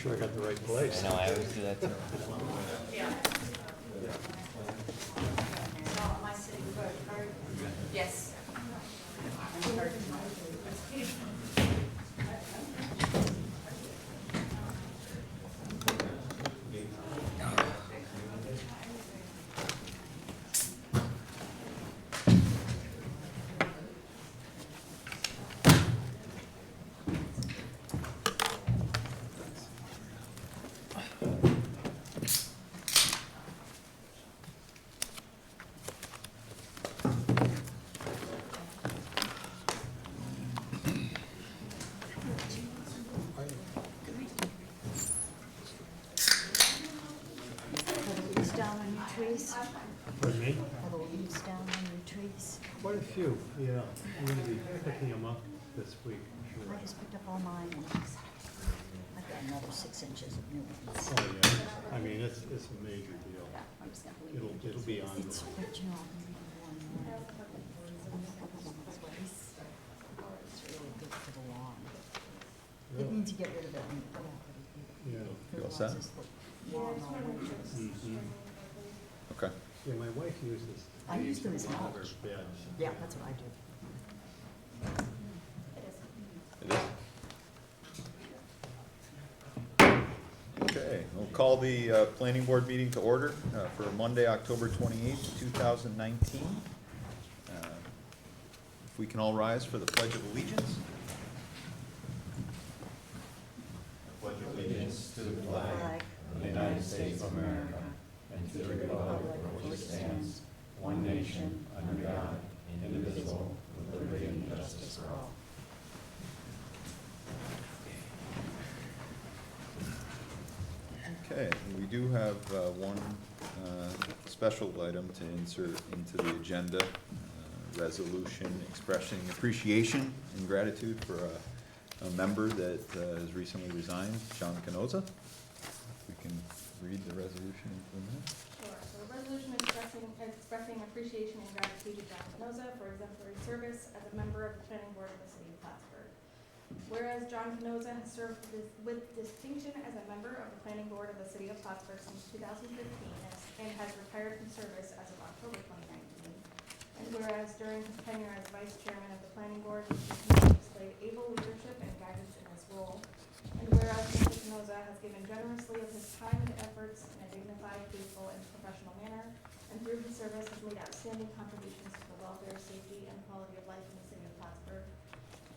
sure I got the right place. I know, I always do that too. Yes. Down on your trees? Pardon me? Are the leaves down on your trees? Quite a few, yeah. I'm gonna be picking them up this week, I'm I sure. just picked up all mine and I've got another 6 inches of new ones. Oh, yeah. I mean, it's a major deal. Yeah, I'm just gonna leave it. It'll be on. It's, but you know, maybe one more. It's really good for the lawn. It means you get rid of it and put out, but Yeah. You all set? fertilizes the lawn all winter. Mhm. Okay. Yeah, my wife uses. I use them these as in one of mulch. her beds. Yeah, that's what I do. It is. Okay, we'll call the planning board meeting to order for Monday, October 28th, 2019. If we can all rise for the Pledge of Allegiance. I pledge allegiance to the flag Flag of the United States of America and to the republic for which it stands, one nation, under God, indivisible, with liberty and justice for all. Okay, we do have one special item to insert into the agenda. Resolution expressing appreciation and gratitude for a member that has recently resigned, John Canoza. We can read the resolution in a minute. Sure. So a resolution expressing appreciation and gratitude to John Canoza for exemplary service as a member of the planning board of the city of Plattsburgh. Whereas John Canoza has served with distinction as a member of the planning board of the city of Plattsburgh since 2015 and has retired from service as of October 2019. And whereas during his tenure as vice chairman of the planning board, Mr. Canoza displayed able leadership and guidance in his role. And whereas Mr. Canoza has given generously of his time and efforts in a dignified, faithful, and professional manner, and through his service has made outstanding contributions to the welfare, safety, and quality of life in the city of Plattsburgh.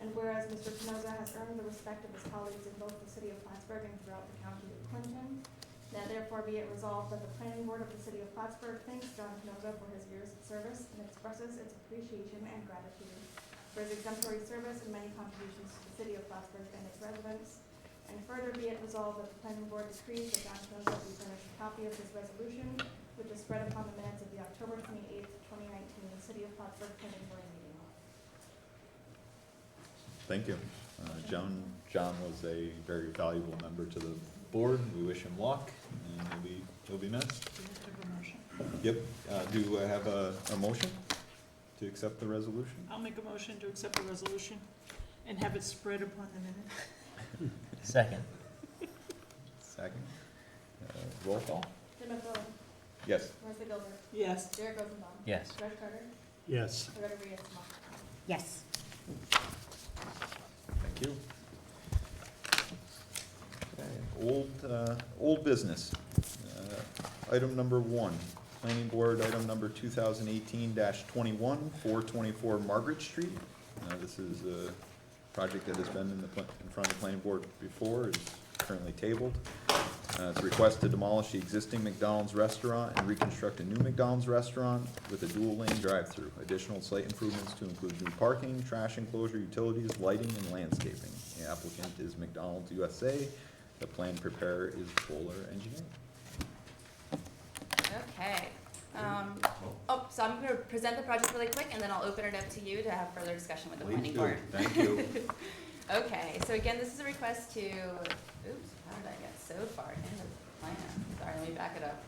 And whereas Mr. Canoza has earned the respect of his colleagues in both the city of Plattsburgh and throughout the county of Clinton, now therefore be it resolved that the planning board of the city of Plattsburgh thanks John Canoza for his years of service and expresses its appreciation and gratitude for his exemplary service and many contributions to the city of Plattsburgh and its residents. And further be it resolved that the planning board decrees that John Canoza be furnished a copy of this resolution, which is spread upon the minutes of the October 28th, 2019 City of Plattsburgh planning board meeting. Thank you. John was a very valuable member to the board. We wish him luck, and he'll be missed. Yep. Do I have a motion to accept the resolution? I'll make a motion to accept the resolution and have it spread upon the minute. Second. Second. Roll call? Jim McMillan, Yes. Martha Gilbert, Yes. Derek Rosenbaum, Yes. Josh Carter, Yes. Loretta Rios. Yes. Thank you. Okay, old business. Item number 1, planning board item number 2018-21, 424 Margaret Street. This is a project that has been in front of the planning board before, is currently tabled. It's a request to demolish the existing McDonald's restaurant and reconstruct a new McDonald's restaurant with a dual lane drive-through. Additional site improvements to include new parking, trash enclosure, utilities, lighting, and landscaping. The applicant is McDonald's USA. The plan preparer is Bowler Engineering. Okay. So I'm going to present the project really quick, and then I'll open it up to you to have further discussion with the planning board. Thank you. Okay, so again, this is a request to, oops, how did I get so far into the plan? Sorry, let me back it up.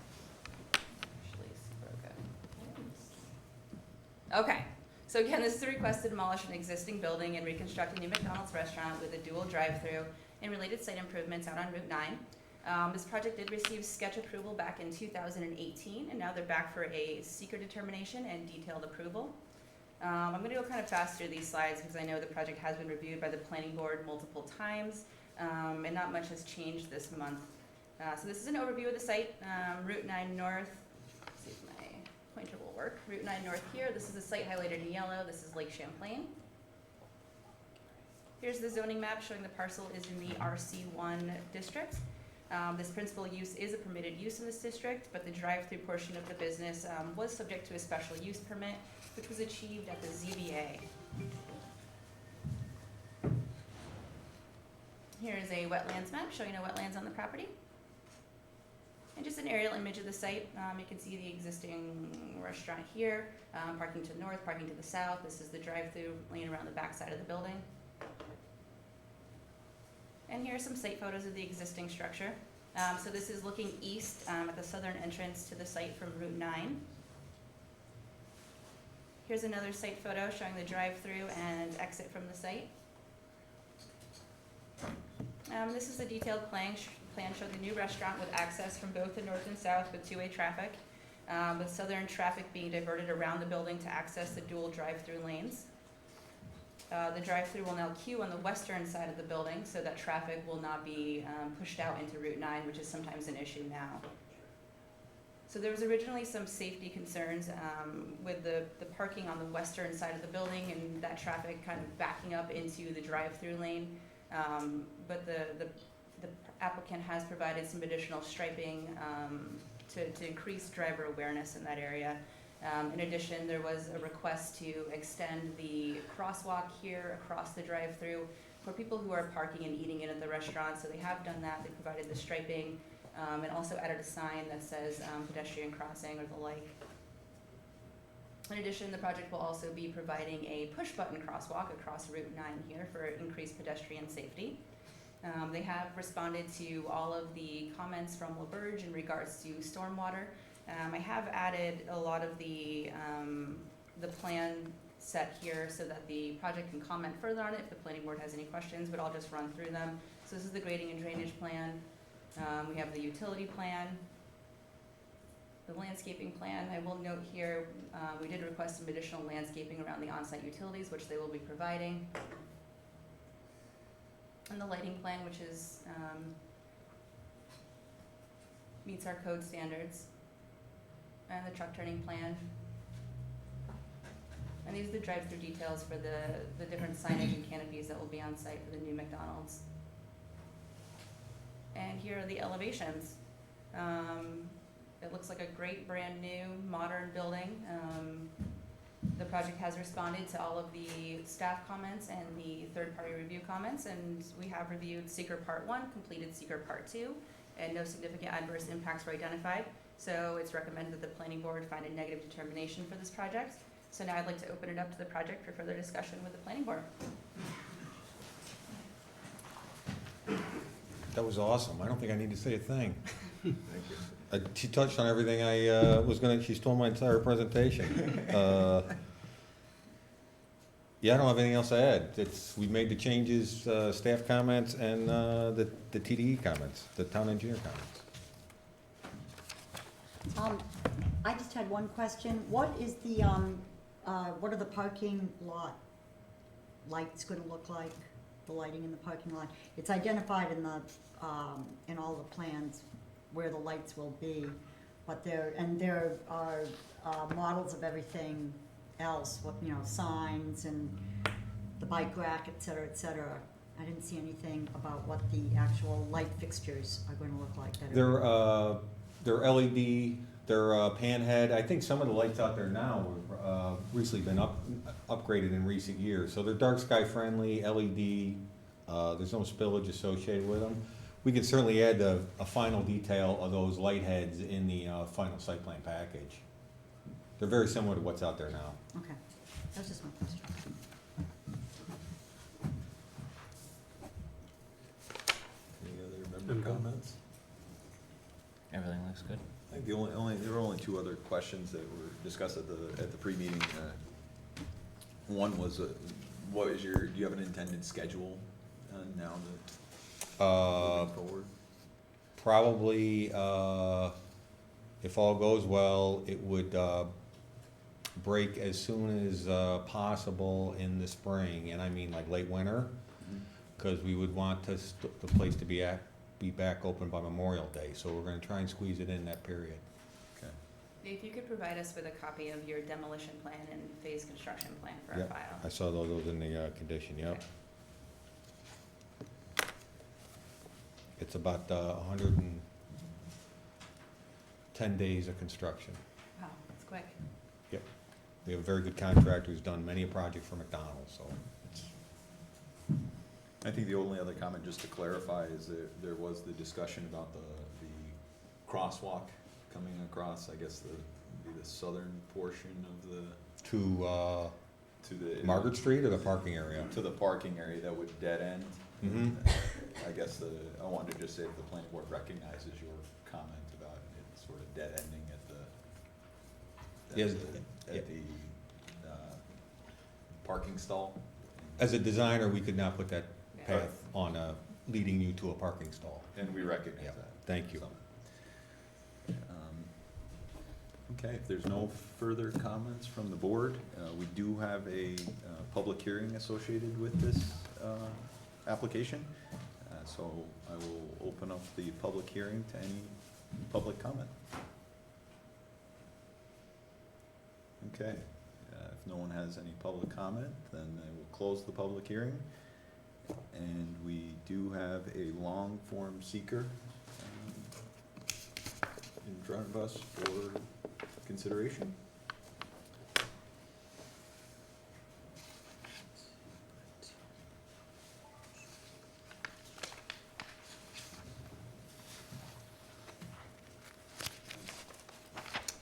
Actually, broke it. Okay, so again, this is a request to demolish an existing building and reconstruct a new McDonald's restaurant with a dual drive-through and related site improvements out on Route 9. This project did receive sketch approval back in 2018, and now they're back for a seeker determination and detailed approval. I'm going to go kind of fast through these slides because I know the project has been reviewed by the planning board multiple times, and not much has changed this month. So this is an overview of the site, Route 9 North. Let's see if my pointer will work. Route 9 North here. This is the site highlighted in yellow. This is Lake Champlain. Here's the zoning map showing the parcel is in the RC1 district. This principal use is a permitted use in this district, but the drive-through portion of the business was subject to a special use permit, which was achieved at the ZBA. Here is a wetlands map showing no wetlands on the property. And just an aerial image of the site. You can see the existing restaurant here, parking to the north, parking to the south. This is the drive-through lane around the back side of the building. And here are some site photos of the existing structure. So this is looking east at the southern entrance to the site from Route 9. Here's another site photo showing the drive-through and exit from the site. This is the detailed plan showing the new restaurant with access from both the north and south with two-way traffic, with southern traffic being diverted around the building to access the dual drive-through lanes. The drive-through will now queue on the western side of the building so that traffic will not be pushed out into Route 9, which is sometimes an issue now. So there was originally some safety concerns with the parking on the western side of the building and that traffic kind of backing up into the drive-through lane. But the applicant has provided some additional striping to increase driver awareness in that area. In addition, there was a request to extend the crosswalk here across the drive-through for people who are parking and eating in at the restaurant. So they have done that. They provided the striping and also added a sign that says pedestrian crossing or the like. In addition, the project will also be providing a push-button crosswalk across Route 9 here for increased pedestrian safety. They have responded to all of the comments from LaBerge in regards to stormwater. I have added a lot of the plan set here so that the project can comment further on it if the planning board has any questions, but I'll just run through them. So this is the grading and drainage plan. We have the utility plan, the landscaping plan. I will note here, we did request some additional landscaping around the on-site utilities, which they will be providing. And the lighting plan, which is meets our code standards. And the truck turning plan. And these are the drive-through details for the different signage and canopies that will be on site for the new McDonald's. And here are the elevations. It looks like a great brand new modern building. The project has responded to all of the staff comments and the third-party review comments, and we have reviewed seeker part 1, completed seeker part 2, and no significant adverse impacts were identified. So it's recommended that the planning board find a negative determination for this project. So now I'd like to open it up to the project for further discussion with the planning board. That was awesome. I don't think I need to say a thing. She touched on everything I was gonna, she stole my entire presentation. Yeah, I don't have anything else to add. We made the changes, staff comments and the TDE comments, the town engineer comments. I just had one question. What is the, what are the parking lot lights gonna look like? The lighting in the parking lot? It's identified in the, in all the plans where the lights will be, but there are, models of everything else, what, you know, signs and the bike rack, et cetera, et cetera. I didn't see anything about what the actual light fixtures are gonna look like. They're LED, they're panhead. I think some of the lights out there now have recently been upgraded in recent years. So they're dark sky friendly, LED, there's no spillage associated with them. We can certainly add a final detail of those light heads in the final site plan package. They're very similar to what's out there now. Okay, that was just my question. Any other member comments? Everything looks good. I think there were only two other questions that were discussed at the pre-meeting. One was, do you have an intended schedule now Uh, moving forward? Probably, if all goes well, it would, break as soon as, possible in the spring, and I mean like late winter, Mhm. because we would want the place to be back open by Memorial Day, so we're gonna try and squeeze it in that period. Okay. If you could provide us with a copy of your demolition plan and phase construction plan for our Yep. file. I saw those in the, condition, yep. Okay. It's about, 110 days of construction. Wow, that's quick. We have a very good contractor who's done many a project for McDonald's, so. I think the only other comment, just to clarify, is there was the discussion about the crosswalk coming across, I guess, the southern portion of the, To, to the. Margaret Street or the parking area? To the parking area that would dead end. Mhm. I guess I wanted to just say if the planning board recognizes your comment about it sort of dead ending Yes, at the parking stall. As a designer, we could not put that Yeah. path on, leading you to a parking stall. And we recognize Yeah. that. Thank you. So, Okay, if there's no further comments from the board, we do have a public hearing associated with this application. So I will open up the public hearing to any public comment. Okay, if no one has any public comment, then I will close the public hearing. And we do have a long form seeker in front of us for consideration.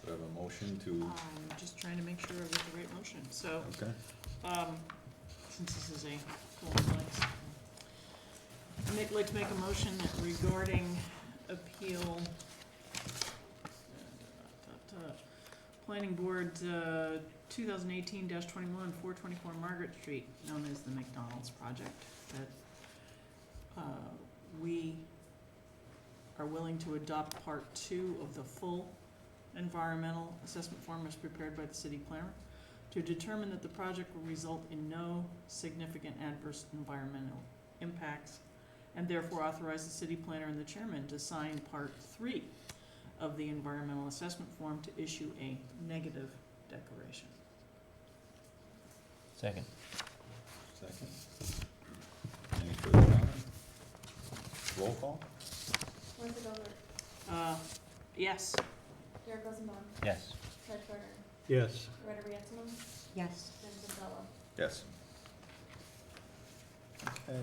Do I have a motion to, I'm just trying to make sure I've got the right motion. So, okay, since this is a full length, I'd like to make a motion that regarding appeal, Planning Board, 2018-21, 424 Margaret Street, known as the McDonald's project, that, we are willing to adopt part 2 of the full environmental assessment form as prepared by the city planner to determine that the project will result in no significant adverse environmental impacts, and therefore authorize the city planner and the chairman to sign part 3 of the environmental assessment form to issue a negative declaration. Second. second. Any further comment? Roll call? Lindsay Goldberg, Yes. Derek Rosenbaum, Yes. Ted Turner, Yes. Rita Rietsma, Yes. Jim Zambello. Yes. Okay.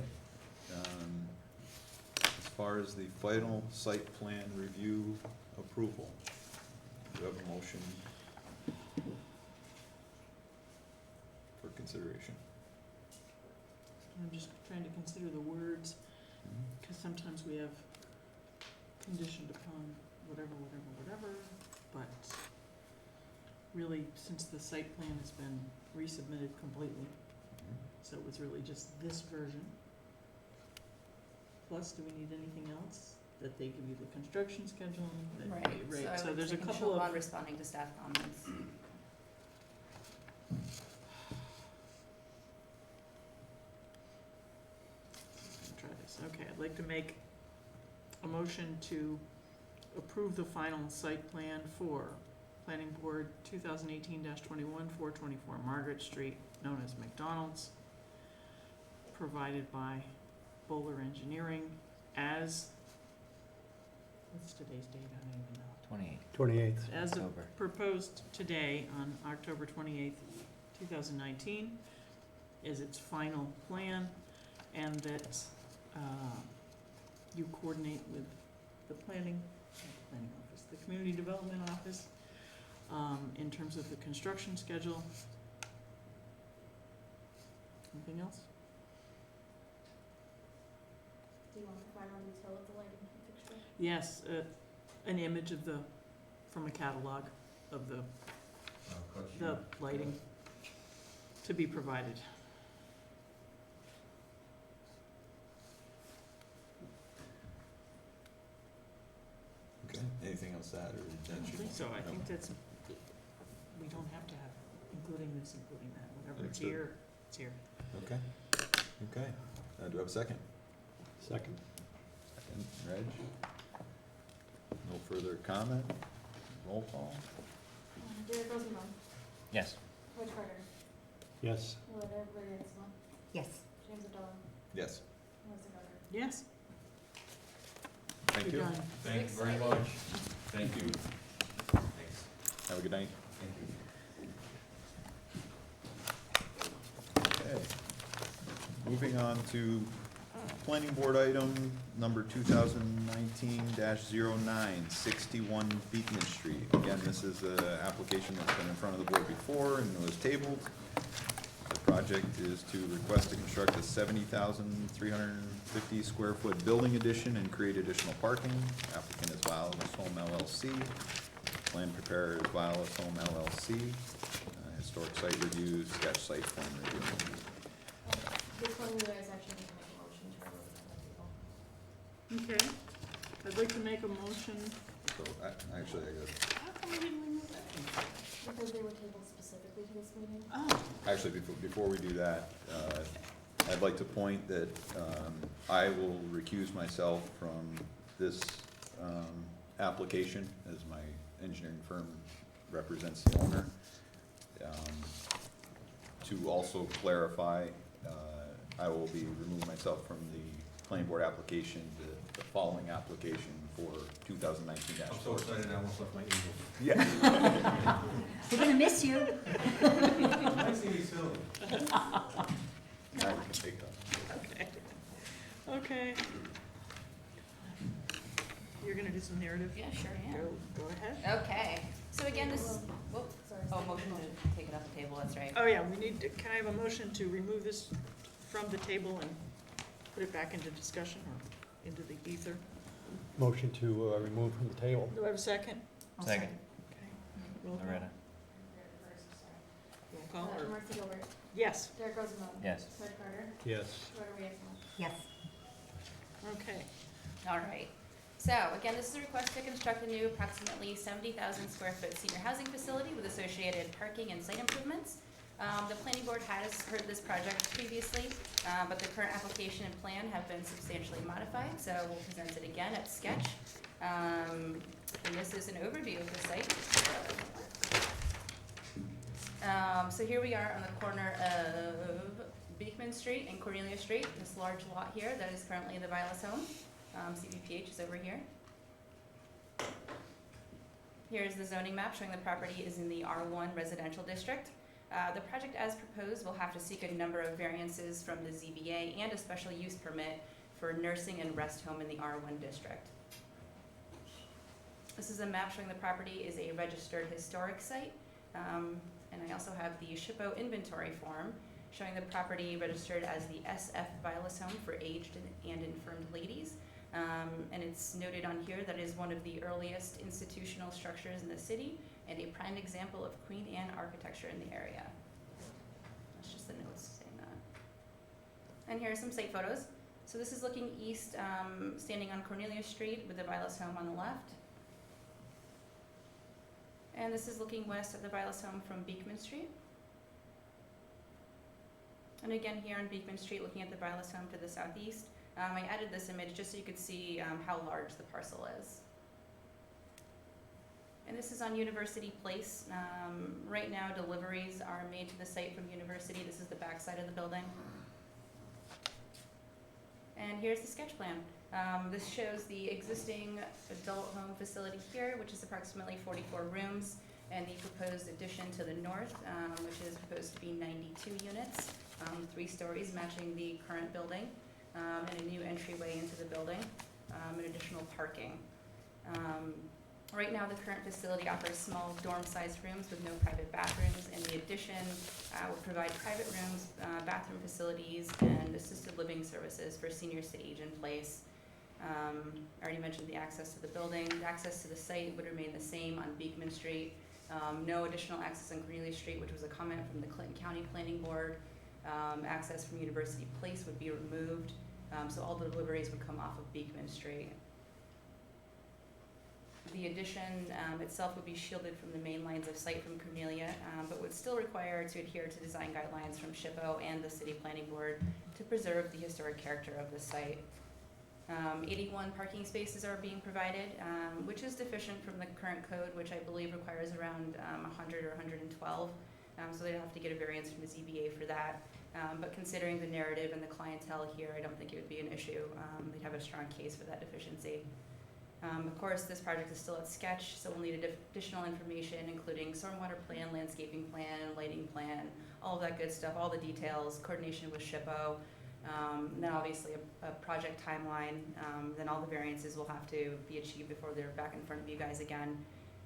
As far as the final site plan review approval, do you have a motion for consideration? I'm just trying to consider the words, because sometimes we have conditioned upon whatever, but really, since the site plan has been resubmitted completely, so it was really just this version. Plus, do we need anything else? That they give you the construction schedule? Right, so there's a couple On of, responding to staff comments. try this, okay, I'd like to make a motion to approve the final site plan for Planning Board 2018-21, 424 Margaret Street, known as McDonald's, provided by Bowler Engineering as, what's today's date, I don't even know. 28th. 28th. As of October. proposed today on October 28th, 2019, is its final plan, and that you coordinate with the planning office, the community development office, in terms of the construction schedule. Anything else? Do you want the final detail of the lighting fixture? Yes, an image of from a catalog of the lighting to be provided. Anything else to add, or I that don't should? think so, I no. think that's, we don't have to have including this, including that, whatever it's Understood. here, it's here. Okay, okay. Do I have a second? Second. Second, Reg? No further comment? Roll call? Derek Rosenbaum, Yes. Reg Carter, Yes. Larry Edzema, Yes. James O'Donnell, Yes. Melissa Carter. Yes. Thank You're you. done. Thank you very much. Thank you. Thanks. Have a good night. Thank you. Okay. Moving on to planning board item number 2019-09, 61 Beekman Street. Again, this is an application that's been in front of the board before and was tabled. The project is to request to construct a 70,350 square foot building addition and create additional parking. Applicant is Violet Home LLC. Plan preparer is Violet Home LLC. Historic site review, sketch site plan review. This one, you guys actually need to make a motion to remove it from the table. Okay, I'd like to make a motion, So, actually, I got, how come we didn't remove that? Because they were tabled specifically to this meeting. Oh, actually, before we do that, I'd like to point that I will recuse myself from this application as my engineering firm represents the owner. To also clarify, I will be removing myself from the planning board application, the following application for 2019 I'm so excited I almost left my easel. Yeah. We're gonna miss you. Nice to meet you soon. Now we can take that. okay. Okay. You're gonna do some narrative? Yeah, sure am. Go ahead. Okay, so again, this is, whoop, Sorry. oh, motion to take it off the table, that's right. Oh, yeah, we need to, can I have a motion to remove this from the table and put it back into discussion or into the ether? Motion to remove from the table. Do I have a second? I'll Second. Okay. Roll call. Loretta? Derek first, sorry. Roll call, or, Martha Gilbert, yes, Derek Rosenbaum. Yes. Reg Carter, Yes. Rotary Edzema. Yes. okay. All right. So again, this is a request to construct a new approximately 70,000 square foot senior housing facility with associated parking and site improvements. The planning board has heard this project previously, but the current application and plan have been substantially modified, so we'll present it again at sketch. And this is an overview of the site. So here we are on the corner of Beekman Street and Cornelia Street, this large lot here that is currently the Vilas home. CVPH is over here. Here's the zoning map showing the property is in the R1 residential district. The project as proposed will have to seek a number of variances from the ZBA and a special use permit for nursing and rest home in the R1 district. This is a map showing the property is a registered historic site. And I also have the SHPO inventory form showing the property registered as the SF Vilas home for aged and infirmed ladies. And it's noted on here that it is one of the earliest institutional structures in the city and a prime example of Queen Anne architecture in the area. That's just the notes saying that. And here are some site photos. So this is looking east, standing on Cornelia Street with the Vilas home on the left. And this is looking west at the Vilas home from Beekman Street. And again, here on Beekman Street, looking at the Vilas home to the southeast. I added this image just so you could see how large the parcel is. And this is on University Place. Right now, deliveries are made to the site from University. This is the back side of the building. And here's the sketch plan. This shows the existing adult home facility here, which is approximately 44 rooms, and the proposed addition to the north, which is proposed to be 92 units, 3 stories matching the current building, and a new entryway into the building, and additional parking. Right now, the current facility offers small dorm-sized rooms with no private bathrooms, and the addition will provide private rooms, bathroom facilities, and assisted living services for seniors to age in place. I already mentioned the access to the building. The access to the site would remain the same on Beekman Street. No additional access on Cornelia Street, which was a comment from the Clinton County Planning Board. Access from University Place would be removed, so all the deliveries would come off of Beekman Street. The addition itself would be shielded from the main lines of sight from Cornelia, but would still require to adhere to design guidelines from SHPO and the City Planning Board to preserve the historic character of the site. 81 parking spaces are being provided, which is deficient from the current code, which I believe requires around 100 or 112. So they'd have to get a variance from the ZBA for that. But considering the narrative and the clientele here, I don't think it would be an issue. They'd have a strong case for that deficiency. Of course, this project is still at sketch, so we'll need additional information, including stormwater plan, landscaping plan, lighting plan, all of that good stuff, all the details, coordination with SHPO. Then obviously a project timeline, then all the variances will have to be achieved before they're back in front of you guys again.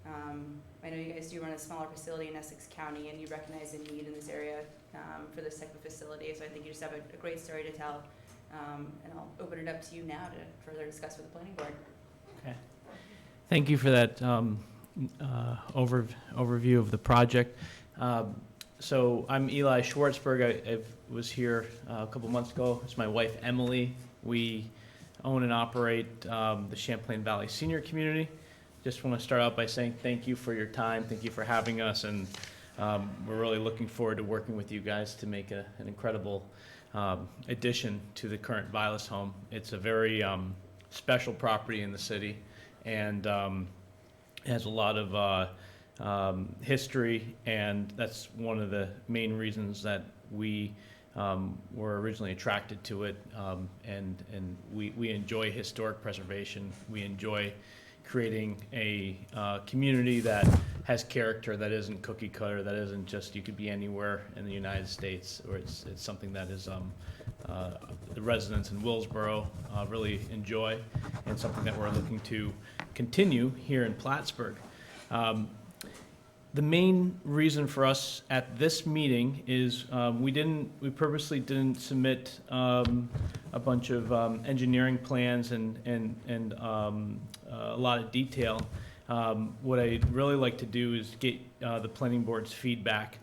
I know you guys do run a smaller facility in Essex County, and you recognize the need in this area for this type of facility, so I think you just have a great story to tell. And I'll open it up to you now to further discuss with the planning board. Okay. Thank you for that overview of the project. So I'm Eli Schwartzberg. I was here a couple months ago. It's my wife, Emily. We own and operate the Champlain Valley Senior Community. Just want to start out by saying thank you for your time. Thank you for having us, and we're really looking forward to working with you guys to make an incredible addition to the current Vilas home. It's a very special property in the city, and has a lot of history, and that's one of the main reasons that we were originally attracted to it, and we enjoy historic preservation. We enjoy creating a community that has character, that isn't cookie cutter, that isn't just you could be anywhere in the United States, or it's something that is the residents in Willsboro really enjoy, and something that we're looking to continue here in Plattsburgh. The main reason for us at this meeting is we purposely didn't submit a bunch of engineering plans and a lot of detail. What I'd really like to do is get the planning board's feedback.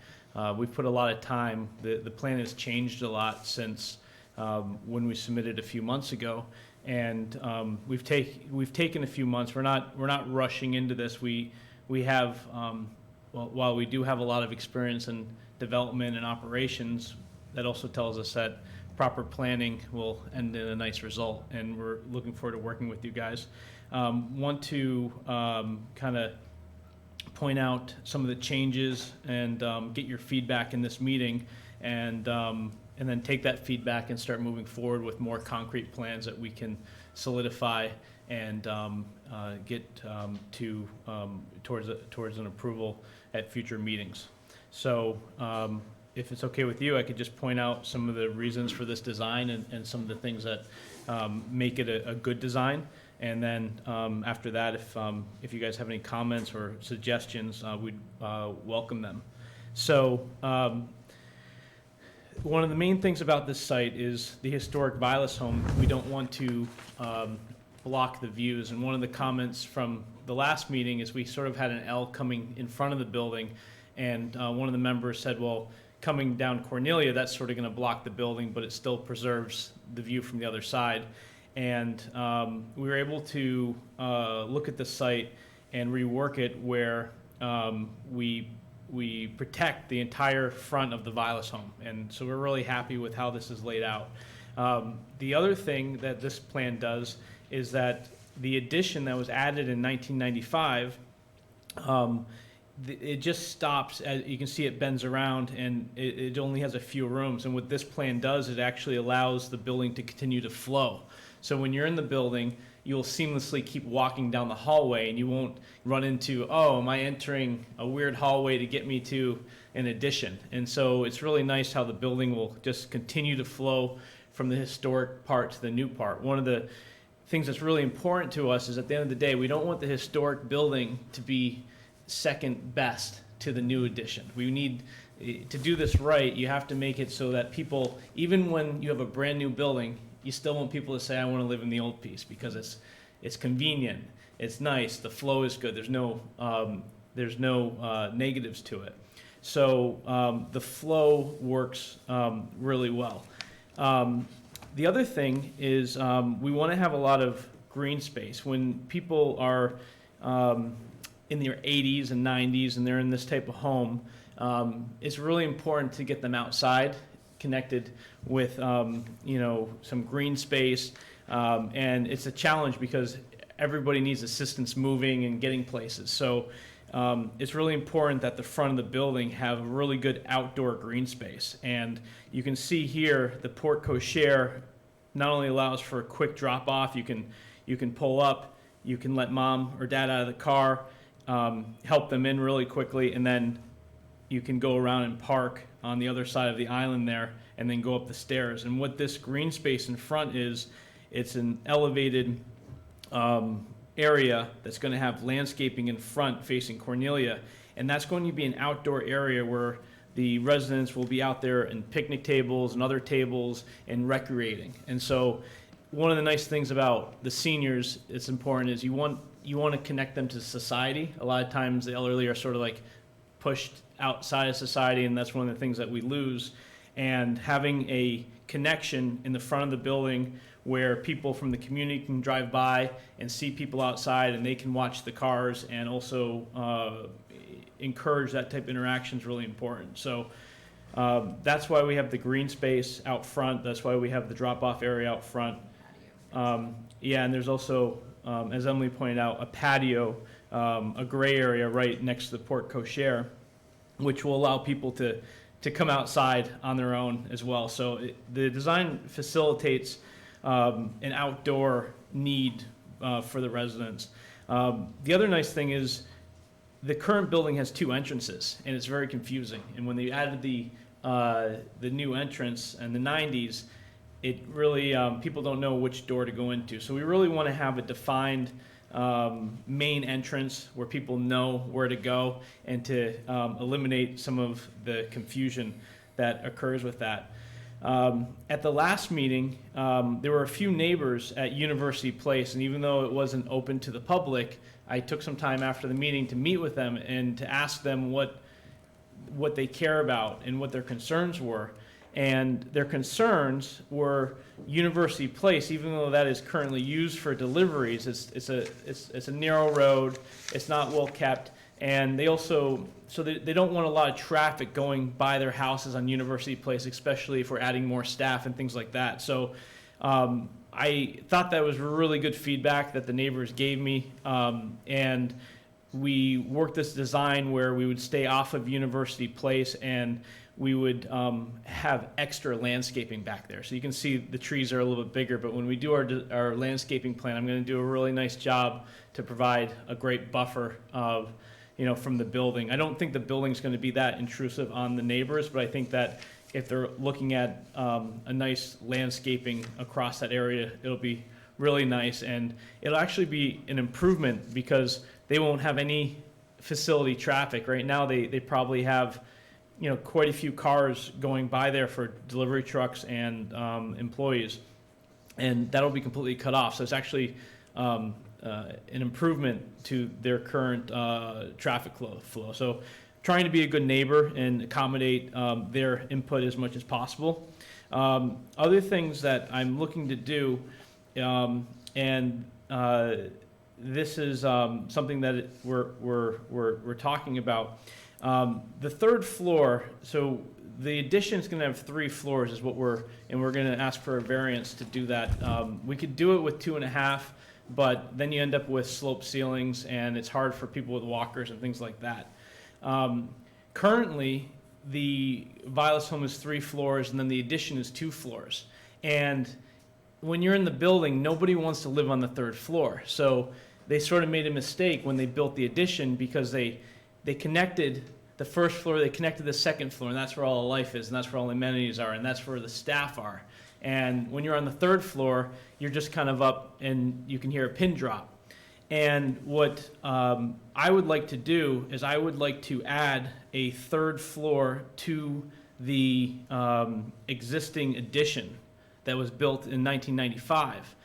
We've put a lot of time. The plan has changed a lot since when we submitted a few months ago, and we've taken a few months. We're not rushing into this. We have while we do have a lot of experience in development and operations, that also tells us that proper planning will end in a nice result, and we're looking forward to working with you guys. Want to kind of point out some of the changes and get your feedback in this meeting, and then take that feedback and start moving forward with more concrete plans that we can solidify and get towards an approval at future meetings. So if it's okay with you, I could just point out some of the reasons for this design and some of the things that make it a good design. And then after that, if you guys have any comments or suggestions, we'd welcome them. So one of the main things about this site is the historic Vilas home. We don't want to block the views. And one of the comments from the last meeting is we sort of had an L coming in front of the building, and one of the members said, well, coming down Cornelia, that's sort of going to block the building, but it still preserves the view from the other side. And we were able to look at the site and rework it where we protect the entire front of the Vilas home. And so we're really happy with how this is laid out. The other thing that this plan does is that the addition that was added in 1995, it just stops. As you can see, it bends around, and it only has a few rooms. And what this plan does, it actually allows the building to continue to flow. So when you're in the building, you'll seamlessly keep walking down the hallway, and you won't run into, oh, am I entering a weird hallway to get me to an addition? And so it's really nice how the building will just continue to flow from the historic part to the new part. One of the things that's really important to us is, at the end of the day, we don't want the historic building to be second best to the new addition. We need to do this right. You have to make it so that people, even when you have a brand new building, you still want people to say, I want to live in the old piece, because it's convenient, it's nice, the flow is good, there's no negatives to it. So the flow works really well. The other thing is we want to have a lot of green space. When people are in their 80s and 90s and they're in this type of home, it's really important to get them outside, connected with some green space, and it's a challenge because everybody needs assistance moving and getting places. So it's really important that the front of the building have a really good outdoor green space. And you can see here the porte cochere not only allows for a quick drop off, you can pull up, you can let mom or dad out of the car, help them in really quickly, and then you can go around and park on the other side of the island there and then go up the stairs. And what this green space in front is, it's an elevated area that's going to have landscaping in front facing Cornelia, and that's going to be an outdoor area where the residents will be out there and picnic tables and other tables and recreating. And so one of the nice things about the seniors, it's important, is you want to connect them to society. A lot of times the elderly are sort of like pushed outside of society, and that's one of the things that we lose. And having a connection in the front of the building where people from the community can drive by and see people outside and they can watch the cars and also encourage that type of interaction is really important. So that's why we have the green space out front. That's why we have the drop-off area out front. Yeah, and there's also, as Emily pointed out, a patio, a gray area right next to the porte cochere, which will allow people to come outside on their own as well. So the design facilitates an outdoor need for the residents. The other nice thing is the current building has 2 entrances, and it's very confusing. And when they added the new entrance in the 90s, it really, people don't know which door to go into. So we really want to have a defined main entrance where people know where to go, and to eliminate some of the confusion that occurs with that. At the last meeting, there were a few neighbors at University Place, and even though it wasn't open to the public, I took some time after the meeting to meet with them and to ask them what they care about and what their concerns were. And their concerns were University Place, even though that is currently used for deliveries, it's a narrow road, it's not well kept, and they also, so they don't want a lot of traffic going by their houses on University Place, especially if we're adding more staff and things like that. So I thought that was really good feedback that the neighbors gave me, and we worked this design where we would stay off of University Place, and we would have extra landscaping back there. So you can see the trees are a little bit bigger, but when we do our landscaping plan, I'm going to do a really nice job to provide a great buffer of, from the building. I don't think the building's going to be that intrusive on the neighbors, but I think that if they're looking at a nice landscaping across that area, it'll be really nice, and it'll actually be an improvement because they won't have any facility traffic. Right now they probably have quite a few cars going by there for delivery trucks and employees, and that'll be completely cut off. So it's actually an improvement to their current traffic flow. So trying to be a good neighbor and accommodate their input as much as possible. Other things that I'm looking to do, and this is something that we're talking about. The 3rd floor, so the addition is going to have 3 floors is what we're going to ask for a variance to do that. We could do it with 2.5, but then you end up with sloped ceilings, and it's hard for people with walkers and things like that. Currently, the Violet's home is 3 floors, and then the addition is 2 floors. And when you're in the building, nobody wants to live on the 3rd floor. So they sort of made a mistake when they built the addition, because they connected the 1st floor, they connected the 2nd floor, and that's where all the life is, and that's where all the amenities are, and that's where the staff are. And when you're on the 3rd floor, you're just kind of up, and you can hear a pin drop. And what I would like to do is I would like to add a 3rd floor to the existing addition that was built in 1995.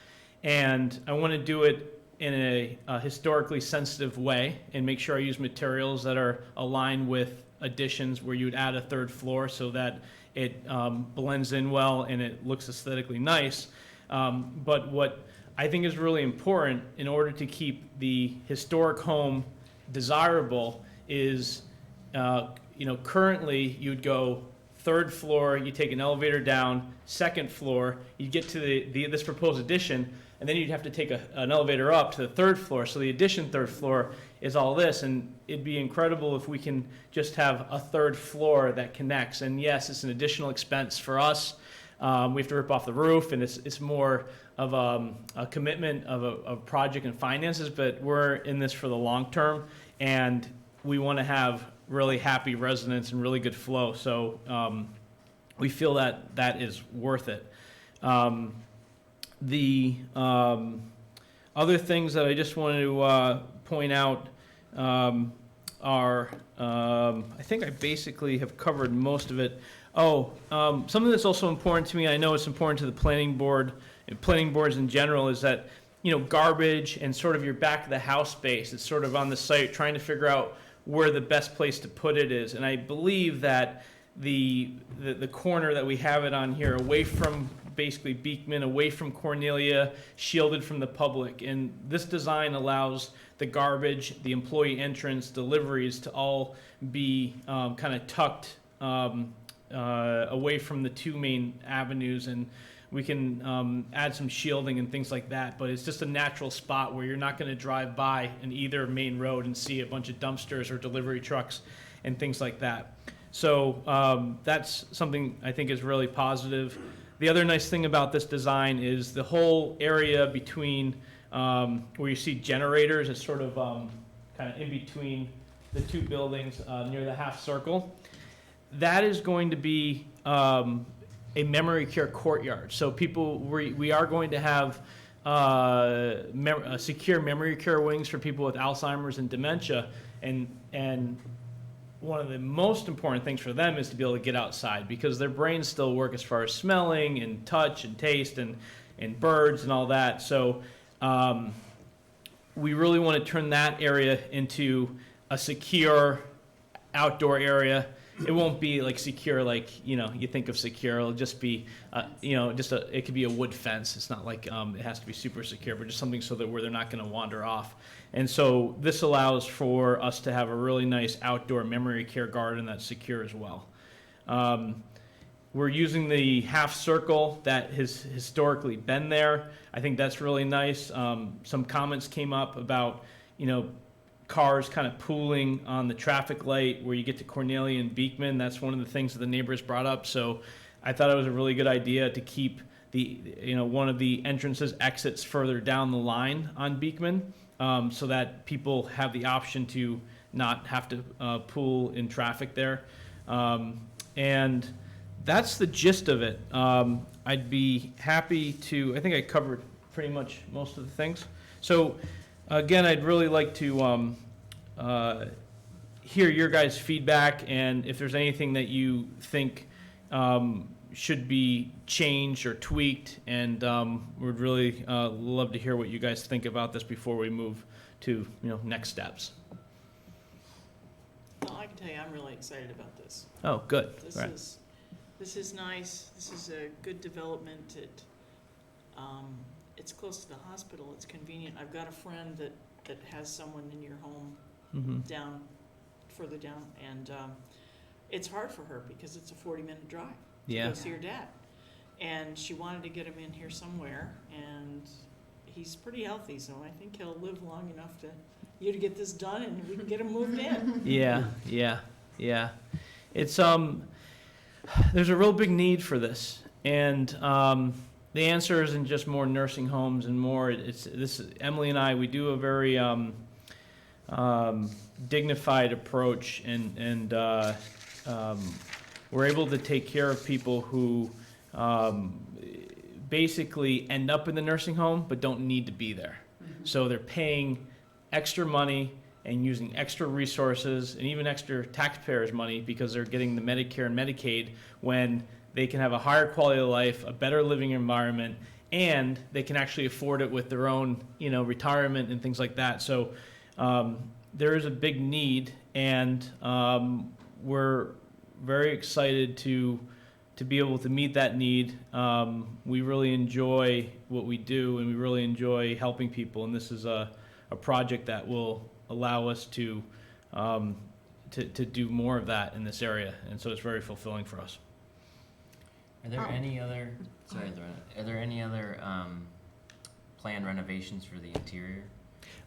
And I want to do it in a historically sensitive way and make sure I use materials that are aligned with additions where you would add a 3rd floor so that it blends in well and it looks aesthetically nice. But what I think is really important in order to keep the historic home desirable is, currently you'd go third floor, you take an elevator down, second floor, you get to this proposed addition, and then you'd have to take an elevator up to the third floor. So the addition third floor is all this, and it'd be incredible if we can just have a third floor that connects. And yes, it's an additional expense for us. We have to rip off the roof, and it's more of a commitment of a project and finances, but we're in this for the long term, and we want to have really happy residents and really good flow. So we feel that that is worth it. The other things that I just wanted to point out are, I think I basically have covered most of it. Something that's also important to me, I know it's important to the planning board and planning boards in general, is that, garbage and sort of your back of the house space, it's sort of on the site trying to figure out where the best place to put it is. And I believe that the corner that we have it on here, away from basically Beekman, away from Cornelia, shielded from the public. And this design allows the garbage, the employee entrance, deliveries to all be kind of tucked away from the two main avenues, and we can add some shielding and things like that, but it's just a natural spot where you're not going to drive by in either main road and see a bunch of dumpsters or delivery trucks and things like that. So that's something I think is really positive. The other nice thing about this design is the whole area between where you see generators is sort of kind of in between the two buildings near the half circle. That is going to be a memory care courtyard. So we are going to have secure memory care wings for people with Alzheimer's and dementia, and one of the most important things for them is to be able to get outside, because their brains still work as far as smelling and touch and taste and birds and all that. So we really want to turn that area into a secure outdoor area. It won't be like secure, like, you think of secure. It'll just be, it could be a wood fence. It's not like it has to be super secure, but just something so that where they're not going to wander off. And so this allows for us to have a really nice outdoor memory care garden that's secure as well. We're using the half circle that has historically been there. I think that's really nice. Some comments came up about, cars kind of pooling on the traffic light where you get to Cornelia and Beekman. That's one of the things that the neighbors brought up. So I thought it was a really good idea to keep one of the entrances, exits further down the line on Beekman, so that people have the option to not have to pool in traffic there. And that's the gist of it. I'd be happy to, I think I covered pretty much most of the things. So again, I'd really like to hear your guys' feedback, and if there's anything that you think should be changed or tweaked, and we'd really love to hear what you guys think about this before we move to next steps. Well, I can tell you, I'm really excited about this. Oh, good. This is nice. This is a good development. It's close to the hospital. It's convenient. I've got a friend that has someone in your home further down, and it's hard for her because it's a 40-minute drive to go see her dad. And she wanted to get him in here somewhere, and he's pretty healthy, so I think he'll live long enough to get this done, and we can get him moved in. Yeah. It's there's a real big need for this, and the answer isn't just more nursing homes and more. Emily and I, we do a very dignified approach, and we're able to take care of people who basically end up in the nursing home but don't need to be there. So they're paying extra money and using extra resources and even extra taxpayers' money because they're getting the Medicare and Medicaid, when they can have a higher quality of life, a better living environment, and they can actually afford it with their own, retirement and things like that. So there is a big need, and we're very excited to to be able to meet that need. We really enjoy what we do, and we really enjoy helping people, and this is a project that will allow us to do more of that in this area, and so it's very fulfilling for us. Are there any other, sorry, Lorena, are there any other planned renovations for the interior?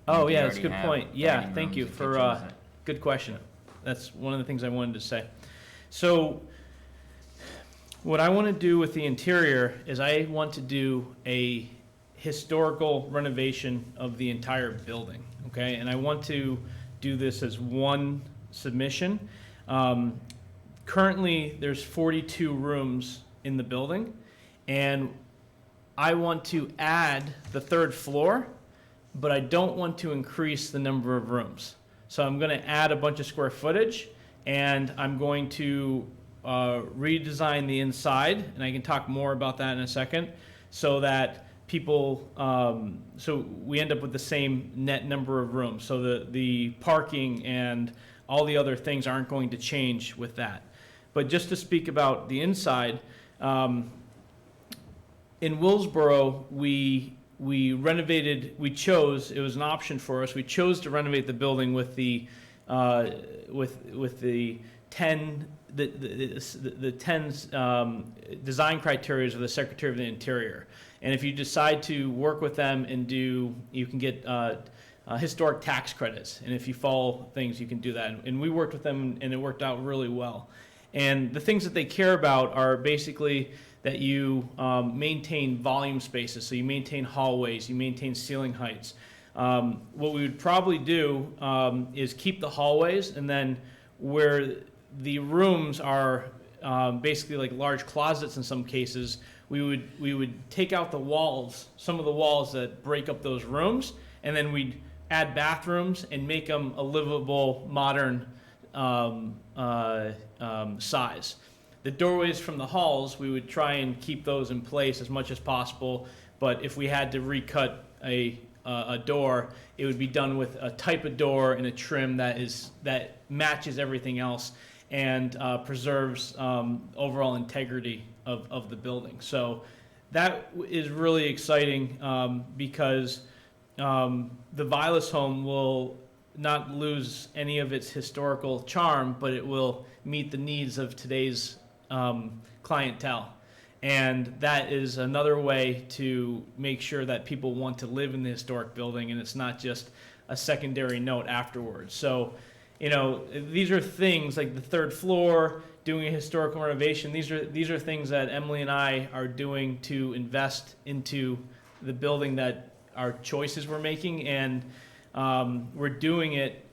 Oh, Do you yeah, that's a already good have point. Yeah, dining thank you rooms and for, kitchens? good question. That's one of the things I wanted to say. So, what I want to do with the interior is I want to do a historical renovation of the entire building, okay? And I want to do this as one submission. Currently, there's 42 rooms in the building, and I want to add the third floor, but I don't want to increase the number of rooms. So I'm going to add a bunch of square footage, and I'm going to redesign the inside, and I can talk more about that in a second, so that people, so we end up with the same net number of rooms. So the parking and all the other things aren't going to change with that. But just to speak about the inside, in Willsboro, we renovated, it was an option for us, we chose to renovate the building with the 10 design criteria of the Secretary of the Interior. And if you decide to work with them and you can get historic tax credits. And if you follow things, you can do that. And we worked with them, and it worked out really well. And the things that they care about are basically that you maintain volume spaces. So you maintain hallways, you maintain ceiling heights. What we would probably do is keep the hallways, and then where the rooms are basically like large closets in some cases, we would take out the walls, some of the walls that break up those rooms, and then we'd add bathrooms and make them a livable, modern size. The doorways from the halls, we would try and keep those in place as much as possible, but if we had to recut a door, it would be done with a type of door and a trim that matches everything else and preserves overall integrity of the building. So that is really exciting because the Vilas home will not lose any of its historical charm, but it will meet the needs of today's clientele. And that is another way to make sure that people want to live in the historic building, and it's not just a secondary note afterwards. So, these are things like the third floor, doing a historical renovation. These are things that Emily and I are doing to invest into the building that our choices we're making, and we're doing it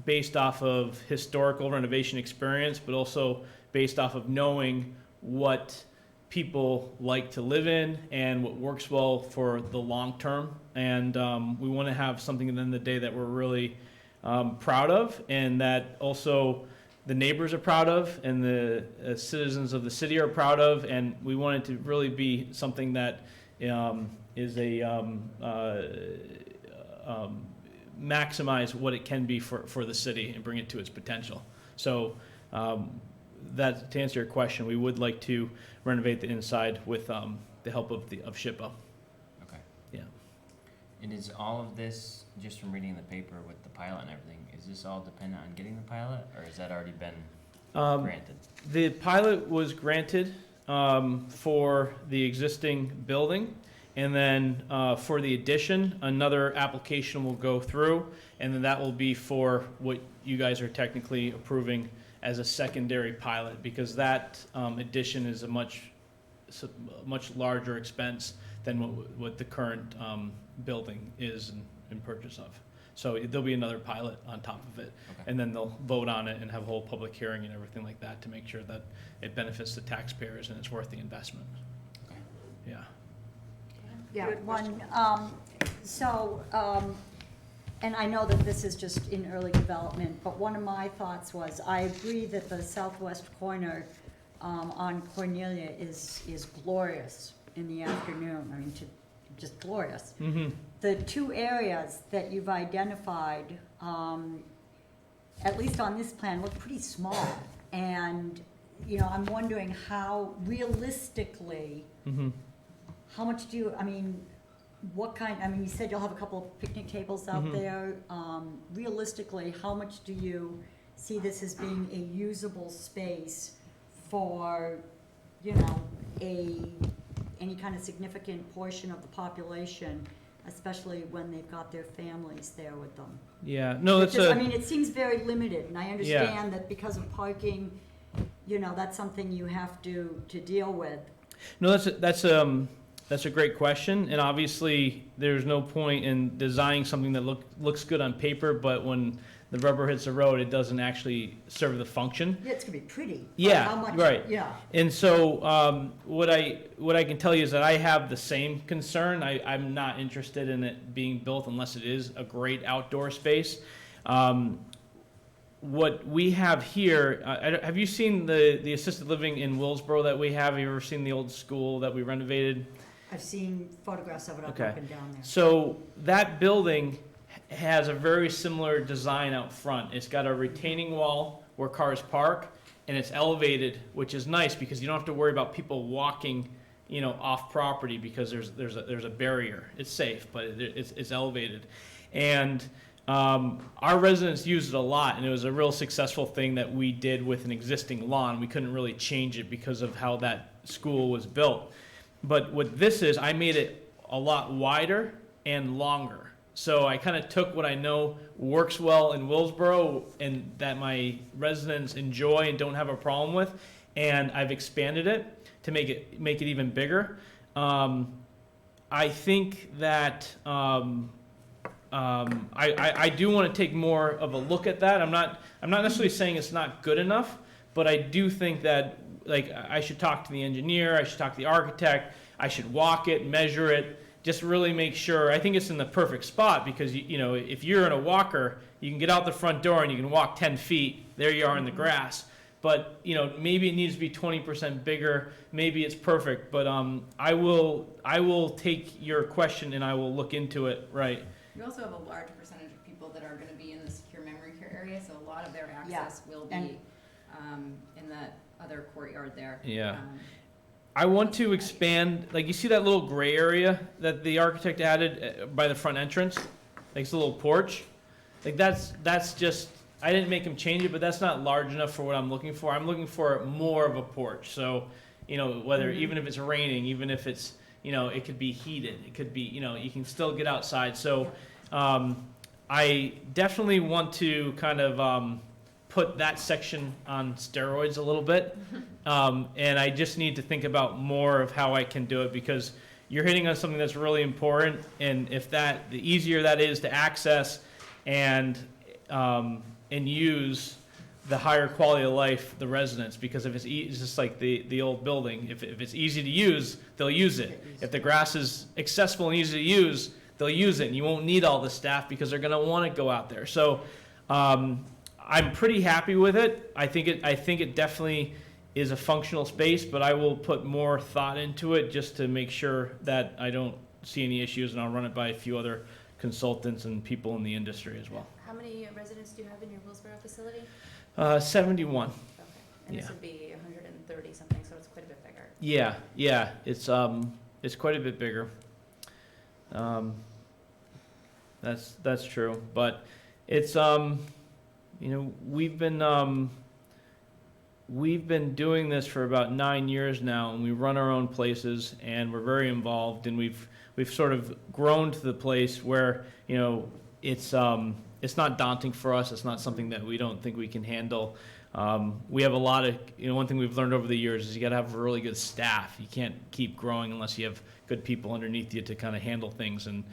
based off of historical renovation experience, but also based off of knowing what people like to live in and what works well for the long term. And we want to have something at the end of the day that we're really proud of, and that also the neighbors are proud of, and the citizens of the city are proud of. And we want it to really be something that is maximize what it can be for the city and bring it to its potential. So that, to answer your question, we would like to renovate the inside with the help of SHPO. Okay. Yeah. And is all of this, just from reading the paper with the pilot and everything, is this all dependent on getting the pilot, or has that already been granted? The pilot was granted for the existing building, and then for the addition, another application will go through, and then that will be for what you guys are technically approving as a secondary pilot, because that addition is a much larger expense than what the current building is in purchase of. So there'll be another pilot on top of it, Okay. and then they'll vote on it and have a whole public hearing and everything like that to make sure that it benefits the taxpayers and it's worth the investment. Okay. Yeah. Yeah, and I know that this is just in early development, but one of my thoughts was, I agree that the southwest corner on Cornelia is glorious in the afternoon. I mean, just glorious. Mm-hmm. The two areas that you've identified, at least on this plan, look pretty small. And I'm wondering how realistically, Mhm. how much do you, what kind, you said you'll have a couple of picnic tables out Mhm. there. Realistically, how much do you see this as being a usable space for, any kind of significant portion of the population, especially when they've got their families there with them? Yeah, no, that's It seems very limited, and I understand that because of parking, that's something you have to deal with. no, that's a great question, and obviously, there's no point in designing something that looks good on paper, but when the rubber hits the road, it doesn't actually serve the function. Yeah, it's gonna be pretty. but Yeah, how much- right. Yeah, And so, what I can tell you is that I have the same concern. I'm not interested in it being built unless it is a great outdoor space. What we have here, have you seen the assisted living in Willsboro that we have? Have you ever seen the old school that we renovated? I've seen photographs of it up Okay. and down there. So that building has a very similar design out front. It's got a retaining wall where cars park, and it's elevated, which is nice because you don't have to worry about people walking, off property because there's a barrier. It's safe, but it's elevated, and our residents use it a lot, and it was a real successful thing that we did with an existing lawn. We couldn't really change it because of how that school was built. But what this is, I made it a lot wider and longer. So I kind of took what I know works well in Willsboro and that my residents enjoy and don't have a problem with, and I've expanded it to make it even bigger. I think that I do want to take more of a look at that. I'm not necessarily saying it's not good enough, but I do think that I should talk to the engineer, I should talk to the architect, I should walk it, measure it, just really make sure. I think it's in the perfect spot because if you're in a walker, you can get out the front door and you can walk 10 feet. There you are in the grass. But maybe it needs to be 20% bigger. Maybe it's perfect. But I will take your question and I will look into it. Right. You also have a large percentage of people that are going to be in the secure memory care area, so a lot of their access will be in that other courtyard there. Yeah. I want to expand, you see that little gray area that the architect added by the front entrance? It's a little porch. That's just, I didn't make him change it, but that's not large enough for what I'm looking for. I'm looking for more of a porch. So, whether, even if it's raining, even if it's, it could be heated, it could be, you can still get outside. So, I definitely want to kind of, put that section on steroids a little bit. And I just need to think about more of how I can do it because you're hitting on something that's really important. And if the easier that is to access and use, the higher quality of life the residents, because if it's just like the old building, if it's easy to use, they'll use it. If the grass is accessible and easy to use, they'll use it, and you won't need all the staff because they're going to want to go out there. So I'm pretty happy with it. I think it definitely is a functional space, but I will put more thought into it just to make sure that I don't see any issues, and I'll run it by a few other consultants and people in the industry as well. How many residents do you have in your Willsboro facility? 71. Okay, and Yeah. this would be 130 something, so it's quite a bit bigger. Yeah, it's quite a bit bigger. That's true, but it's we've been doing this for about 9 years now, and we run our own places, and we're very involved, and we've sort of grown to the place where it's not daunting for us. It's not something that we don't think we can handle. We have a lot of, one thing we've learned over the years is you got to have a really good staff. You can't keep growing unless you have good people underneath you to kind of handle things. And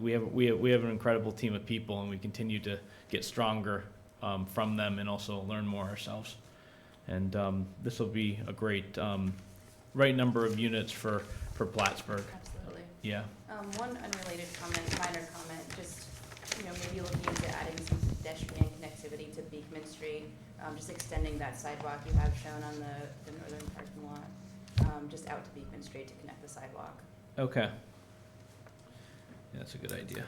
we have an incredible team of people, and we continue to get stronger from them and also learn more ourselves. And this will be a great right number of units for Plattsburgh. Absolutely. Yeah. One unrelated minor comment, just, maybe looking into adding some pedestrian connectivity to Beekman Street, just extending that sidewalk you have shown on the northern parking lot, just out to Beekman Street to connect the sidewalk. Okay. Yeah, that's a good idea.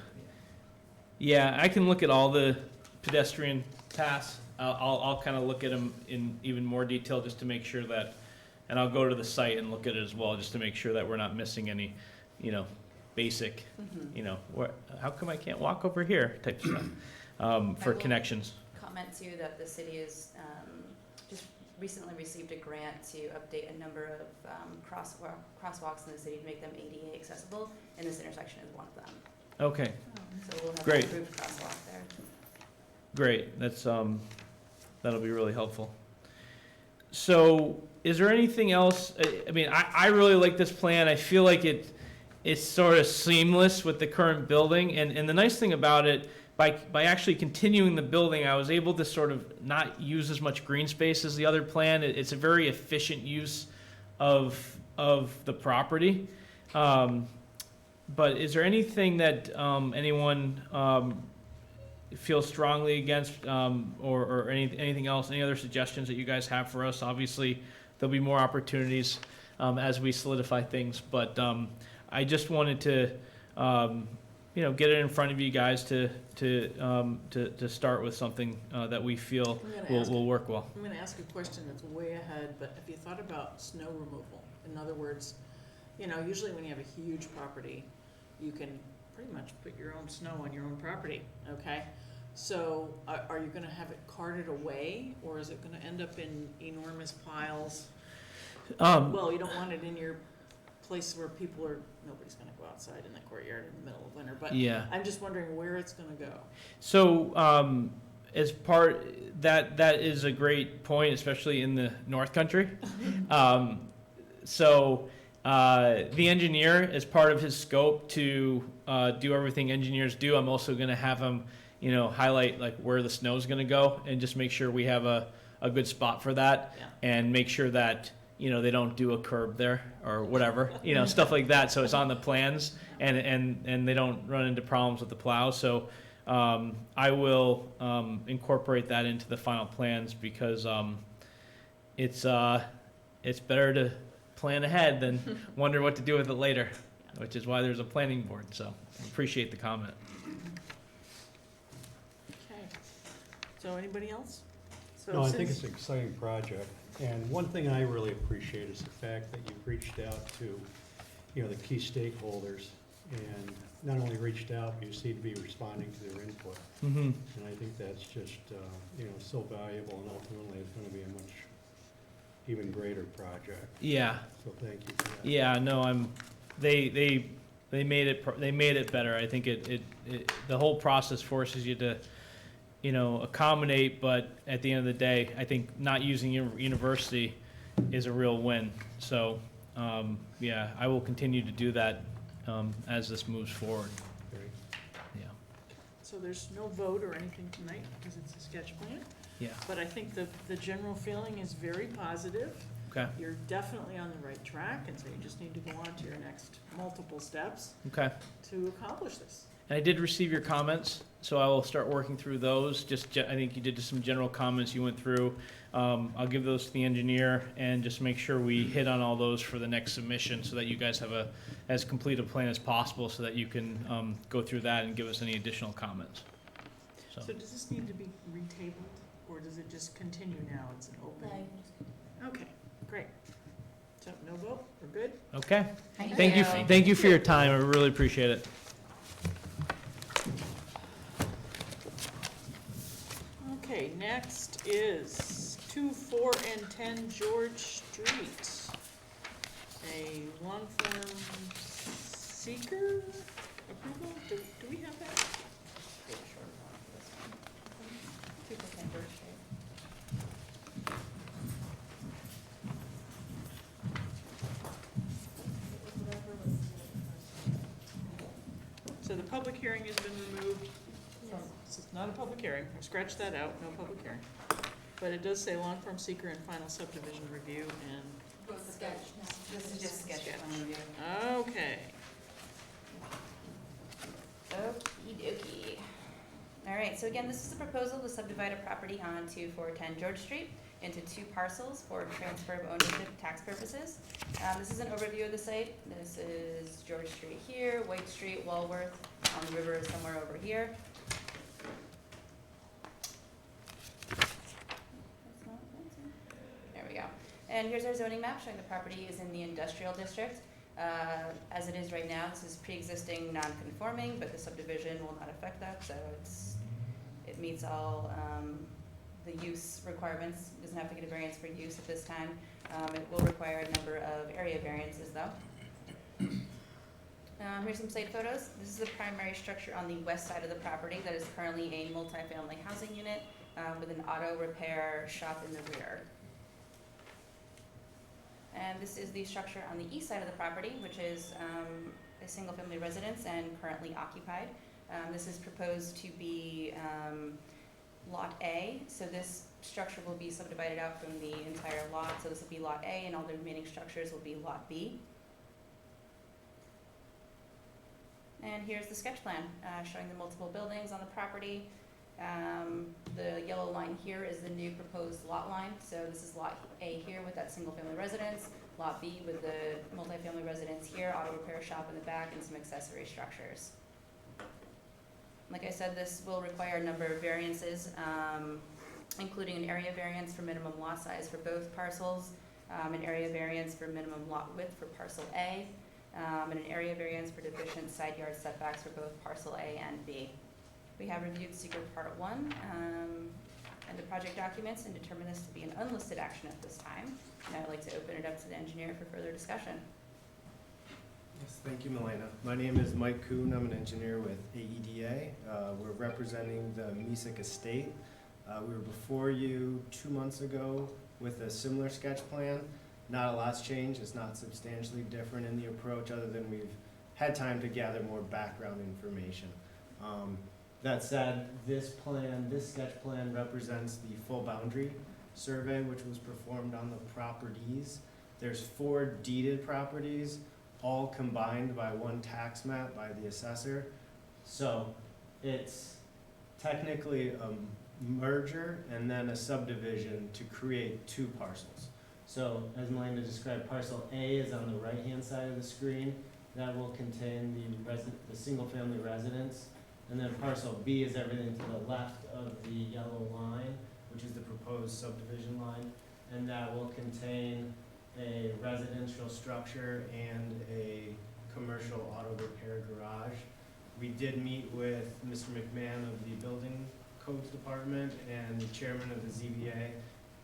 Yeah, I can look at all the pedestrian paths. I'll kind of look at them in even more detail just to make sure that, and I'll go to the site and look at it as well, just to make sure that we're not missing any, basic, how come I can't walk over here type stuff, for will- connections. Comment too that the city is, just recently received a grant to update a number of crosswalks in the city to make them ADA accessible, and this intersection is one of them. Okay, So we'll have Great. an improved crosswalk there. great, that's, that'll be really helpful. So, is there anything else, I really like this plan, I feel like it's sort of seamless with the current building, and the nice thing about it, by actually continuing the building, I was able to sort of not use as much green space as the other plan. It's a very efficient use of the property. But is there anything that anyone feels strongly against, or anything else, any other suggestions that you guys have for us? Obviously, there'll be more opportunities as we solidify things, but I just wanted to get it in front of you guys to start with something that we feel will work well. I'm gonna ask a question that's way ahead, but have you thought about snow removal? In other words, usually when you have a huge property, you can pretty much put your own snow on your own property, okay? So are you gonna have it carted away, or is it gonna end up in enormous piles? Well, you don't want it in your place where nobody's gonna go outside in the courtyard in the middle of winter, but Yeah. I'm just wondering where it's gonna go. So, as part, that is a great point, especially in the North Country. The engineer, as part of his scope to do everything engineers do, I'm also gonna have him, highlight like where the snow's gonna go, and just make sure we have a good spot for that, Yeah. and make sure that, they don't do a curb there or whatever, stuff like that, so it's on the plans, and they don't run into problems with the plow. So I will incorporate that into the final plans, because it's better to plan ahead than wonder what to do with it later, which is why there's a planning board. So I appreciate the comment. Okay, so anybody else? So No, I think since- it's an exciting project, and one thing I really appreciate is the fact that you've reached out to, the key stakeholders, and not only reached out, but you seem to be responding to their input. Mm-hmm. And I think that's just, so valuable, and ultimately it's gonna be a much even greater project. Yeah. So thank you for that. Yeah. No, they made it better. I think the whole process forces you to, accommodate, but at the end of the day, I think not using university is a real win. So, I will continue to do that as this moves forward. Great. Yeah. So there's no vote or anything tonight because it's a sketch plan, Yeah. but I think the general feeling is very positive. Okay. You're definitely on the right track, and so you just need to go on to your next multiple steps Okay. to accomplish this. And I did receive your comments, so I will start working through those. I think you did just some general comments you went through. I'll give those to the engineer and just make sure we hit on all those for the next submission, so that you guys have as complete a plan as possible, so that you can go through that and give us any additional comments. So, So does this need to be retabled, or does it just continue now? It's an open? Okay, great. So no vote, we're good? okay. Thank you. Thank you for your time. I really appreciate it. Okay, next is 2, 4, and 10 George Street. A long-form seeker approval? Do we have that? So the public hearing has been removed. It's not a public hearing, I scratched that out, no public hearing. But it does say long-form seeker and final subdivision review and, Sketch. This is just sketch Sketch. plan review. okay. Okey dokey. All right, so again, this is a proposal to subdivide a property on 2410 George Street into 2 parcels for transfer of ownership tax purposes. This is an overview of the site. This is George Street here, White Street, Walworth, the river is somewhere over here. And here's our zoning map showing the property is in the industrial district. As it is right now, this is pre-existing non-conforming, but the subdivision will not affect that, so it meets all the use requirements. Doesn't have to get a variance for use at this time. It will require a number of area variances though. Here's some site photos. This is the primary structure on the west side of the property that is currently a multifamily housing unit with an auto repair shop in the rear. And this is the structure on the east side of the property, which is a single-family residence and currently occupied. This is proposed to be Lot A, so this structure will be subdivided out from the entire lot, so this will be Lot A, and all the remaining structures will be Lot B. And here's the sketch plan, showing the multiple buildings on the property. The yellow line here is the new proposed lot line, so this is Lot A here with that single-family residence, Lot B with the multifamily residence here, auto repair shop in the back, and some accessory structures. Like I said, this will require a number of variances, including an area variance for minimum lot size for both parcels, an area variance for minimum lot width for parcel A, and an area variance for deficient side yard setbacks for both parcel A and B. We have reviewed seeker part 1 and the project documents and determined this to be an unlisted action at this time. And I would like to open it up to the engineer for further discussion. Yes, thank you, Milena. My name is Mike Kuhn. I'm an engineer with AEDA. We're representing the Mesick Estate. We were before you 2 months ago with a similar sketch plan. Not a lot's changed. It's not substantially different in the approach other than we've had time to gather more background information. That said, this sketch plan represents the full boundary survey which was performed on the properties. There's 4 deeded properties, all combined by one tax map by the assessor. So it's technically a merger and then a subdivision to create 2 parcels. So as Melinda described, parcel A is on the right-hand side of the screen. That will contain the single-family residence. And then parcel B is everything to the left of the yellow line, which is the proposed subdivision line. And that will contain a residential structure and a commercial auto repair garage. We did meet with Mr. McMahon of the Building Codes Department and the chairman of the ZBA,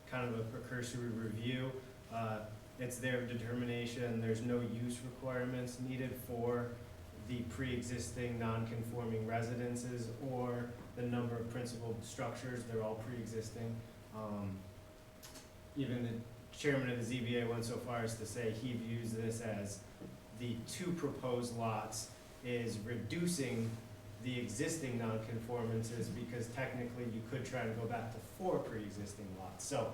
kind of a precursory review. It's their determination. There's no use requirements needed for the pre-existing non-conforming residences or the number of principal structures. They're all pre-existing. Even the chairman of the ZBA went so far as to say he views this as the 2 proposed lots is reducing the existing non-conformances because technically you could try to go back to 4 pre-existing lots. So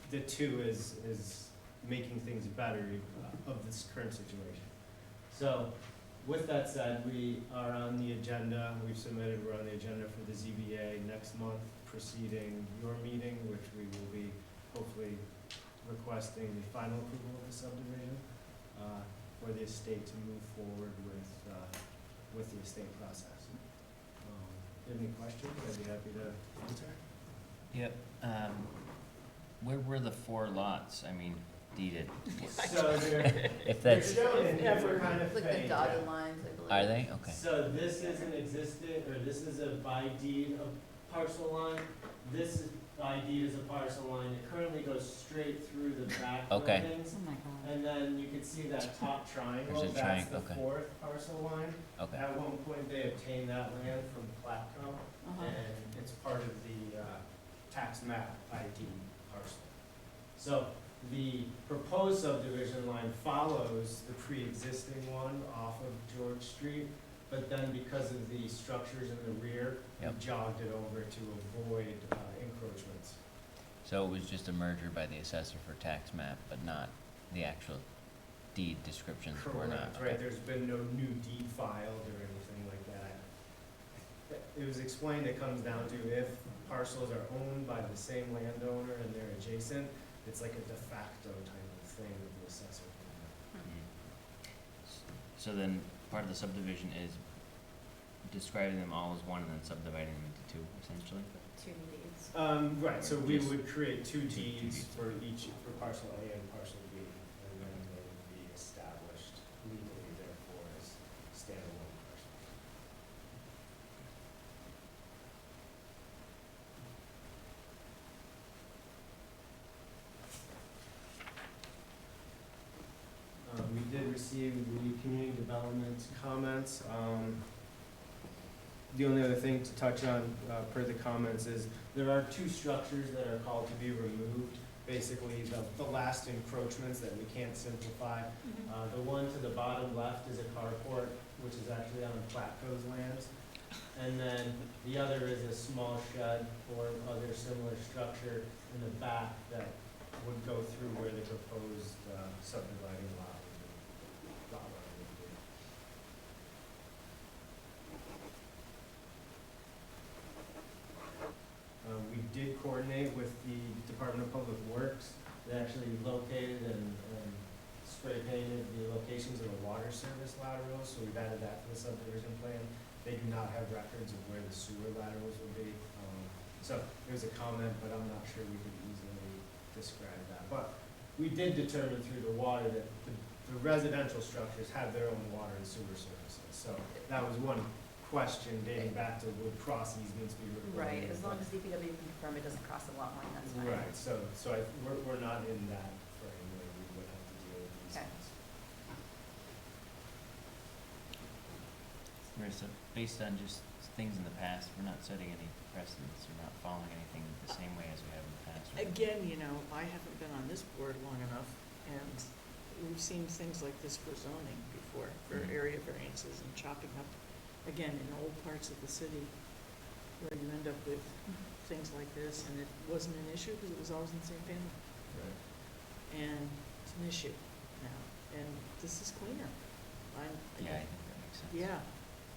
the 2 is making things better of this current situation. So with that said, we are on the agenda. We're on the agenda for the ZBA next month preceding your meeting, which we will be hopefully requesting the final approval of the subdivision for the estate to move forward with the estate process. If you have any questions, I'd be happy to answer. Yep. Where were the 4 lots? I mean, deeded. So If they're that's, shown in here, we're kind of Like the faded. dotted lines, I believe. are they? Okay. So this is an existing, or this is a by deed of parcel line. This is by deed as a parcel line. It currently goes straight through the back Okay. buildings. Oh my God. And then you can see that top triangle, There's a that's triangle, the okay. 4th parcel line. Okay. At one point, they obtained that land from Plattsburgh, and it's part of the tax map ID parcel. So the proposed subdivision line follows the pre-existing one off of George Street, but then because of the structures in the rear, we Yep. jogged it over to avoid encroachments. So it was just a merger by the assessor for tax map, but not the actual deed descriptions were not. Correct, right, there's been no new deed filed or anything like that. It was explained, it comes down to if parcels are owned by the same landowner and they're adjacent, it's like a de facto type of thing that the assessor can So then, part of the subdivision is describing them all as one and then subdividing them into two, essentially? Two deeds. Right, so we Just would create two two deeds deeds. for each, for parcel A and parcel B, and then they would be established legally therefore as standalone parcels. We did receive the community development comments. The only other thing to touch on, per the comments, is there are two structures that are called to be removed. Basically, the last encroachments that we can't simplify. The one to the bottom left is a carport, which is actually on Plattsburgh's lands. And then the other is a small shed or other similar structure in the back that would go through where the proposed subdividing lot line would be. We did coordinate with the Department of Public Works. They actually located and spray painted the locations of the water service laterals, so we've added that to the subdivision plan. They do not have records of where the sewer laterals will be. So there's a comment, but I'm not sure we could easily describe that. But we did determine through the water that the residential structures have their own water and sewer services. So that was one question dating back to would cross easements be required. Right, as long as DPW can confirm it doesn't cross the lot line, that's fine. Right, so we're not in that frame where we would have to deal with these Okay. things. Marissa, based on just things in the past, we're not setting any precedents, we're not following anything the same way as we have in the past. right? Again, you know, I haven't been on this board long enough, and we've seen things like this for zoning before, for Mhm. area variances and chopping up, again, in old parts of the city, where you end up with things like this, and it wasn't an issue because it was always in the same family. Right. And it's an issue now, and this is cleaner. Yeah, I think that makes sense. Yeah,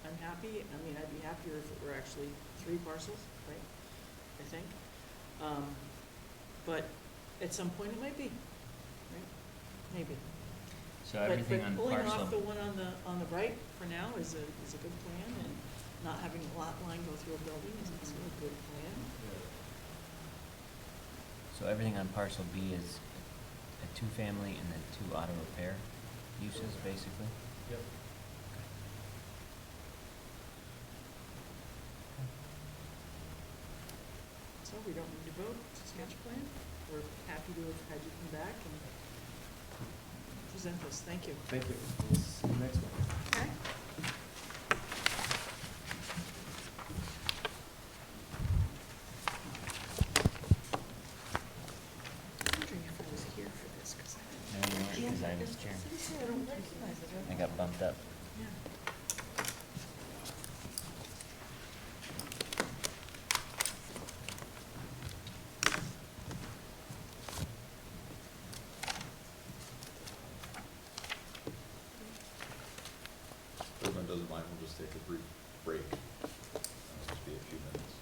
I'm happy, I mean, I'd be happier if it were actually 3 parcels, right, I think. But at some point it might be, right, maybe. So everything on But pulling parcel, off the one on the right for now is a good plan, and not having a lot line go through a building is also a good plan. so everything on parcel B is a 2-family and then 2 auto repair uses, basically? Yep. So we don't need to vote, it's a sketch plan. We're happy to have had you come back and present this, thank you. Thank you. We'll see you next one. Okay. I'm wondering if I was here for this, because I didn't. No, you weren't, because I was chairman. I don't recognize it. I got bumped up. Yeah. If everyone doesn't mind, we'll just take a brief break. It'll just be a few minutes.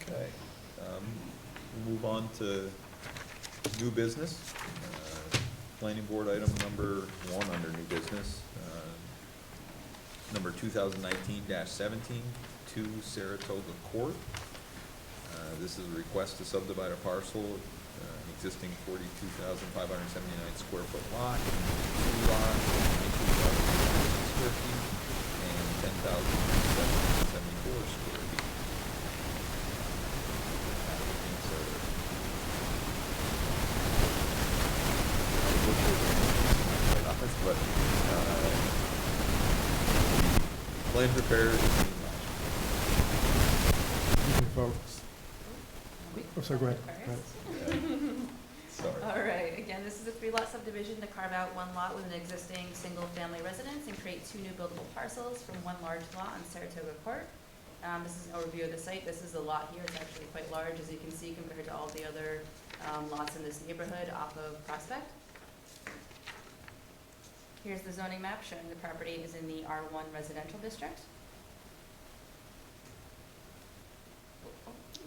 Okay, we'll move on to new business. Planning board item number 1 under new business, number 2019-17, 2 Saratoga Court. This is a request to subdivide a parcel, an existing 42,579 square foot lot, 2 lots, 22,000 square feet, and 10,774 square feet. But, plan prepared. Folks. Oh, sorry, go ahead. Go ahead. Sorry. All right, again, this is a 3-lot subdivision to carve out 1 lot with an existing single-family residence and create 2 new buildable parcels from 1 large lot on Saratoga Court. This is an overview of the site. This is the lot here. It's actually quite large, as you can see, compared to all the other lots in this neighborhood off of Prospect. Here's the zoning map showing the property is in the R1 residential district.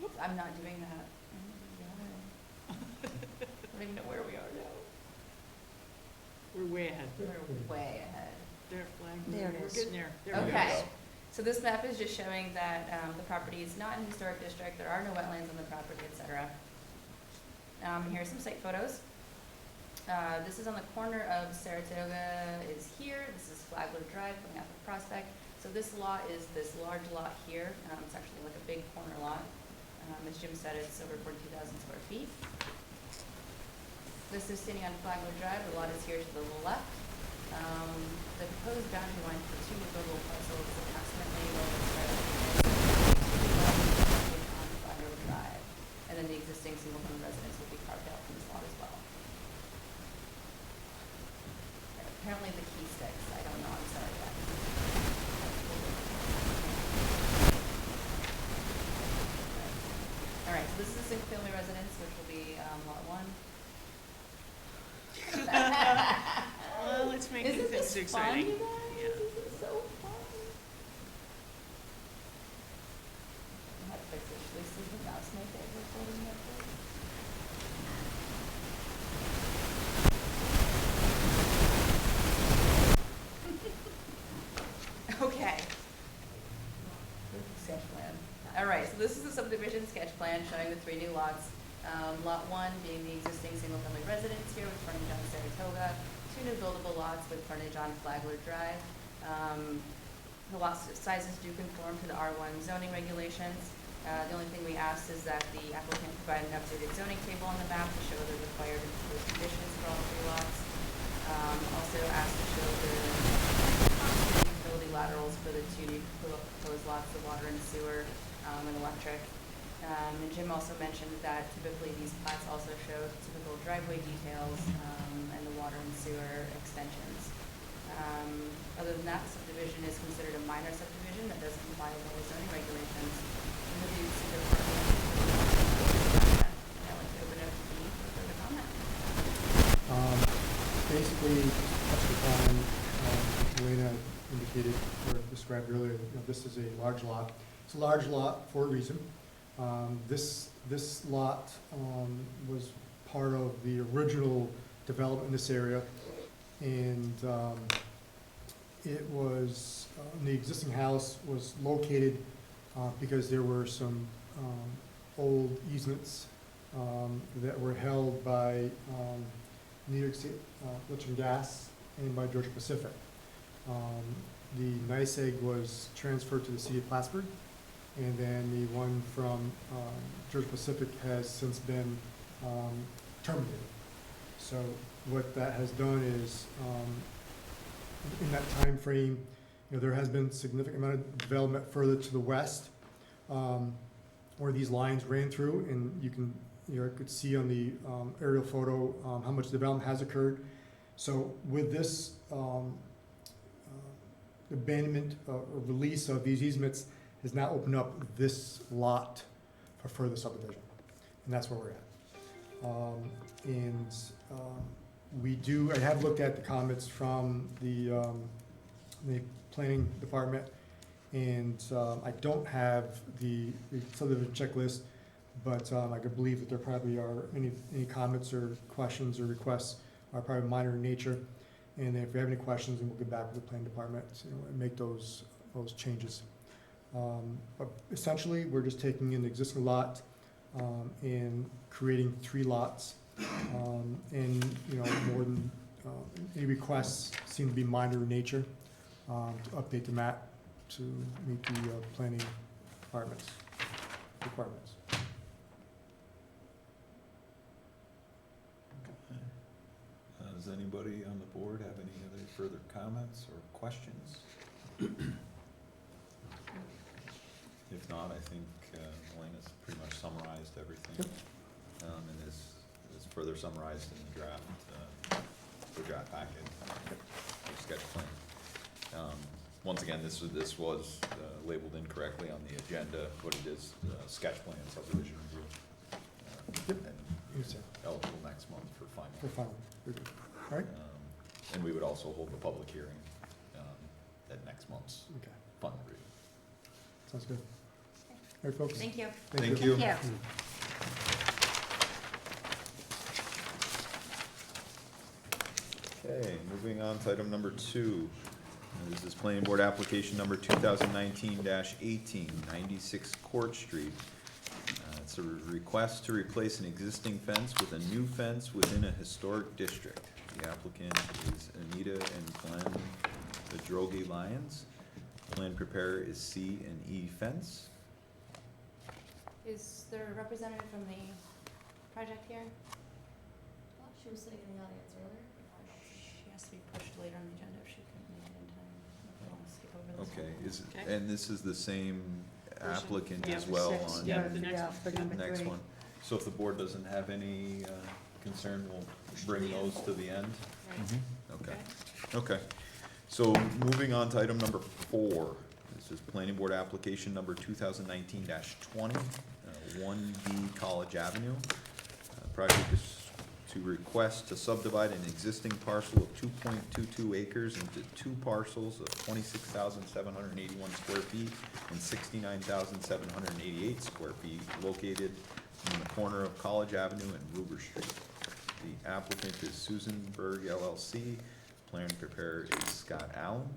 Oops, I'm not doing that. I don't even know where we are now. We're way ahead. We're way ahead. There, flag. There it We're is. getting there. There we go. Okay, so this map is just showing that the property is not in a historic district, there are no wetlands on the property, etc. Here are some site photos. This is on the corner of Saratoga is here, this is Flagler Drive coming out of Prospect. So this lot is this large lot here, it's actually like a big corner lot. As Jim said, it's over 42,000 square feet. This is sitting on Flagler Drive, the lot is here to the left. The proposed boundary line for 2 new buildable parcels is approximately on Flagler Drive. And then the existing single-family residence will be carved out from this lot as well. Apparently the key sticks, I don't know, I'm sorry yet. All right, so this is a single-family residence, which will be lot 1. Well, let's make Isn't this this exciting. fun, you guys? Yeah. This is so fun. I have to fix this. This is the mouse maker recording that thing. Okay. Sketch plan. All right, so this is the subdivision sketch plan showing the 3 new lots. Lot 1 being the existing single-family residence here with frontage on Saratoga, 2 new buildable lots with frontage on Flagler Drive. The lot sizes do conform to the R1 zoning regulations. The only thing we asked is that the applicant provide an updated zoning table on the map to show the required improved conditions for all 3 lots. Also asked to show the utility laterals for the 2 new proposed lots, the water and sewer, and electric. And Jim also mentioned that typically these plats also show typical driveway details, and the water and sewer extensions. Other than that, the subdivision is considered a minor subdivision that doesn't comply with all zoning regulations. And the views to the and I'd like to open it up to Dean for further comment. Basically, touched upon, Elena indicated or described earlier, this is a large lot. It's a large lot for a reason. This lot was part of the original development in this area, and it was, the existing house was located because there were some old easements that were held by New York State Electric and Gas and by Georgia Pacific. The NYSEG was transferred to the city of Plattsburgh, and then the one from Georgia Pacific has since been terminated. So what that has done is, in that time frame, there has been significant amount of development further to the west, where these lines ran through, and you could see on the aerial photo how much development has occurred. So with this abandonment or release of these easements has now opened up this lot for further subdivision, and that's where we're at. I have looked at the comments from the planning department, And I don't have the subdivision checklist, but I could believe that there probably are any comments or questions or requests are probably minor in nature. And if we have any questions, then we'll get back with the planning department, and make those changes. But essentially, we're just taking an existing lot and creating 3 lots. And, more than, any requests seem to be minor in nature, to update the map to meet the planning requirements. Does anybody on the board have any other further comments or questions? If not, I think Elena's pretty much summarized everything. And is further summarized in the draft packet, the sketch plan. Once again, this was labeled incorrectly on the agenda, but it is sketch plan subdivision review. And eligible next month for final. All right? And we would also hold the public hearing at next month's Okay, final review. sounds good. All right, folks. Thank you. Thank you. Okay, moving on to item number 2. This is planning board application number 2019-18, 96 Court Street. It's a request to replace an existing fence with a new fence within a historic district. The applicant is Anita and Glenn Drogi Lyons. Plan preparer is C&E Fence. Is there a representative from the project here? She was sitting in the audience earlier. She has to be pushed later on the agenda if she couldn't make it in time. If we want to skip over this Okay, one. Okay. and this is the same applicant Yeah, as well Six, on Yeah, the the next one. for number next 3. one. So if the board doesn't have any concern, we'll bring those to the end? Right. Okay, okay. So moving on to item number 4. This is planning board application number 2019-20, 1B College Avenue. Project is to request to subdivide an existing parcel of 2.22 acres into 2 parcels of 26,781 square feet and 69,788 square feet located in the corner of College Avenue and Ruger Street. The applicant is Susan Berg LLC. Plan preparer is Scott Allen.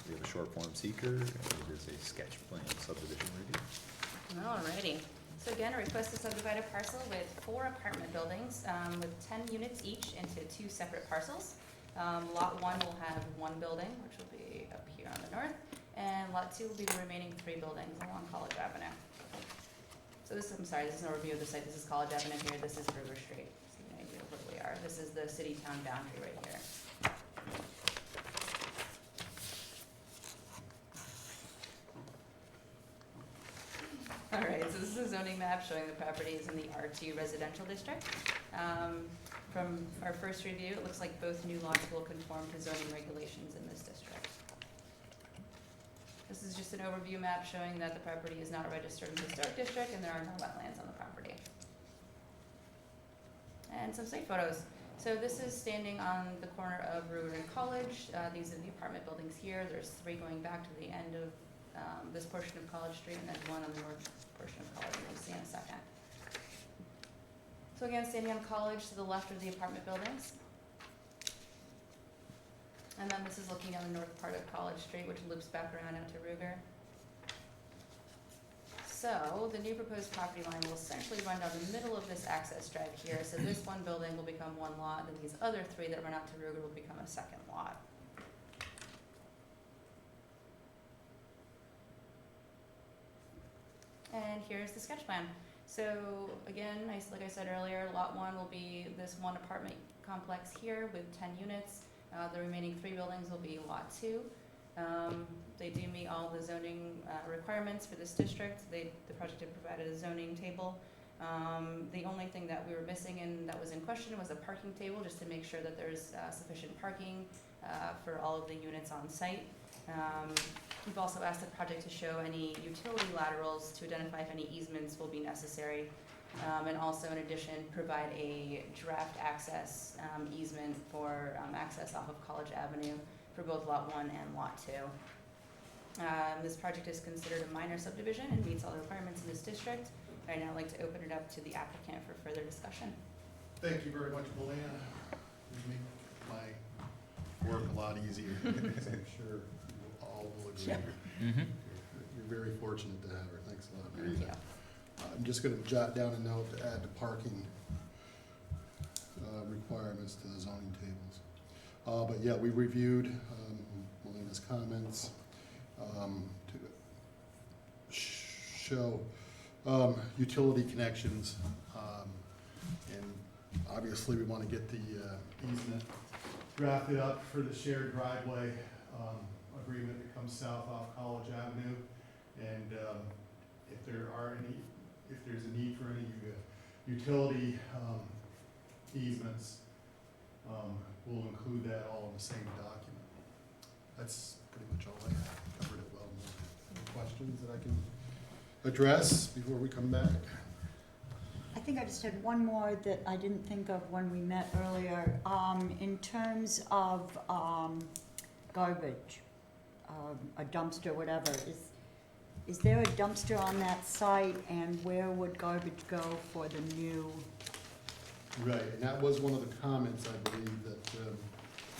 We have a short form seeker, and it is a sketch plan subdivision review. Alrighty, so again, a request to subdivide a parcel with 4 apartment buildings, with 10 units each into 2 separate parcels. Lot 1 will have 1 building, which will be up here on the north, and lot 2 will be the remaining 3 buildings along College Avenue. So this is, I'm sorry, this is an overview of the site. This is College Avenue here, this is River Street, so you can idea of where we are. This is the city-town boundary right here. All right, so this is a zoning map showing the property is in the R2 residential district. From our first review, it looks like both new lots will conform to zoning regulations in this district. This is just an overview map showing that the property is not registered in the historic district and there are no wetlands on the property. And some site photos. So this is standing on the corner of Ruger and College. These are the apartment buildings here. There's 3 going back to the end of this portion of College Street, and then 1 on the north portion of College, and we'll see in a second. So again, standing on College, to the left are the apartment buildings. And then this is looking on the north part of College Street, which loops back around out to Ruger. So the new proposed property line will essentially run down the middle of this access drive here. So this 1 building will become 1 lot, and these other 3 that run out to Ruger will become a 2nd lot. And here's the sketch plan. So again, like I said earlier, lot 1 will be this 1 apartment complex here with 10 units. The remaining 3 buildings will be lot 2. They do meet all the zoning requirements for this district. The project had provided a zoning table. The only thing that we were missing and that was in question was a parking table, just to make sure that there's sufficient parking for all of the units on site. We've also asked the project to show any utility laterals to identify if any easements will be necessary. And also, in addition, provide a draft access easement for access off of College Avenue for both Lot 1 and Lot 2. This project is considered a minor subdivision and meets all the requirements in this district. I'd now like to open it up to the applicant for further discussion. Thank you very much, Melina. You make my work a lot easier, as I'm sure you all will agree. You're very fortunate to have her. Thanks a lot, Mary. Thank you. I'm just gonna jot down a note to add the parking requirements to the zoning tables. But yeah, we reviewed Melina's comments to show utility connections. And obviously, we want to get the easement drafted up for the shared driveway agreement that comes south off College Avenue. And if there's a need for any utility easements, we'll include that all in the same document. That's pretty much all I have. Covered it well. Any questions that I can address before we come back? I think I just had one more that I didn't think of when we met earlier. In terms of garbage, a dumpster, whatever, is there a dumpster on that site, and where would garbage go for the new? Right, and that was one of the comments, I believe, that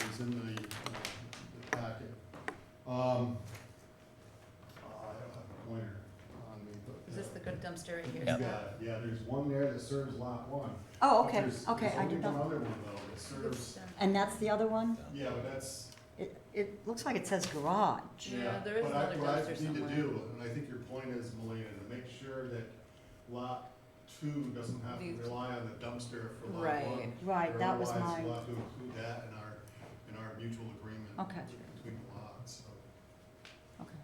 was in the packet. I don't have a pointer on me, but. Is this the good dumpster right here? You got it, yeah, there's one there that serves lot one. Oh, But okay, there's okay, I did only one not. other one though, that serves, And that's the other one? yeah, but that's, It looks like it says garage. Yeah, there is but another what I dumpster need to somewhere. do, and I think your point is, Melina, to make sure that lot two doesn't have to These- rely on the dumpster for lot Right. one. Right, that was Otherwise, my, we'll have to include that in our mutual agreement. Okay. Between the lots, so. okay.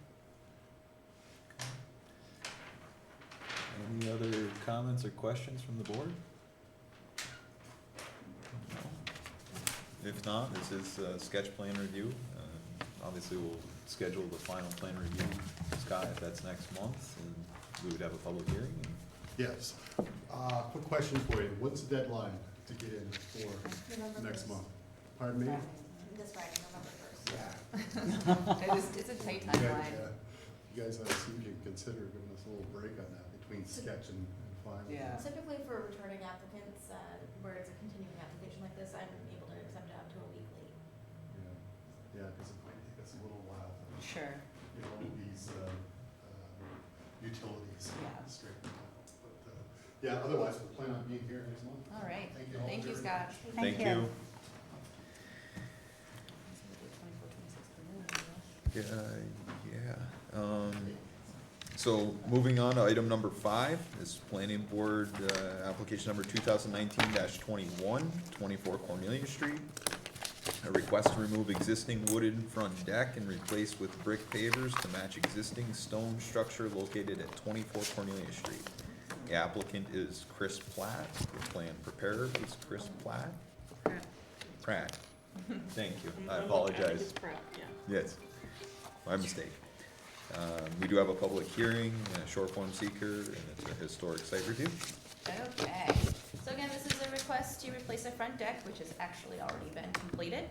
Any other comments or questions from the board? No. If not, this is a sketch plan review. Obviously, we'll schedule the final plan review, Scott, if that's next month, and we would have a public hearing. Yes. Quick question for you. What's the deadline to get in for November next 1st. month? Pardon me? This Friday, November 1st. It's a tight You guys, timeline. you guys seem to consider giving us a little break on that between sketch and final. Yeah. Typically for returning applicants, where it's a continuing application like this, I'm able to accept out to a week late. Yeah, because it might take us a little while to Sure. get all of these utilities Yeah. straightened out. But, yeah, otherwise, we'll plan on being here next month. All right. Thank you all Thank you, very Scott. much. Thank you. So moving on to item number 5, is planning board, application number 2019-21, 24 Cornelia Street. A request to remove existing wooden front deck and replace with brick pavers to match existing stone structure located at 24 Cornelia Street. The applicant is Chris Platt, the plan preparer is Chris Platt. Pratt. Thank you, I apologize. It's Pratt, yeah. Yes, my mistake. We do have a public hearing, a short form seeker, and it's a historic site review. Okay, so again, this is a request to replace a front deck, which has actually already been completed.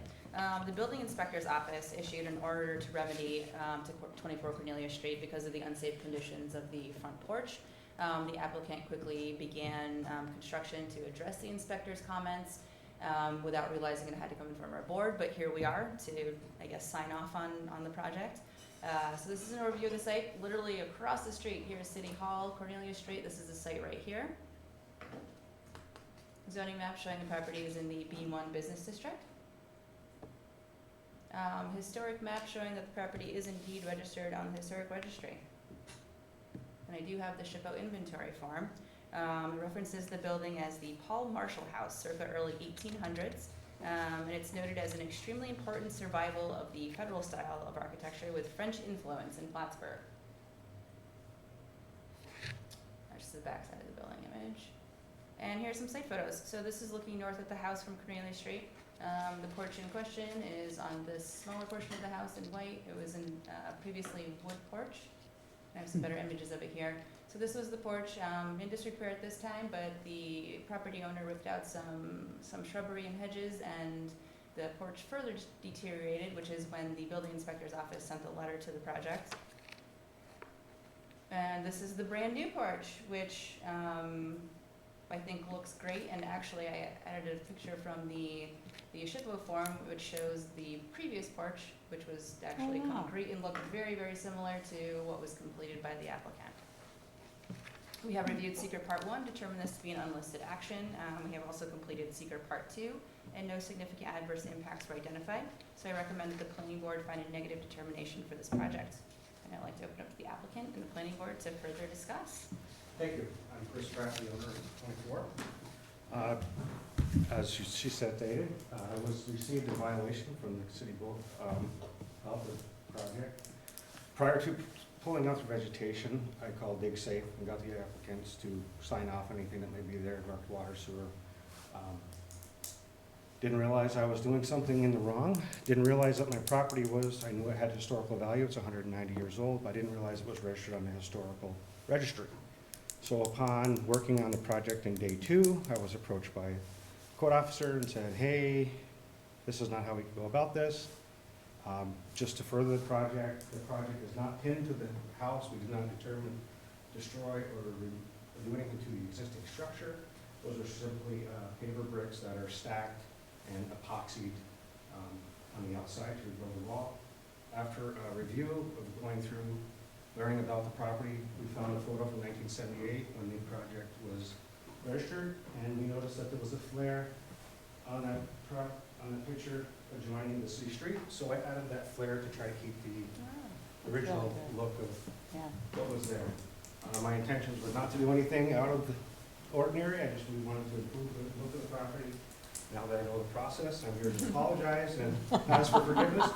The building inspector's office issued an order to remedy to 24 Cornelia Street because of the unsafe conditions of the front porch. The applicant quickly began construction to address the inspector's comments without realizing it had to come in from our board, but here we are to, I guess, sign off on the project. So this is an overview of the site, literally across the street. Here's City Hall, Cornelia Street. This is the site right here. Zoning map showing the property is in the B1 business district. Historic map showing that the property is indeed registered on the historic registry. And I do have the ship out inventory form. It references the building as the Paul Marshall House, circa early 1800s. And it's noted as an extremely important survival of the federal style of architecture with French influence in Plattsburgh. That's the back side of the building image. And here's some site photos. So this is looking north at the house from Cornelia Street. The porch in question is on this smaller portion of the house in white. It was in previously wood porch. I have some better images of it here. So this was the porch, in disrepair at this time, but the property owner ripped out some shrubbery and hedges, and the porch further deteriorated, which is when the building inspector's office sent a letter to the project. this is the brand new porch, which I think looks great. And actually, I added a picture from the Yeshippo form, which shows the previous porch, which was actually wow. concrete and looked very, very similar to what was completed by the applicant. We have reviewed seeker part 1, determined this to be an unlisted action. We have also completed seeker part 2, and no significant adverse impacts were identified. So I recommend that the planning board find a negative determination for this project. And I'd like to open up to the applicant and the planning board to further discuss. Thank you. I'm Chris Pratt, the owner of 24. As she stated, I received a violation from the city board of the project. Prior to pulling out the vegetation, I called DigSafe and got the applicants to sign off anything that may be there, direct water, sewer. Didn't realize I was doing something in the wrong. Didn't realize that my property was, I knew it had historical value, it's 190 years old, but I didn't realize it was registered on the historical registry. So upon working on the project in day 2, I was approached by a code officer and said, hey, this is not how we can go about this. Just to further the project is not pinned to the house. We did not determine, destroy, or do anything to the existing structure. Those are simply paver bricks that are stacked and epoxied on the outside to rebuild the wall. After a review of going through, learning about the property, we found a photo from 1978 when the project was registered, and we noticed that there was a flare on that truck, on the picture adjoining the city street. So I added that flare to try to keep the original look of what was there. My intentions were not to do anything out of the ordinary. We wanted to improve the look of the property. Now that I know the process, I'm here to apologize and ask for forgiveness.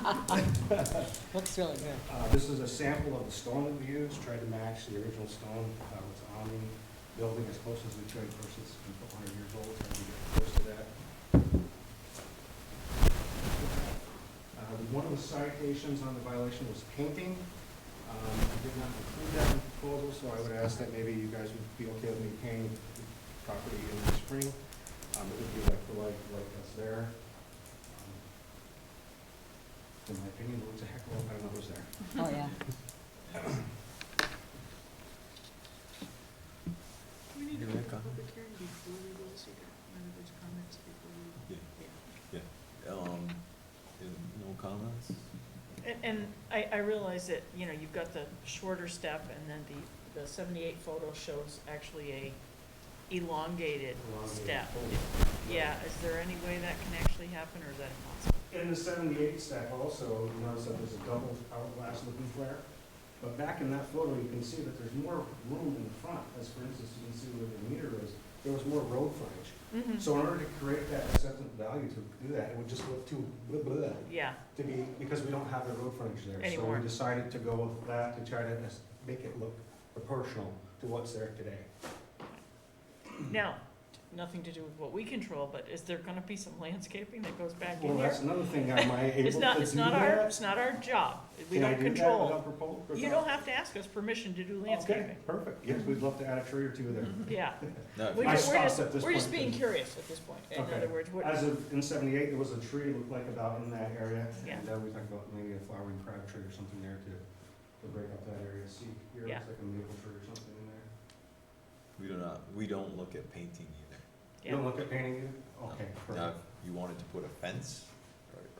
Looks really good. This is a sample of the stone that we used, tried to match the original stone that was on the building as close as we could. Of course, it's 100 years old, tried to get close to that. One of the citations on the violation was painting. I did not include that in the proposal, so I would ask that maybe you guys would be okay with me painting the property in the spring. It would be like the light that's there. In my opinion, it looks a heck of a lot better than what was there. Oh, yeah. We need to You're have a right, public hearing before we go to seeker. None of those comments before we. No comments? And I realize that, you know, you've got the shorter step and then the 78 photo shows actually a elongated step. Yeah, is there any way that can actually happen, or is that impossible? In the 78 step also, you notice that there's a double hourglass looking flare. But back in that photo, you can see that there's more room in the front. As for instance, you can see where the meter is, there was more road frontage. Mm-hmm. So in order to create that acceptance value to do that, it would just look too Yeah, to be, because we don't have the road frontage there. Anymore. So we decided to go with that to try to make it look proportional to what's there today. now, nothing to do with what we control, but is there gonna be some landscaping that goes back in Well, here? that's another thing, am I able to do that? It's not our job. We Can I don't do that control. without proposal? You don't have to ask us permission to do Okay, landscaping. perfect. Yes, we'd love to add a tree or two there. Yeah. No, We're I just, stopped at this we're just point. being curious at this point. In Okay. other words, what, As of, in 78, there was a tree, looked like about in that area. Yeah. And we talked about maybe a flowering crab tree or something there to break up that area. See, here Yeah. looks like a maple tree or something in there. We don't look at painting either. You don't look at painting either? Okay, Now, perfect. if you wanted to put a fence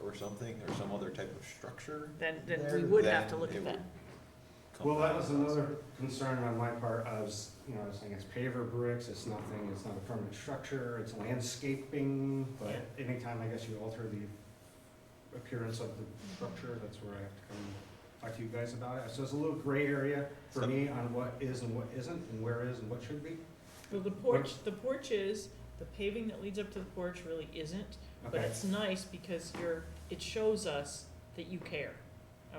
or something, or some other type of structure. then we there, would have to then look it at that. would come Well, that back was to us. another concern on my part. I was saying it's paver bricks, it's nothing, it's not a permanent structure, it's landscaping. But anytime, I guess, you alter the appearance of the structure, that's where I have to come talk to you guys about it. So it's a little gray area for me on what is and what isn't, and where is and what should be. Well, the porch is, the paving that leads up to the porch really isn't, but Okay. it's nice because it shows us that you care,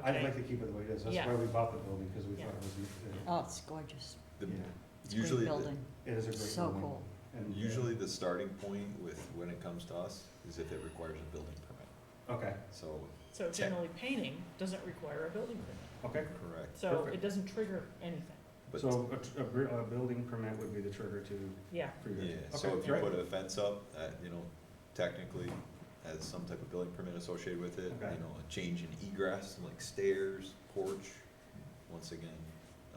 I'd okay? like to keep it the way it is. That's Yeah. why we bought the building, because we Yeah. thought it was, Oh, it's gorgeous. The- yeah, It's a great Usually, building. it is a great So building. coal. And, usually the starting point with, when it comes to us, is if it requires a building permit. Okay, So, So generally, painting doesn't require a building permit, okay. correct. so Perfect. it doesn't trigger anything, But, So a building permit would be the trigger yeah. for you guys? yeah, so Okay, if you great. put a fence up, technically has some type of building permit associated with it, Okay. a change in egress, like stairs, porch, once again,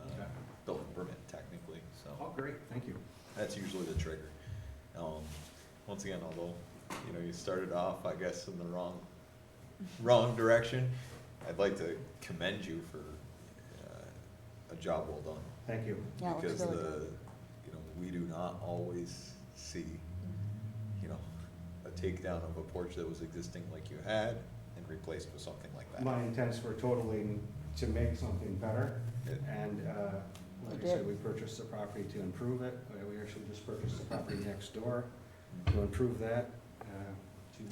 Okay. building permit. so. Oh, great, thank you. That's usually the trigger. Once again, although, you know, you started off, I guess, in the wrong direction, I'd like to commend you for a job well done. Thank you. Yeah, it looks Because really good. you know, we do not always see, you know, a takedown of a porch that was existing like you had and replaced with something like that. My intents were totally to make something better, It- and, like I said, we purchased the property to improve it. We actually just purchased the property next door to improve that, to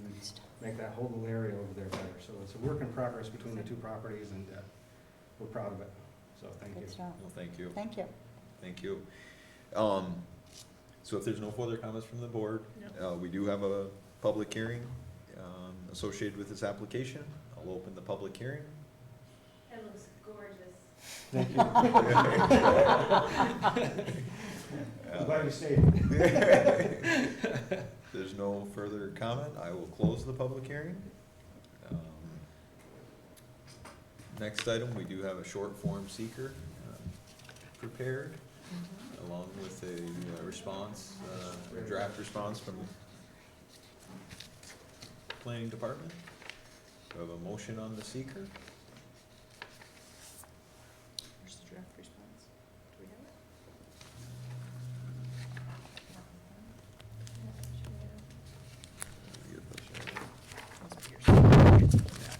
make that whole little area over there better. So it's a work in progress between the two properties, and we're proud of it, so thank you. Good stuff. Well, thank you. Thank you. Thank you. So if there's no further comments from the board, we do have a public hearing associated with this application. I'll open the public hearing. It looks gorgeous. Thank you. I'm glad you stayed. There's no further comment. I will close the public hearing. Next item, we do have a short form seeker prepared, along with a response, a draft response from the planning department. Do I have a motion on the seeker? Where's the draft response? Do we have it? Must be here somewhere. It's in the back.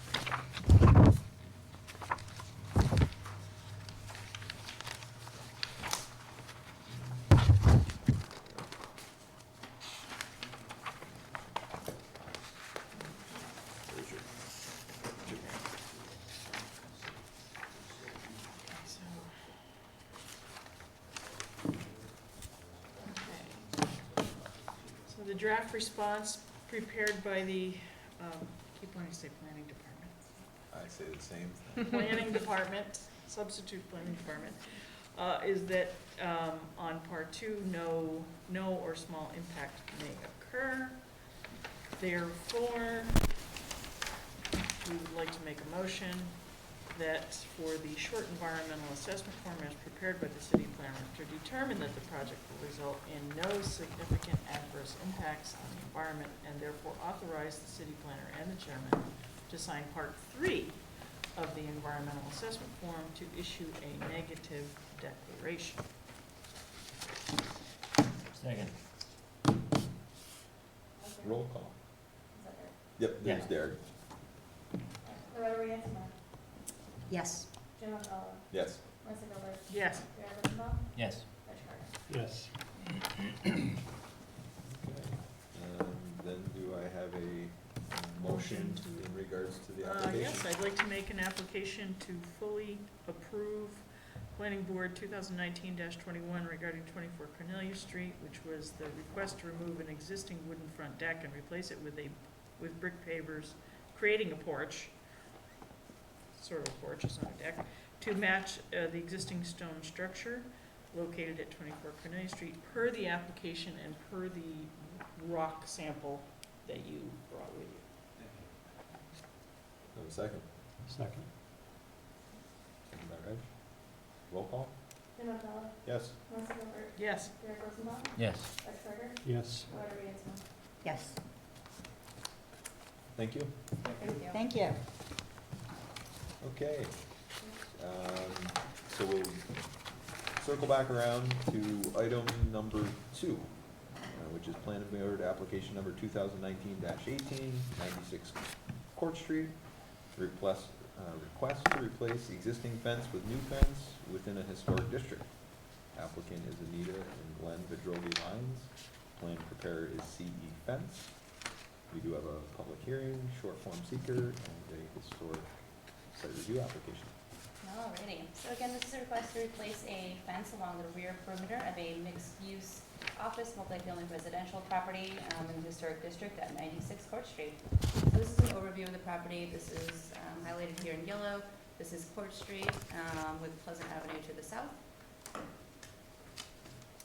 There's your- So. Okay. So the draft response prepared by the, keep wanting to say planning department. I say the same thing. Planning department, substitute planning department, is that, on part two, no or small impact may occur. Therefore, we would like to make a motion that for the short environmental assessment form as prepared by the city planner to determine that the project will result in no significant adverse impacts on the environment, and therefore authorize the city planner and the chairman to sign part three of the environmental assessment form to issue a negative declaration. Second. Roll call. Is that it? Yep, there's Derek. Loretta Rienzma, Yes. Jim Montalvo, Yes. Melissa Gilbert, Yes. Gary Rosenbaum, Yes. Rich Carter. Yes. Okay. Then do I have a motion in regards to the application? Yes, I'd like to make an application to fully approve Planning Board 2019-21 regarding 24 Cornelia Street, which was the request to remove an existing wooden front deck and replace it with brick pavers, creating a porch, sort of a porch, it's not a deck, to match the existing stone structure located at 24 Cornelia Street, per the application and per the rock sample that you brought with you. Have a second? Second. Second by Reg. Roll call? Jim Montalvo, Yes. Melissa Gilbert, Yes. Gary Rosenbaum, Yes. Rich Carter, Yes. Loretta Rienzma. Yes. Thank you. Thank you. Thank you. Okay. So we'll circle back around to item number 2, which is Planning Board application number 2019-18, 96 Court Street. Request to replace the existing fence with new fence within a historic district. Applicant is Anita and Glenn Vidrogi Lines. Plan preparer is CE Fence. We do have a public hearing, short form seeker, and a historic site review application. Alrighty, so again, this is a request to replace a fence along the rear perimeter of a mixed-use office multifamily residential property in the historic district at 96 Court Street. So this is an overview of the property. This is highlighted here in yellow. This is Court Street with Pleasant Avenue to the south.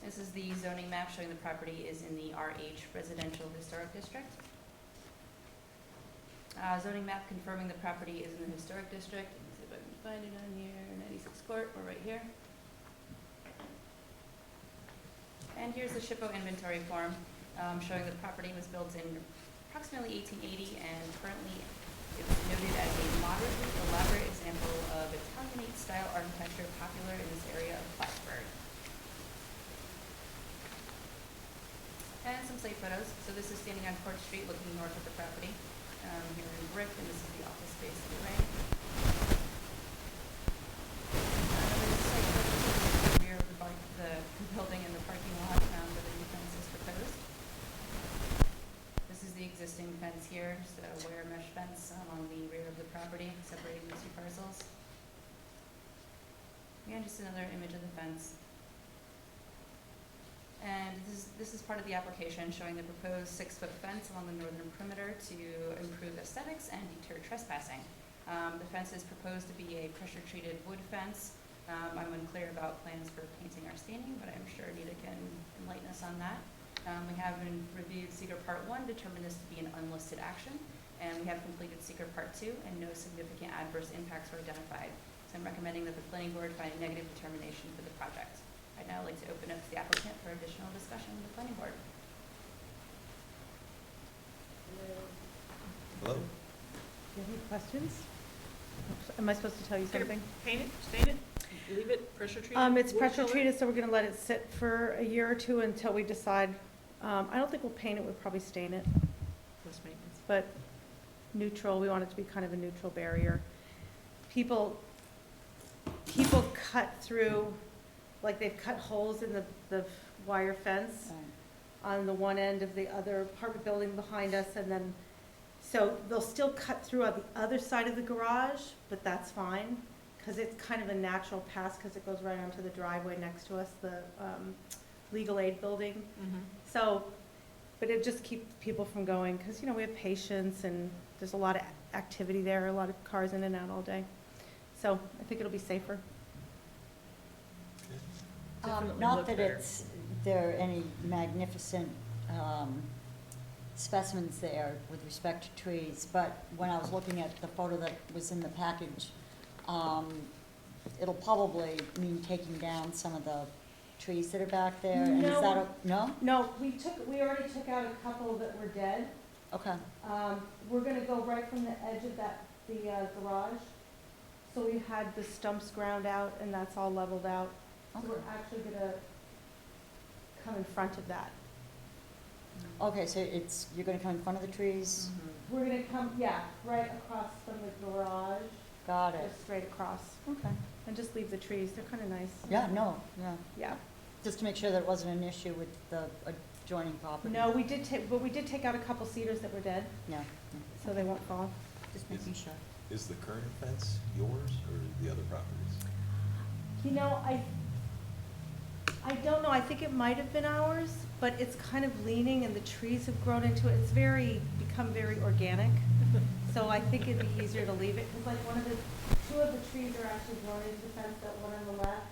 This is the zoning map showing the property is in the RH Residential Historic District. Zoning map confirming the property is in the historic district. Let me see if I can find it on here. 96 Court, we're right here. And here's the SHPO inventory form, showing the property was built in approximately 1880, and currently it's noted as a moderately elaborate example of Italianate-style architecture popular in this area of Plattsburgh. And some site photos. So this is standing on Court Street looking north of the property, here in brick, and this is the office space to the right. This site photos is the rear of the building and the parking lot, where the new fence is proposed. This is the existing fence here, just a wire mesh fence along the rear of the property, separating the two parcels. Again, just another image of the fence. And this is part of the application showing the proposed 6-foot fence along the northern perimeter to improve aesthetics and deter trespassing. The fence is proposed to be a pressure-treated wood fence. I'm unclear about plans for painting or staining, but I'm sure Anita can enlighten us on that. We have reviewed Seeker Part 1, determined this to be an unlisted action, and we have completed Seeker Part 2, and no significant adverse impacts were identified. So I'm recommending that the planning board find a negative determination for the project. I'd now like to open up to the applicant for additional discussion with the planning board. Hello? Do you have any questions? Am I supposed to tell you something? Paint it, stain it, leave it pressure treated? It's wood pressure color? treated, so we're gonna let it sit for a year or two until we decide. I don't think we'll paint it, we'll probably stain it, Less maintenance. but neutral, we want it to be kind of a neutral barrier. People cut through, like they've cut holes in the wire fence on the one end of the other apartment building behind us, and then, so they'll still cut through on the other side of the garage, but that's fine, because it's kind of a natural pass, because it goes right onto the driveway next to us, the legal aid building. Mm-hmm. So, but it just keeps people from going, because, we have patients, and there's a lot of activity there, a lot of cars in and out all day. So I think it'll be safer. Definitely Not look that better. there are any magnificent specimens there with respect to trees, but when I was looking at the photo that was in the package, it'll probably mean taking down some of the trees that are back there, and is No. that, no? No, we already took out a couple that were dead. Okay, We're gonna go right from the edge of the garage. So we had the stumps ground out, and that's all leveled out. So okay. we're actually gonna come in front of that. Okay, so you're gonna come in front of the trees? We're gonna come, right across from the garage, Got it. just straight across, Okay. and just leave the trees, they're kinda nice. Yeah, no, yeah. Yeah. Just to make sure that it wasn't an issue with the adjoining property. No, we did take out a couple cedars that were dead, Yeah, so they won't fall. just making sure. Is the current fence yours or the other properties? I don't know, I think it might have been ours, but it's kind of leaning and the trees have grown into it. It's become very organic. So I think it'd be easier to leave it, because like two of the trees are actually grown into the fence, that one on the left,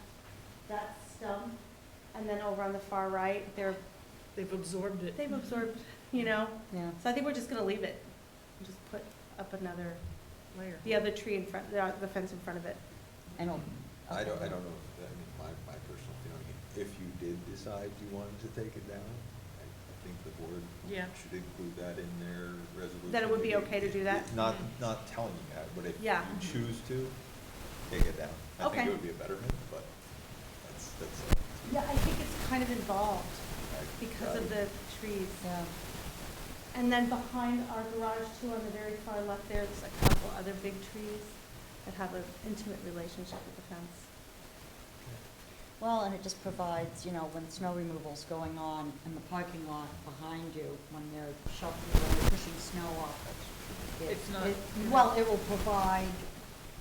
that stump, and then over on the far right, They've absorbed it. they've absorbed, Yeah. So I think we're just gonna leave it, and just put up another, Layer. the other tree in front, the fence in front of it. And, I don't know, my personal feeling, if you did decide you wanted to take it down, I think the board Yeah. should include that in their resolution. That it would be okay to do that? Not telling you that, but if you Yeah. choose to, take it down. I think Okay. it would be a betterment, but that's. Yeah, I think it's kind of involved because of the trees. yeah, And then behind our garage too, on the very far left, there's a couple other big trees that have an intimate relationship with the fence. well, and it just provides, when snow removal's going on in the parking lot behind you, when they're shoveling, when they're pushing snow off. It's not- Well, it will provide,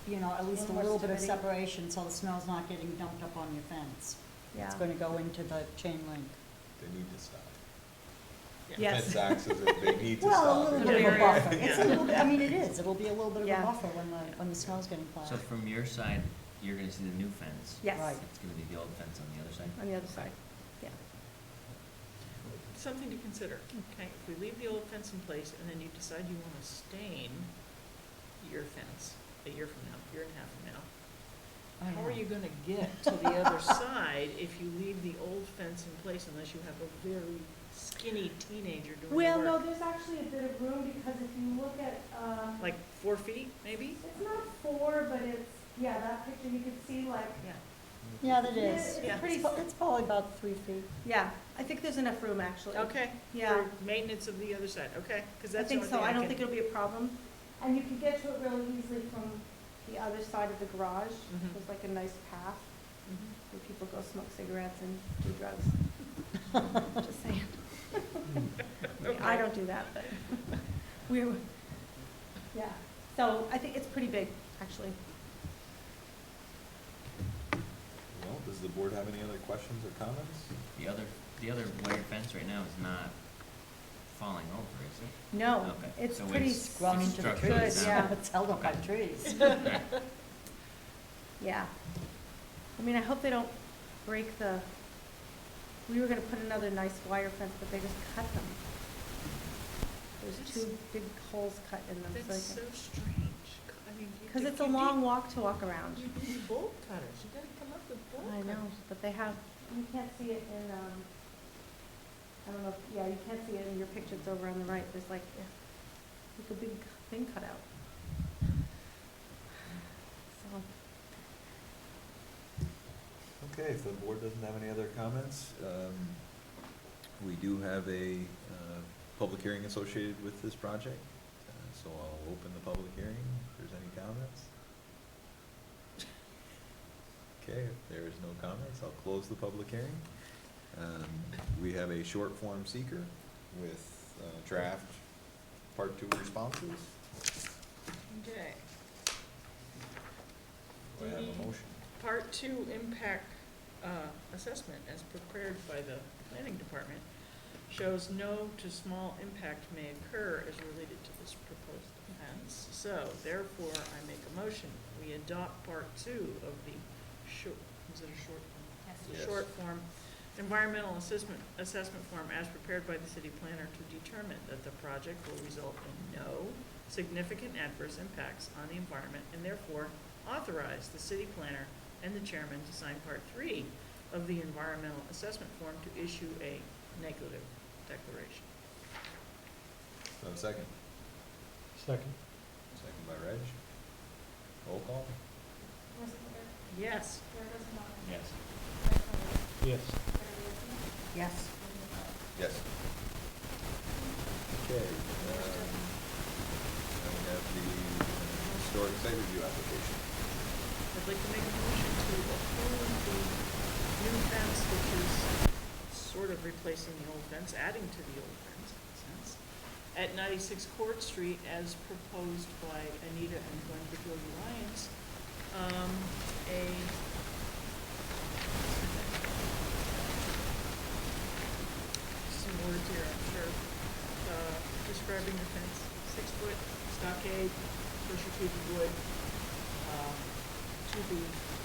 at least a More little bit of stability. separation, so the snow's not getting dumped up on your fence. Yeah. It's gonna go into the chain link. They need to stop. Yes. Fence acts as if they need to Well, a stop. little it. bit of a Area. buffer. It's a little bit, it is, it'll be a little bit of a Yeah. buffer when the snow's getting plowed. So from your side, you're gonna see the new fence? Yes, Right. It's gonna be the old fence on the other side? on the other side, yeah. Something to consider, okay? If we leave the old fence in place and then you decide you wanna stain your fence a year and a half from now, I how are know. you gonna get to the other side if you leave the old fence in place unless you have a very skinny teenager doing the Well, no, work? there's actually a bit of room because if you look at, Like 4 feet, maybe? it's not 4, but it's, yeah, that picture, you can see like, Yeah. Yeah, that Yeah, is. it's pretty, It's probably about 3 feet. yeah, I think there's enough room actually. Okay. Yeah. For maintenance of the other side, okay, because I that's the think only so, thing I don't can- think it'll be a problem. And you can get to it really easily from the other side of the garage. Mhm. There's like a nice path Mhm. where people go smoke cigarettes and do drugs. Just saying. I mean, I don't do that, but we're, yeah. So I think it's pretty big, actually. Well, does the board have any other questions or comments? The other wire fence right now is not falling over, is it? No, Okay, it's so pretty it's Grown into the structurally trees. sound. yeah. It's held up by trees. Right. Yeah. I mean, I hope they don't break the, we were gonna put another nice wire fence, but they just cut them. There's That's- 2 big holes cut in them, so I That's so think. strange. I mean, Because it's a long walk to walk around. You need bolt cutters, you gotta come up with bolt I cutters. know, but they have, you can't see it in, I don't know, yeah, you can't see it in your picture, it's over on the right, there's like a big thing cut out. So, Okay, if the board doesn't have any other comments, we do have a public hearing associated with this project. So I'll open the public hearing if there's any comments. Okay, if there is no comments, I'll close the public hearing. We have a short form seeker with draft part 2 responses. Okay. Do I have a motion? Part 2 impact assessment as prepared by the planning department shows no to small impact may occur as related to this proposed fence. So therefore, I make a motion, we adopt part 2 of the short, is it a short form? Yes. The Yes. short form, environmental assessment form as prepared by the city planner to determine that the project will result in no significant adverse impacts on the environment and therefore authorize the city planner and the chairman to sign part 3 of the environmental assessment form to issue a negative declaration. So a second. Second. Second by Reg. Roll call. Marissa Clark, Yes. Jared Rosenbaum, Yes. Mike Kavler, Yes. Larry Wilson, Yes. Virginia Fowler. Yes. Okay, now we have the historic site review application. I'd like to make a motion to approve the new fence, which is sort of replacing the old fence, adding to the old fence, in a sense, at 96 Court Street as proposed by Anita and Glenn Bedoya Lyons. Some words here, I'm sure, describing the fence, 6-foot stockade, pressure treated wood, to be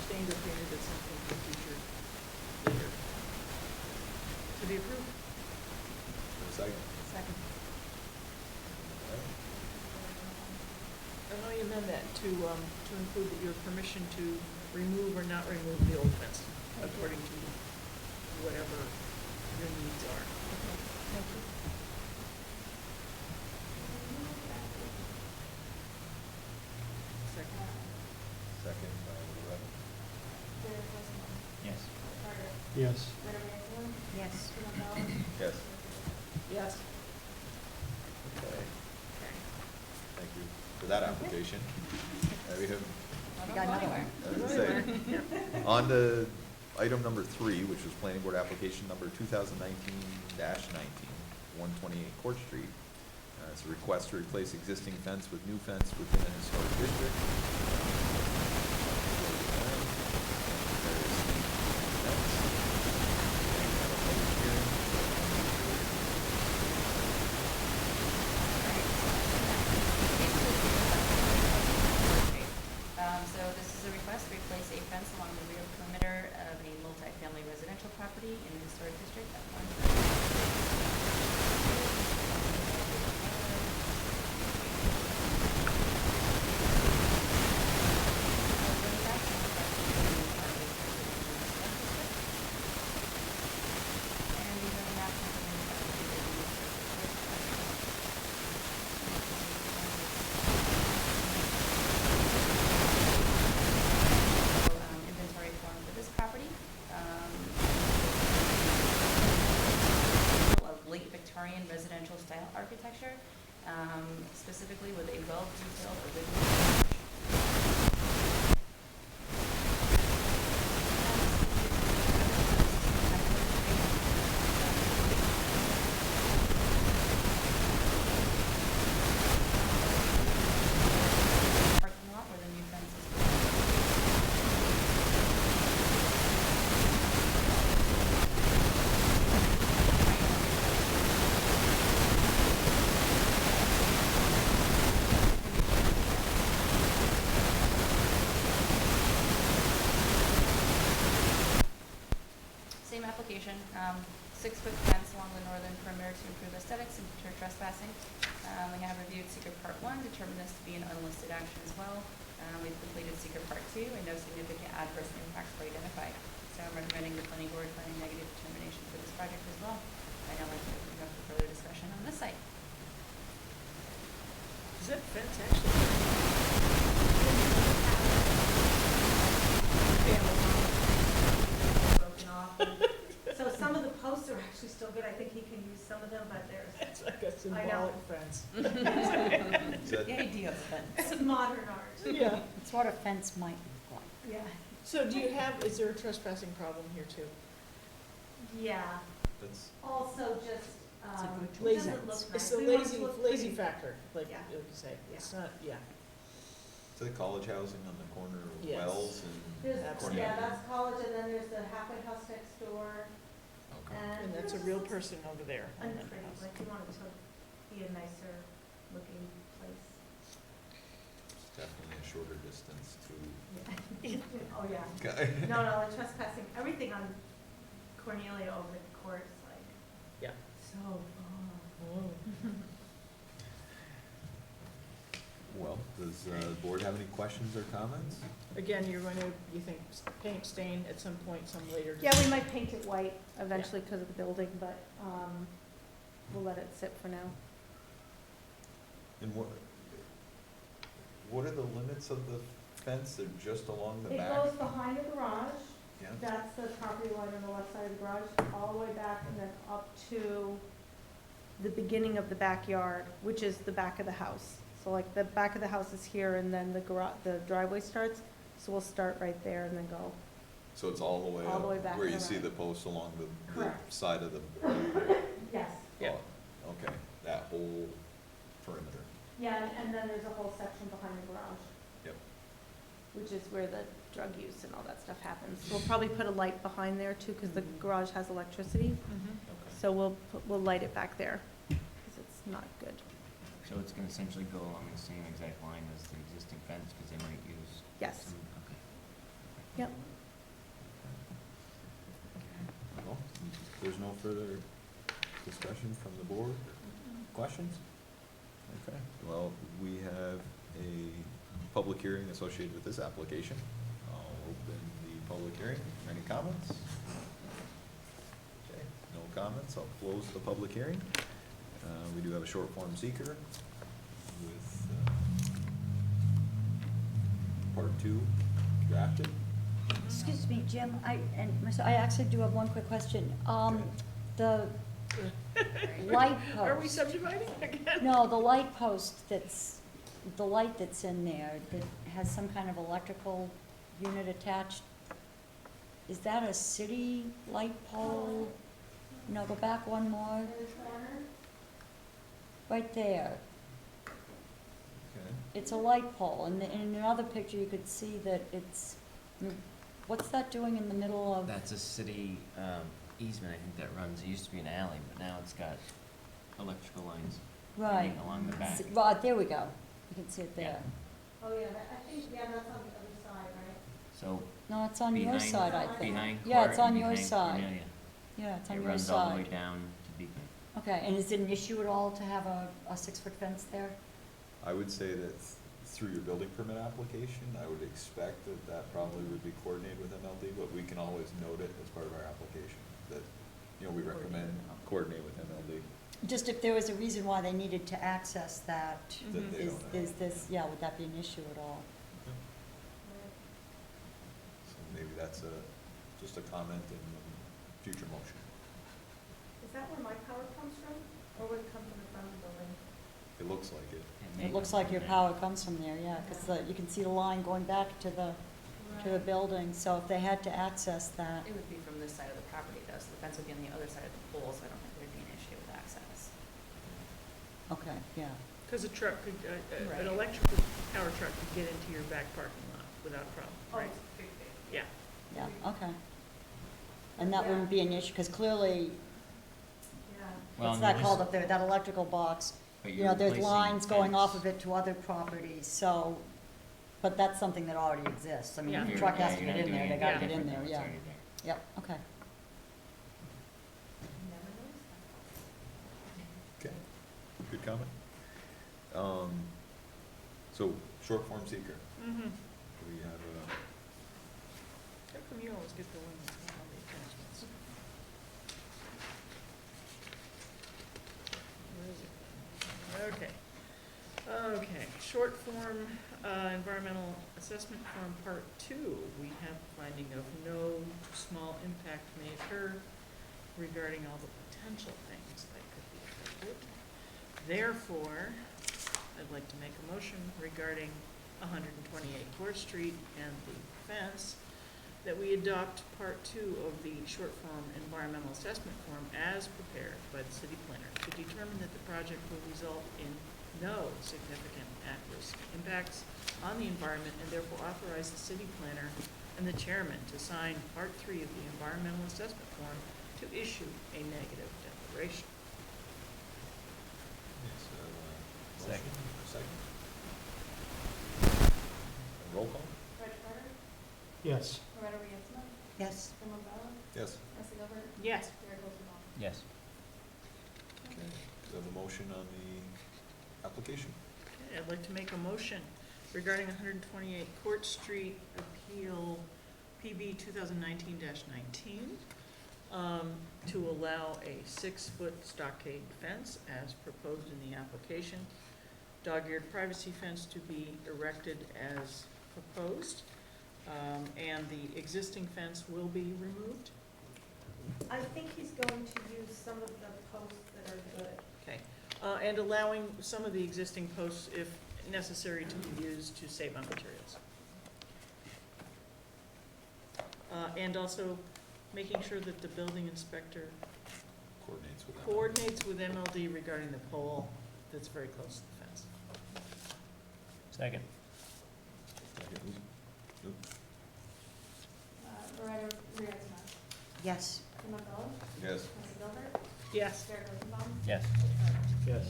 stained or painted at some point in the future later. To be approved. Second. Second. Okay. I know you amend that to include that your permission to remove or not remove the old fence, according to whatever your needs are. Thank you. Second. Second by Loretta. Jared Rosenbaum, Yes. Carter, Yes. Larry Wilson, Yes. Virginia Fowler, Yes. Yes. Okay, Okay. thank you for that application. We have, You got another one. I was gonna say, on to item number 3, which was planning board application number 2019-19, 128 Court Street. It's a request to replace existing fence with new fence within a historic district. So this is a request to replace a fence along the rear perimeter of a multifamily residential property in the historic district at 130. Victorian residential style architecture, specifically with a well-detailed original approach. Parking lot where the new fence is built. Same application, 6-foot fence along the northern perimeter to improve aesthetics and deter trespassing. We have reviewed seeker part 1, determined this to be an unlisted action as well. We've completed seeker part 2, and no significant adverse impacts were identified. So I'm recommending the planning board find a negative determination for this project as well. I'd now like to open it up for further discussion on this site. Is that fence actually? Broken off. So some of the posts are actually still good. I think he can use some of them, but there's, It's like a I know. symbolic fence. Is that, The idea of the fence. it's modern art. Yeah. It's what a fence might look like. Yeah. So is there a trespassing problem here too? Yeah. that's, Also just, It's a good it Lazy, doesn't look nice. it's the We want it to look lazy pretty. factor, like Yeah. you would say. Yeah. It's not, yeah. is that college housing on the corner of Yes. Wells and? There's, Absolutely. yeah, that's college, and then there's the halfway house next door, Okay. And that's a there's real just person over there. on that Unpretty, house. like you want it to be a nicer looking place. It's definitely a shorter distance to. Oh, yeah. Okay. No, the trespassing, everything on Cornelia over the court is like. Yeah. So far. Whoa. Well, does the board have any questions or comments? Again, you're going to, you think, paint, stain at some point, some later? Yeah, we might paint it white eventually because of the building, but, we'll let it sit for now. And what are the limits of the fence? They're just along the It back? goes behind the garage, Yeah, that's the property line on the left side of the garage, all the way back and then up to the beginning of the backyard, which is the back of the house. So like the back of the house is here and then the driveway starts, so we'll start right there and then go. so it's all the way All the way up, back where to you the see right. the post along the Correct. side of the. Yes. Yeah. Oh, okay, that whole perimeter. Yeah, and then there's a whole section behind the garage. Yep. Which is where the drug use and all that stuff happens. We'll probably put a light behind there too, because the garage has electricity, Mhm. Okay. so we'll light it back there, because it's not good. So it's gonna essentially go along the same exact line as the existing fence, because they might use Yes. some, okay. Yep. Well, there's no further discussion from the board? Questions? Okay, well, we have a public hearing associated with this application. I'll open the public hearing. Any comments? Okay, no comments. I'll close the public hearing. We do have a short form seeker with part 2 drafted. Excuse me, Jim, I actually do have one quick question. The light post. Are we subdividing again? No, the light post the light that's in there, that has some kind of electrical unit attached, is that a city light pole? No, go back one more, In the corner? right there. Okay. It's a light pole, and in another picture, you could see that it's, what's that doing in the middle of? That's a city easement, I think, that runs, it used to be an alley, but now it's got electrical lines Right. running along the back. Right, there we go. You can see it there. Oh, yeah, I think, yeah, that's on the other side, right? So No, it's on your behind, side, I think. behind Yeah, Court it's on and your behind side. Cornelia. Yeah, it's on It your runs all the way side. down to Beacon. Okay, and is it an issue at all to have a 6-foot fence there? I would say that through your building permit application, I would expect that that probably would be coordinated with MLD, but we can always note it as part of our application, that, you know, we recommend coordinate with MLD. Just if there was a reason why they needed to access that, That they is, don't have. is this, yeah, would that be an issue at all? So maybe that's just a comment in future motion. Is that where my power comes from? Or would it come from the front of the building? It looks like it. It looks like your power comes from there, yeah, because you can see the line going back to the building, so if they had to access that. It would be from this side of the property though, so the fence would be on the other side of the pole, so I don't think there'd be an issue with access. Okay, yeah. Because a truck could, Right. an electrical power truck could get into your back parking lot without a problem, Oh, right? it's big, big. Yeah. Yeah, okay. And that wouldn't be an issue, because clearly, Yeah. Well, what's and that there called is- up there, that electrical box? But You you're know, there's replacing lines going off fence. of it to other properties, so, but that's something that already exists. I mean, Yeah. if the You're- truck has yeah, to you're get not in there, doing they anything gotta get in different there, than what's yeah. already there. Yep, okay. Never noticed that. Okay, good comment. So, short form seeker, Mm-hmm. do we have a? How come you always get the one that's not on the attachments? Where is it? Okay. Okay, short form, environmental assessment form part 2. We have finding of no small impact may occur regarding all the potential things that could be affected. Therefore, I'd like to make a motion regarding 128 Court Street and the fence, that we adopt part 2 of the short form environmental assessment form as prepared by the city planner to determine that the project will result in no significant adverse impacts on the environment, and therefore authorize the city planner and the chairman to sign part 3 of the environmental assessment form to issue a negative declaration. Second. Second. Roll call? Reg Carter, Yes. Loretta Rietsma, Yes. Jim Bella, Yes. Leslie Gilbert, Yes. Derek Rosenbaum. Yes. Okay, do we have a motion on the application? Okay, I'd like to make a motion regarding 128 Court Street Appeal PB 2019-19, to allow a 6-foot stockade fence as proposed in the application, dog-eared privacy fence to be erected as proposed, and the existing fence will be removed. I think he's going to use some of the posts that are good. Okay, and allowing some of the existing posts, if necessary, to be used to save on materials. And also making sure that the building inspector Coordinates with them. coordinates with MLD regarding the pole that's very close to the fence. Second. Second. Nope. Loretta Rietsma, Yes. Jim Bella, Yes. Leslie Gilbert, Yes. Derek Rosenbaum, Yes. Yes.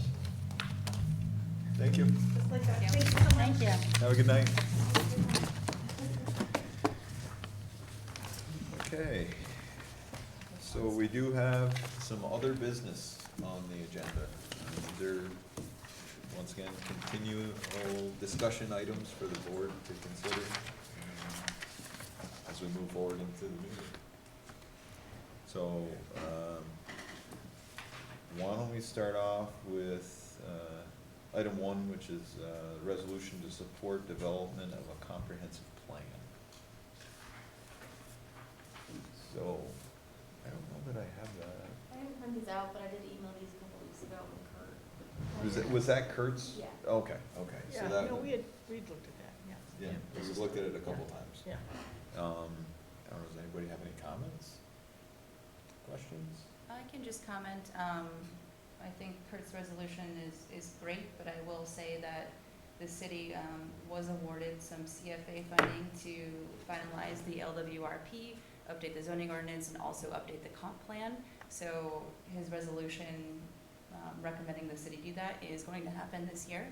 Thank you. Just like that. Yeah. Thank you so much. Thank you. Have a good night. Okay, so we do have some other business on the agenda. These are, once again, continual discussion items for the board to consider as we move forward into the new year. So, why don't we start off with item 1, which is resolution to support development of a comprehensive plan. So, I don't know that I have that. I didn't print these out, but I did email these a couple weeks ago with Kurt. Was that Kurt's? Yeah. Okay, okay, so Yeah, that, no, we'd looked at that, yeah. yeah, we've looked at it a couple times. Yeah. I don't know, does anybody have any comments? Questions? I can just comment, I think Kurt's resolution is great, but I will say that the city, was awarded some CFA funding to finalize the LWRP, update the zoning ordinance, and also update the comp plan. So his resolution, recommending the city do that is going to happen this year.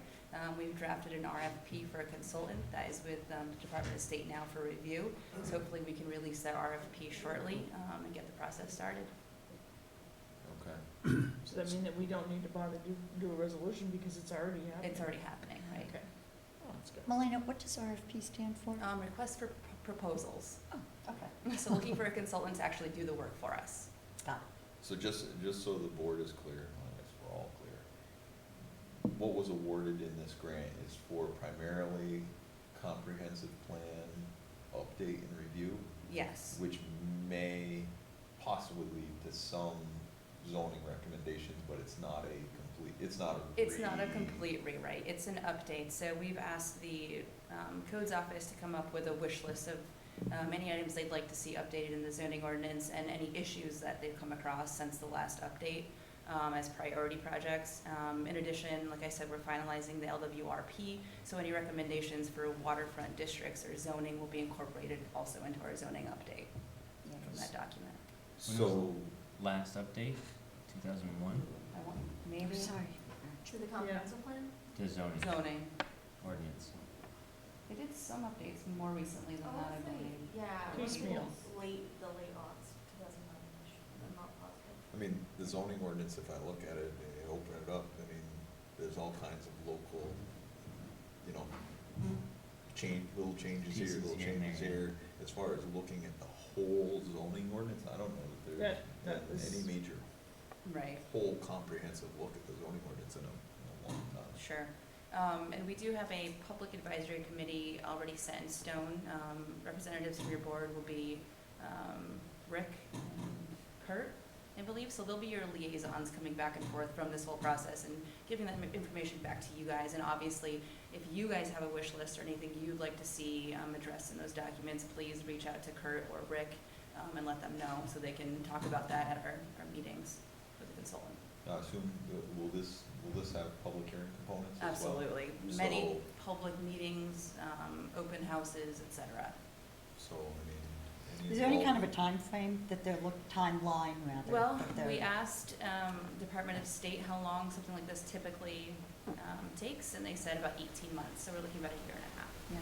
We've drafted an RFP for a consultant that is with, the Department of State now for review. So hopefully we can release that RFP shortly, and get the process started. Okay. Does that mean that we don't need to bother do a resolution because it's already happening? It's already happening, right? Okay. Oh, that's good. Melina, what does RFP stand for? Request for proposals. Oh, okay. So looking for a consultant to actually do the work for us. Got it. So just so the board is clear, well, I guess we're all clear, what was awarded in this grant is for primarily comprehensive plan update and review, Yes. which may possibly lead to some zoning recommendations, but it's not a complete, it's not a. It's not a complete rewrite, it's an update. So we've asked the codes office to come up with a wish list of any items they'd like to see updated in the zoning ordinance and any issues that they've come across since the last update as priority projects. In addition, like I said, we're finalizing the LWRP, so any recommendations for waterfront districts or zoning will be incorporated also into our zoning update from that document. So, Last update, 2001, I want, maybe? Sorry. To the comprehensive plan? to zoning Zoning. ordinance. They did some updates more recently than that, I believe. Yeah. Piecemeal. The late aughts, 2009-ish, I'm not positive. I mean, the zoning ordinance, if I look at it and open it up, I mean, there's all kinds of local, you know, little changes here, Pieces little here and changes there, here. As far as looking at the whole zoning ordinance, I don't know that there's That was- any major Right. whole comprehensive look at the zoning ordinance in a long time. Sure. And we do have a public advisory committee already set in stone. Representatives from your board will be Rick and Kurt, I believe. So they'll be your liaisons coming back and forth from this whole process and giving that information back to you guys. And obviously, if you guys have a wish list or anything you'd like to see addressed in those documents, please reach out to Kurt or Rick and let them know so they can talk about that at our meetings with the consultant. I assume, will this have public hearing components as well? Absolutely. Many So- public meetings, open houses, et cetera. So, I mean. Is there any kind of a time frame that they're timeline rather? Well, that they're- we asked Department of State how long something like this typically takes, and they said about 18 months, so we're looking about a year and a half. Yeah.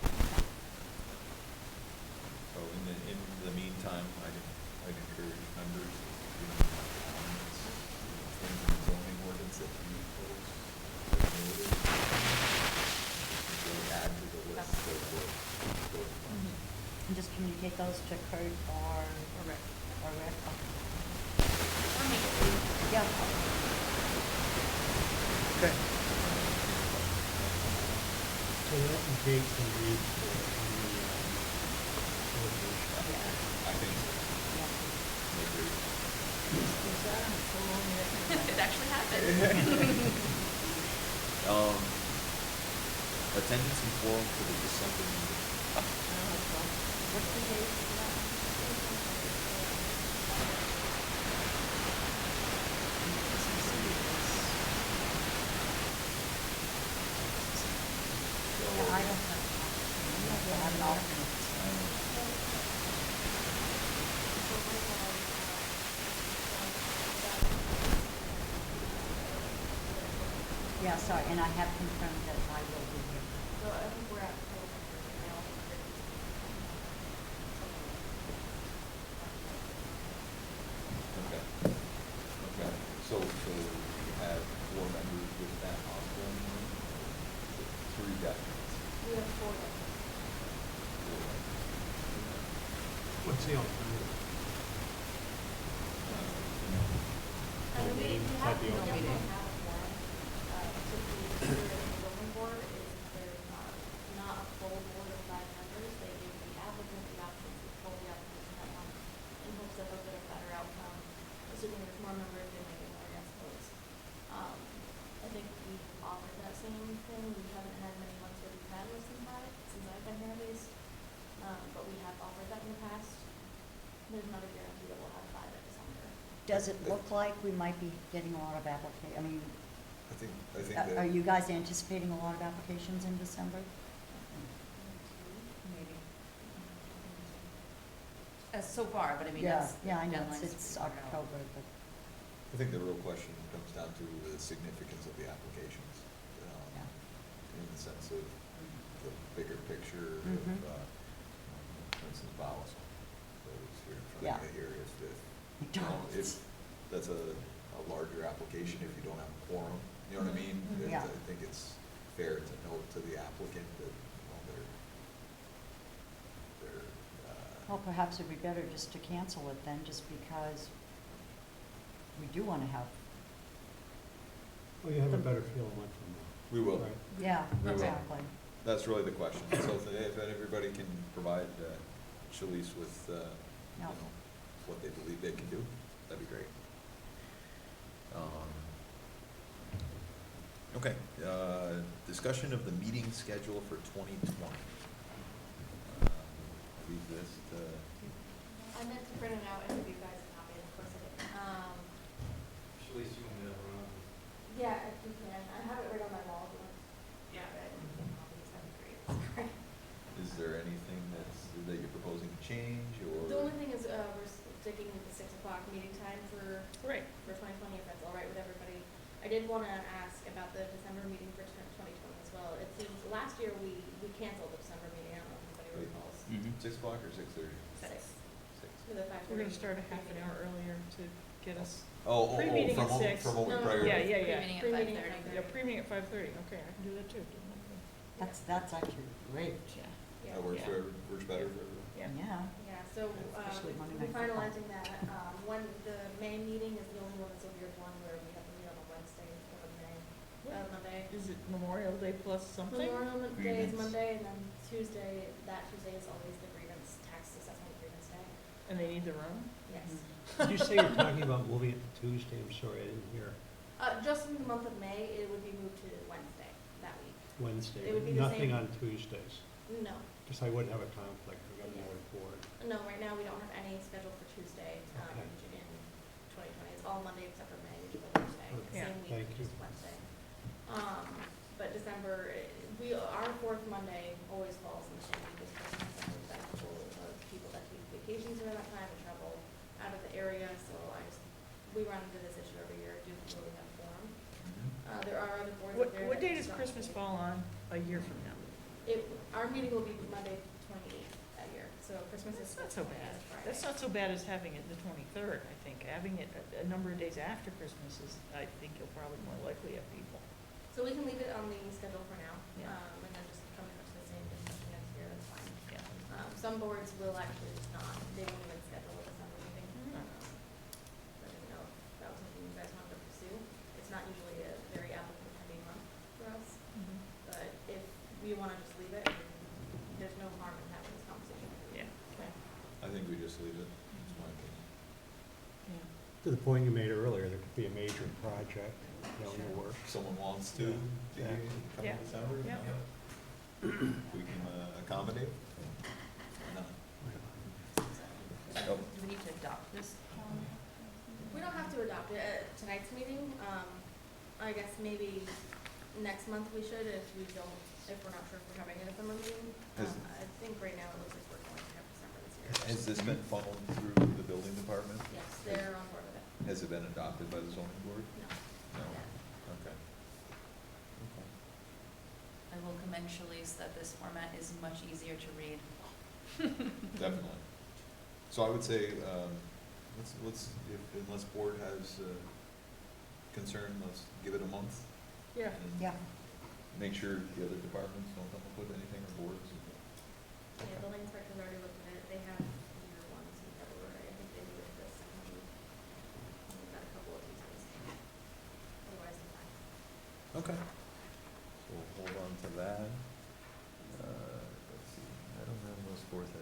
So in the meantime, I'd encourage members, you know, comments, things in the zoning ordinance that you folks have noted. Really add to the list of what. And just communicate those to Kurt or Rick. Rick? Or me. Yeah. Okay. So that date can be for the location. I think so. Yeah. I agree. It actually happened. Attendance and forum for the December meeting. What's the date for that? Yeah, I don't have, I have an alternate. Yeah, sorry, and I have confirmed that I will be here. So I think we're at total right now. Okay. Okay, so you have 4 members with that ongoing one? 3 definites? We have 4 different. What's the alternative? And we Name have, type the we old definitely meeting. have a forum. Typically, here in the zoning board is there's not a full board of 5 members. They give the applicant the option to pull the application at once in hopes of a bit of better outcome. Assuming there's more members, they may get more yes votes. I think we've offered that same thing. We haven't had many months where we've had less than 5, since I've been here at least. But we have offered that in the past. There's not a guarantee that we'll have 5 at December. Does it look like we might be getting a lot of I mean, I think are that, you guys anticipating a lot of applications in December? Maybe. So far, but I mean, Yeah, that's. yeah, I know, deadline's it's pretty far out. October, but, I think the real question comes down to the significance of the applications. Yeah. In the sense of the bigger picture of, Mhm. for instance, Bowles. So it's here in front Yeah. of you here, if, you know, McDonald's. if that's a larger application, if you don't have a quorum, you know what I mean? Mhm. Yeah. I think it's fair to note to the applicant that, you know, they're, well, perhaps it'd be better just to cancel it then, just because we do want to have, Well, you have a better feel a month from now. we will. Right. yeah, We will. exactly. That's really the question. So if everybody can provide Shalice with, you Yeah. know, what they believe they can do, that'd be great. discussion of the meeting schedule for 2020. Leave this to, I meant to print it out and give you guys a copy, of course I didn't. Yeah, if you can, I have it right on my wall, if you want. Yeah. Copies, that'd be great. Sorry. is there anything that you're proposing to change, or? The only thing is, we're sticking with the 6 o'clock meeting time for Right. 2020, if that's all right with everybody. I did want to ask about the December meeting for 2020 as well. It seems last year we canceled the December meeting. I don't know if anybody Wait. recalls. 6 o'clock or 6:30? 6. 6. With a 5:30. We're gonna start a half an hour earlier to get us, Pre-meeting at from 6. from what we No, prior. yeah, yeah, yeah. Pre-meeting at Pre-meeting at 5:30. Yeah, pre-meeting at 5:30, okay, I can do that too. That's actually great. Yeah. Yeah. That works Yeah. for works better for everyone. Yeah. Yeah. Yeah, so, Especially Monday we're night football. finalizing that. When the May meeting is the only one that's a weird one where we have to meet on a Wednesday instead of May, Monday. Is it Memorial Day plus something? Memorial Day is Grievance. Monday, and then that Tuesday is always the grievance, tax assessment grievance day. And they need the room? Yes. Did you say you're talking about moving it to Tuesday? I'm sorry, I didn't hear. Just in the month of May, it would be moved to Wednesday that week. Wednesday, It would be the nothing same- on Tuesdays, No, because I would have a conflict, I got another board. no, right now we don't have any scheduled for Tuesday, Okay. in 2020. It's all Monday except for May, which is a Wednesday, the Yeah. same week, Thank you. just Wednesday. But December, our fourth Monday always falls in the same week as Christmas, and we've got a couple of people that take vacations during that time and travel out of the area, so we run into this issue every year, due to really have forum. There are other boards What, out there. what that date just does don't Christmas meet. fall on a year from now? Our meeting will be Monday 28th that year, so Christmas is. That's not so 28th bad. Friday. That's not so bad as having it the 23rd, I think. Having it a number of days after Christmas is, I think you'll probably more likely have people. So we can leave it on the schedule for now, Yeah. and then just come in to the same discussion next year, that's fine. Yeah. Some boards will actually just not, they won't even schedule a December meeting. Mhm. So I didn't know if that was something you guys wanted to pursue. It's not usually a very applicant-heavy month for us, but if we want to just leave it, there's no harm in having this conversation. Yeah. Okay. I think we just leave it. That's my opinion. Yeah. To the point you made earlier, there could be a major project, in the works. If someone wants to Yeah. come Yeah. in December, Yeah. we can accommodate. No. Do we need to adopt this? We don't have to adopt it at tonight's meeting. I guess maybe next month we should if we're not sure if we're having a December meeting. I think right now it looks like we're going to have December this year. Has this been funneled through the building department? Yes, they're on board with it. Has it been adopted by the zoning board? No. No. Yeah. Okay. I will commend Shalice that this format is much easier to read. Definitely. So I would say, unless board has concern, let's give it a month. Yeah. And Yeah. make sure the other departments don't come up with anything, or boards. Yeah, building inspector's already looked at it. They have year ones in February. I think they do it this second week. And we've got a couple of pieces. Otherwise, it's fine. Okay. So we'll hold on to that. Let's see, I don't have those fourth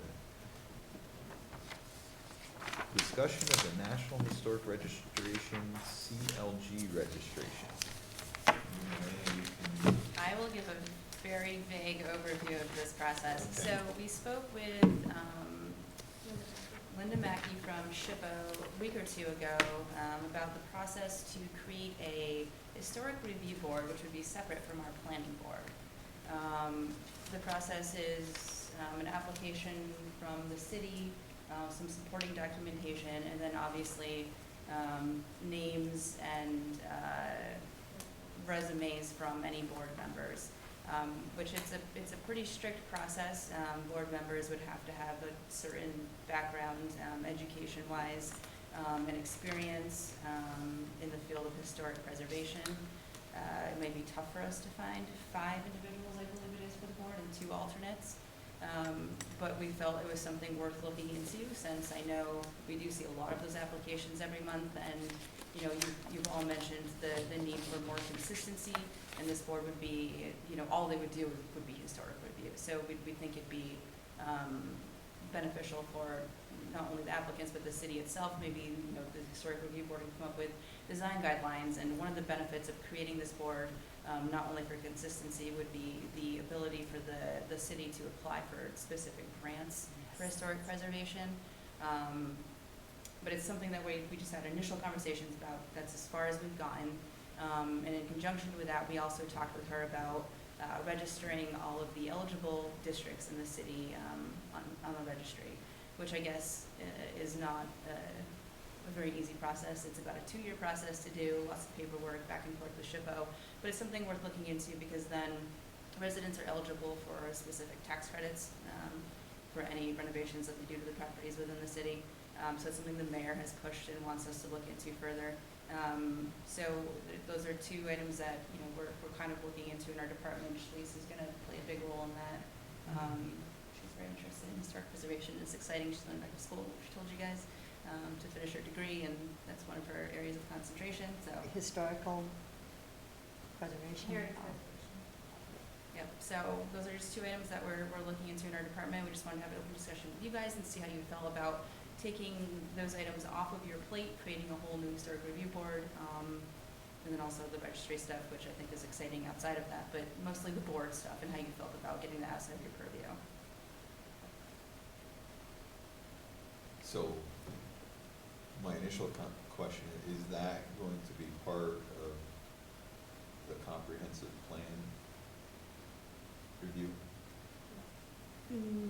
discussion of the National Historic Registration, CLG registration. I will give a very vague overview of this process. Okay. So we spoke with Linda Mackey from SHPO a week or two ago about the process to create a historic review board, which would be separate from our planning board. The process is an application from the city, some supporting documentation, and then obviously names and resumes from any board members, which it's a pretty strict process. Board members would have to have a certain background, education-wise, and experience in the field of historic preservation. It may be tough for us to find 5 individuals, I believe it is, for the board, and 2 alternates. But we felt it was something worth looking into, since I know we do see a lot of those applications every month, and you've all mentioned the need for more consistency, and this board would be, all they would do would be historic review. So we think it'd be beneficial for not only the applicants, but the city itself. Maybe, the historic review board can come up with design guidelines, and one of the benefits of creating this board not only for consistency, would be the ability for the city to apply for specific grants for historic preservation. But it's something that we just had initial conversations about. That's as far as we've gotten. And in conjunction with that, we also talked with her about registering all of the eligible districts in the city on the registry, which I guess is not a very easy process. It's about a 2-year process to do, lots of paperwork back and forth with SHPO, but it's something worth looking into because then residents are eligible for specific tax credits for any renovations that they do to the properties within the city. So it's something the mayor has pushed and wants us to look into further. So those are 2 items that, you know, we're kind of looking into in our department. Shalice is going to play a big role in that. She's very interested in historic preservation. It's exciting. She's going back to school, she told you guys, to finish her degree, and that's one of her areas of concentration. So Historical preservation. Heritage Oh. preservation. Yep, so those are just 2 items that we're looking into in our department. We just wanted to have an open discussion with you guys and see how you felt about taking those items off of your plate, creating a whole new historic review board, and then also the registry stuff, which I think is exciting outside of that, but mostly the board stuff and how you felt about getting that outside of your purview. So, my initial question, is that going to be part of the comprehensive plan review?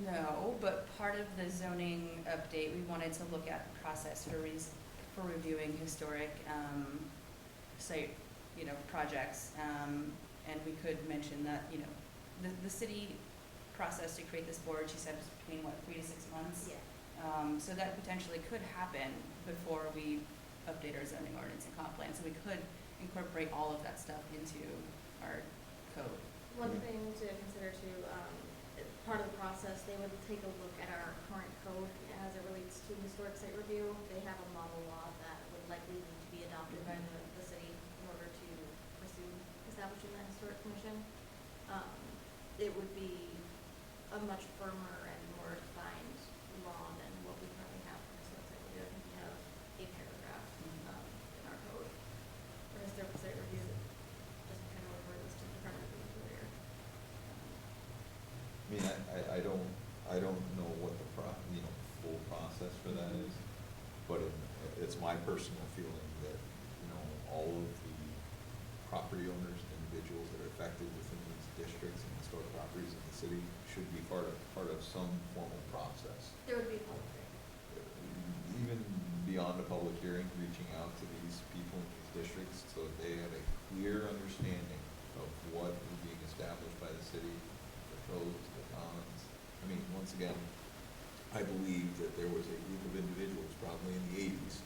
No, but part of the zoning update, we wanted to look at the process for reviewing historic site, you know, projects. And we could mention that, you know, the city process to create this board, she said, was between, 3 to 6 months? Yeah. So that potentially could happen before we update our zoning ordinance and comp plan. So we could incorporate all of that stuff into our code. One thing to consider too, part of the process, they would take a look at our current code as it relates to historic site review. They have a model law that would likely need to be adopted by the city in order to pursue establishing that historic commission. It would be a much firmer and more defined law than what we currently have for historic site review. I think we have a paragraph in our code for historic site review that just kind of refers to the current review. I mean, I don't know what the full process for that is, but it's my personal feeling that, you know, all of the property owners, individuals that are affected within these districts and historic properties in the city should be part of some formal process. There would be a public hearing. Even beyond a public hearing, reaching out to these people in these districts so that they have a clear understanding of what is being established by the city, the pros, the cons. I mean, once again, I believe that there was a group of individuals, probably in the 80s,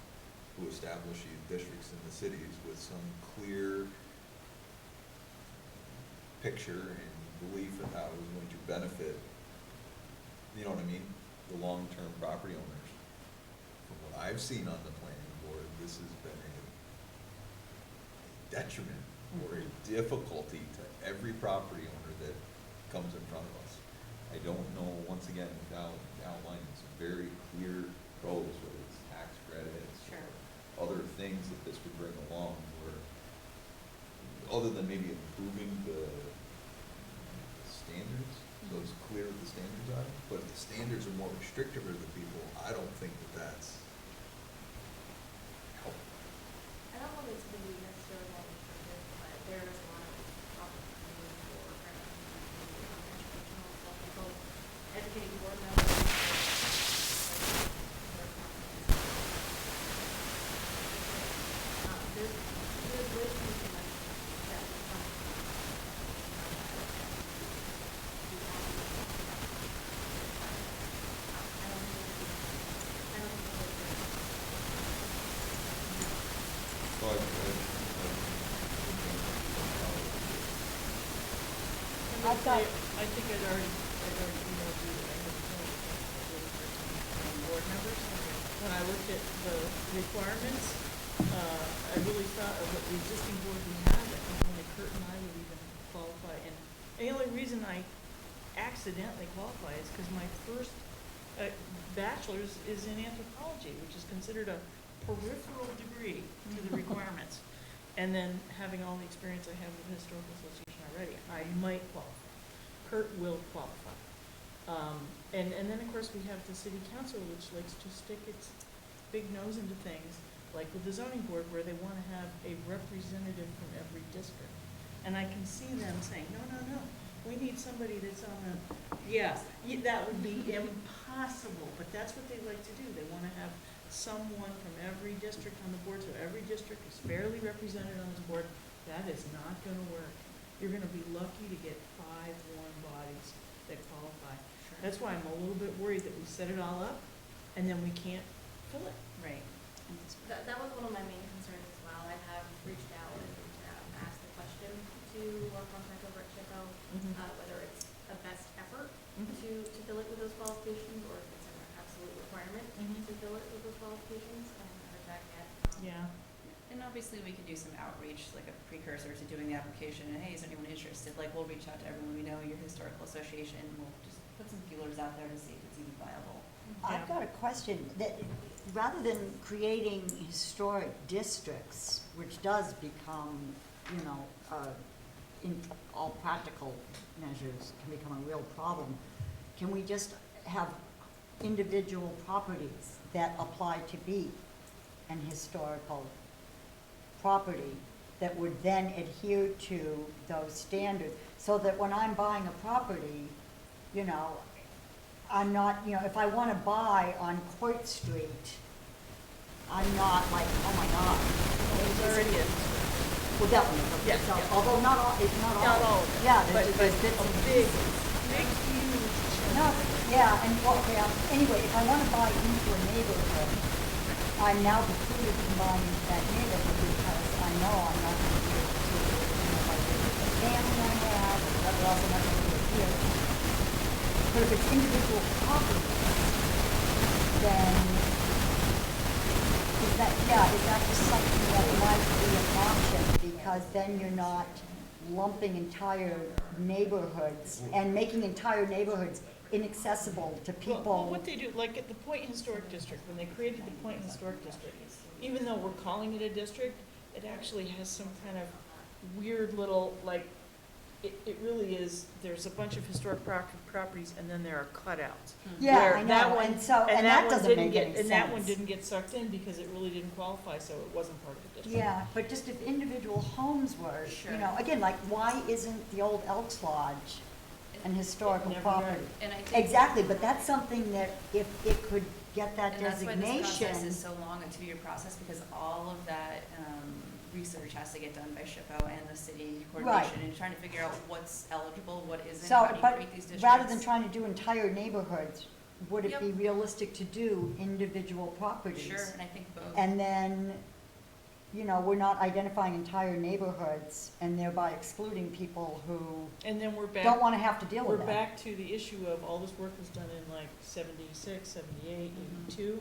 who established these districts in the cities with some clear picture and belief of how it was going to benefit, you know what I mean, the long-term property owners. From what I've seen on the planning board, this has been a detriment or a difficulty to every property owner that comes in front of us. I don't know, once again, without outlining some very clear pros, whether it's tax credits Sure. or other things that this would bring along, where, other than maybe improving the standards, so it's clear what the standards are, but if the standards are more restrictive for the people, I don't think that that's helpful. I don't know if it's going to be necessarily more restrictive, but there is a lot of opportunity for educational stuff, both educating board members. There's ways to implement that in some I've got- I think I'd already emailed you that I had board members. When I looked at the requirements, I really thought of what the existing board we have, I think only Kurt and I would even qualify. And the only reason I accidentally qualify is because my first bachelor's is in anthropology, which is considered a peripheral degree to the requirements. and then having all the experience I have with the Historical Association already, I might qualify. Kurt will qualify. And then, of course, we have the city council, which likes to stick its big nose into things, like with the zoning board, where they wanna have a representative from every district. And I can see them saying, no, we need somebody that's on the, that would be impossible, but that's what they like to do. They wanna have someone from every district on the board, so every district is fairly represented on this board. That is not gonna work. You're gonna be lucky to get 5 warm bodies that qualify. That's why I'm a little bit worried that we set it all up, and then we can't fill it. Right. That was one of my main concerns as well. I have reached out and asked the question to our contact over at Chico, whether it's a best effort to fill it with those qualifications, or if it's an absolute requirement to fill it with those qualifications. I haven't heard back yet. Yeah. And obviously, we could do some outreach, like a precursor to doing the application, and hey, is anyone interested? Like, we'll reach out to everyone we know, your historical association, and we'll just put some feelers out there to see if it's even viable. I've got a question, that rather than creating historic districts, which does become, you know, in all practical measures, can become a real problem, can we just have individual properties that apply to be an historical property that would then adhere to those standards, so that when I'm buying a property, you know, I'm not, you know, if I want to buy on Court Street, I'm not like, oh my God. It's already is. Well, that one is, Yeah, so, yeah. although not all, it's not all. Not all of it. Yeah, But there's bits a and big, pieces. big, huge. No, yeah, and well, yeah, anyway, if I want to buy into a neighborhood, I'm now precluded from buying into that neighborhood because I know I'm not going to be able to, you know, like the family I have, or whatever else I'm not going to be able to hear. But if it's individual property, then is that just something that might be an option? Because then you're not lumping entire neighborhoods and making entire neighborhoods inaccessible to people. Well, what they do, like at the Point Historic District, when they created the Point Historic District, even though we're calling it a district, it actually has some kind of weird little, like, it really is, there's a bunch of historic properties, and then there are cutouts. Yeah, Where I that know, one- and so, and that that one doesn't didn't make get- any sense. And that one didn't get sucked in because it really didn't qualify, so it wasn't part of the district. Yeah, but just if individual homes were, Sure. you know, again, like, why isn't the old Elks Lodge an historical Never property? read. And I think. Exactly, but that's something that if it could get that And that's why this process designation. is so long, a 2-year process, because all of that, research has to get done by SHPO and the city coordination, and trying to figure out what's eligible, what isn't, how So, do you but create these districts. rather than trying to do entire neighborhoods, would it Yep. be realistic to do individual properties? Sure, and I think both. And then, you know, we're not identifying entire neighborhoods and thereby excluding people who And then we're back. don't want to have to deal with We're that. back to the issue of all this work was done in like 76, 78, 82,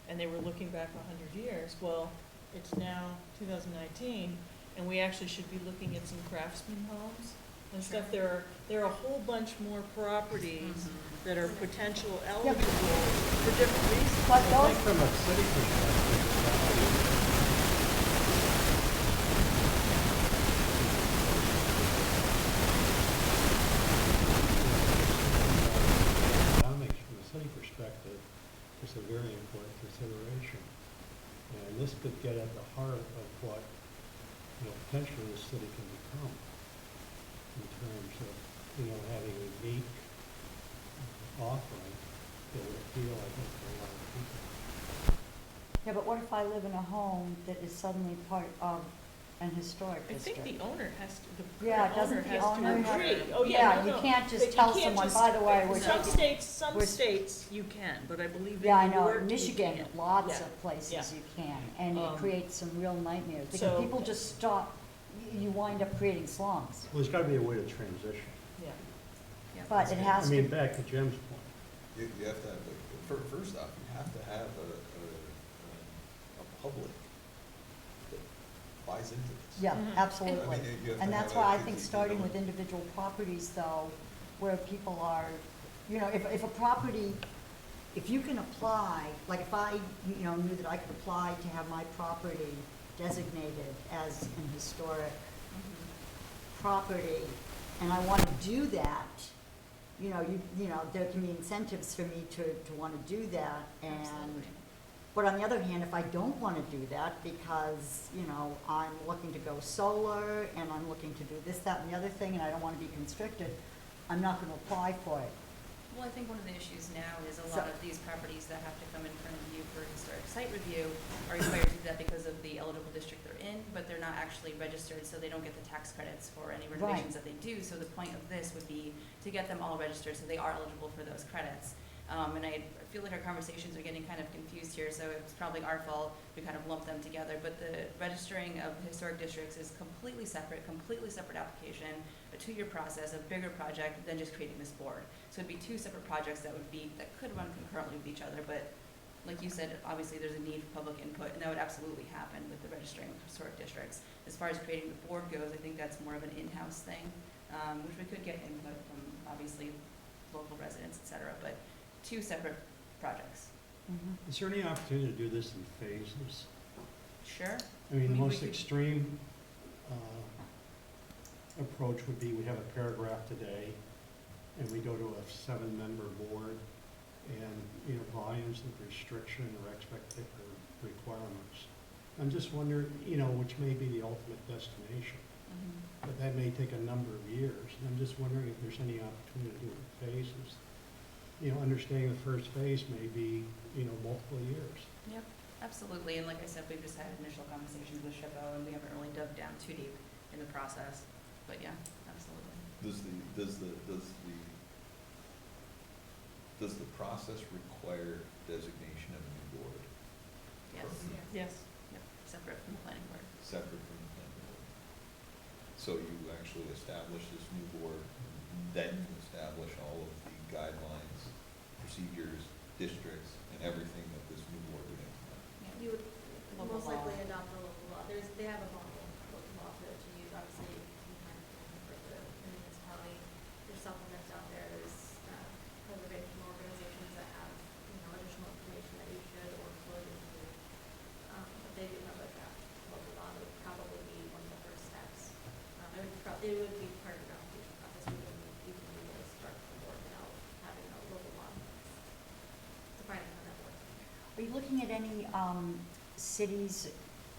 and they were looking back 100 years. Well, it's now 2019, and we actually should be looking at some craftsman homes and stuff. There are a whole bunch more properties that are potential eligible for different reasons. But I those, think from a city perspective, economics from a city perspective is a very important consideration. And this could get at the heart of what, you know, potentially the city can become in terms of, you know, having a unique offering that would appeal, I think, to a lot of people. yeah, but what if I live in a home that is suddenly part of an historic I think district? the owner has to, the Yeah, current doesn't owner the has owner to have- agree. Oh, Yeah, yeah, no, you no. can't But just you tell can't someone, just- by the way, we're Some taking. some we're- states you can, but I believe in Yeah, I New know, York in you Michigan, can't. lots Yeah. of places Yeah. you can, and it Um, creates some real nightmares, because so- people just stop, you wind up creating slums. Well, there's gotta be a way to transition. Yeah. Yeah. But it has I to, mean, back to Jim's point. You have to have, first off, you have to have a public that buys into this. yeah, Mhm. absolutely. I mean, you have to And that's have why I a- think you starting know, with individual properties though, where people are, you know, if a property, if you can apply, like if I, you know, knew that I could apply to have my property designated as an historic property, and I wanna do that, you know, there can be incentives for me to wanna do that, and, Absolutely. but on the other hand, if I don't wanna do that because, you know, I'm looking to go solar, and I'm looking to do this, that, and the other thing, and I don't wanna be constricted, I'm not gonna apply for it. Well, I think one of the issues now is a So- lot of these properties that have to come in front of you for historic site review are required to do that because of the eligible district they're in, but they're not actually registered, so they don't get the tax credits for any renovations that they do. So the point of this would be to get them all registered so they are eligible for those credits. And I feel like our conversations are getting kind of confused here, so it's probably our fault, we kind of lump them together. But the registering of historic districts is completely separate application, a 2-year process, a bigger project than just creating this board. So it'd be 2 separate projects that could run concurrently with each other, but like you said, obviously there's a need for public input, and that would absolutely happen with the registering of historic districts. As far as creating the board goes, I think that's more of an in-house thing, which we could get input from, obviously, local residents, et cetera, but 2 separate projects. Is there any opportunity to do this in phases? Sure. I mean, the we most could- extreme approach would be we have a paragraph today, and we go to a 7-member board, and, you know, volumes of restriction or requirements. I'm just wondering, you know, which may be the ultimate destination, but that may take a number of years, and I'm just wondering if there's any opportunity to do it in phases. You know, understanding the first phase may be, you know, multiple years. Yep, absolutely, and like I said, we've just had initial conversations with SHPO, and we haven't really dug down too deep in the process, but yeah, absolutely. Does the process require designation of a new board, Yes, Yes. yep, separate from the planning board. separate from the planning board? So you actually establish this new board, then you establish all of the guidelines, procedures, districts, and everything that this new board would implement? You would Local most law. likely adopt the local law. They have a model local law to use, obviously, you can for the municipality. There's supplements out there, there's preservation organizations that have, you know, additional information that you should or could include. But they do have a draft local law, that would probably be one of the first steps. It would be part of the application process. We wouldn't even be able to start the board without having a local law defining how that works. Are you looking at any cities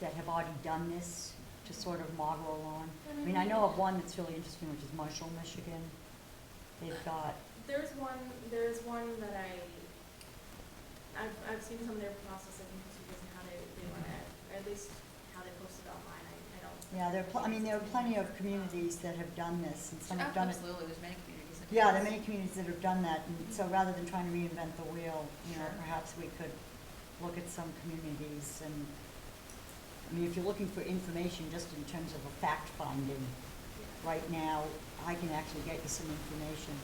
that have already done this to sort of model on? I mean, I know of one that's really interesting, which is Marshall, Michigan. They've got, There's one that I've seen some of their processes and procedures and how they run it, or at least how they post it online. I don't. yeah, I mean, there are plenty of communities that have done this, and some have done it. Absolutely, there's many communities that do Yeah, there are this. many communities that have done that, and so rather than trying to reinvent the wheel, you know, Sure. perhaps we could look at some communities and, I mean, if you're looking for information just in terms of a fact finding, right now, I can actually get you some information.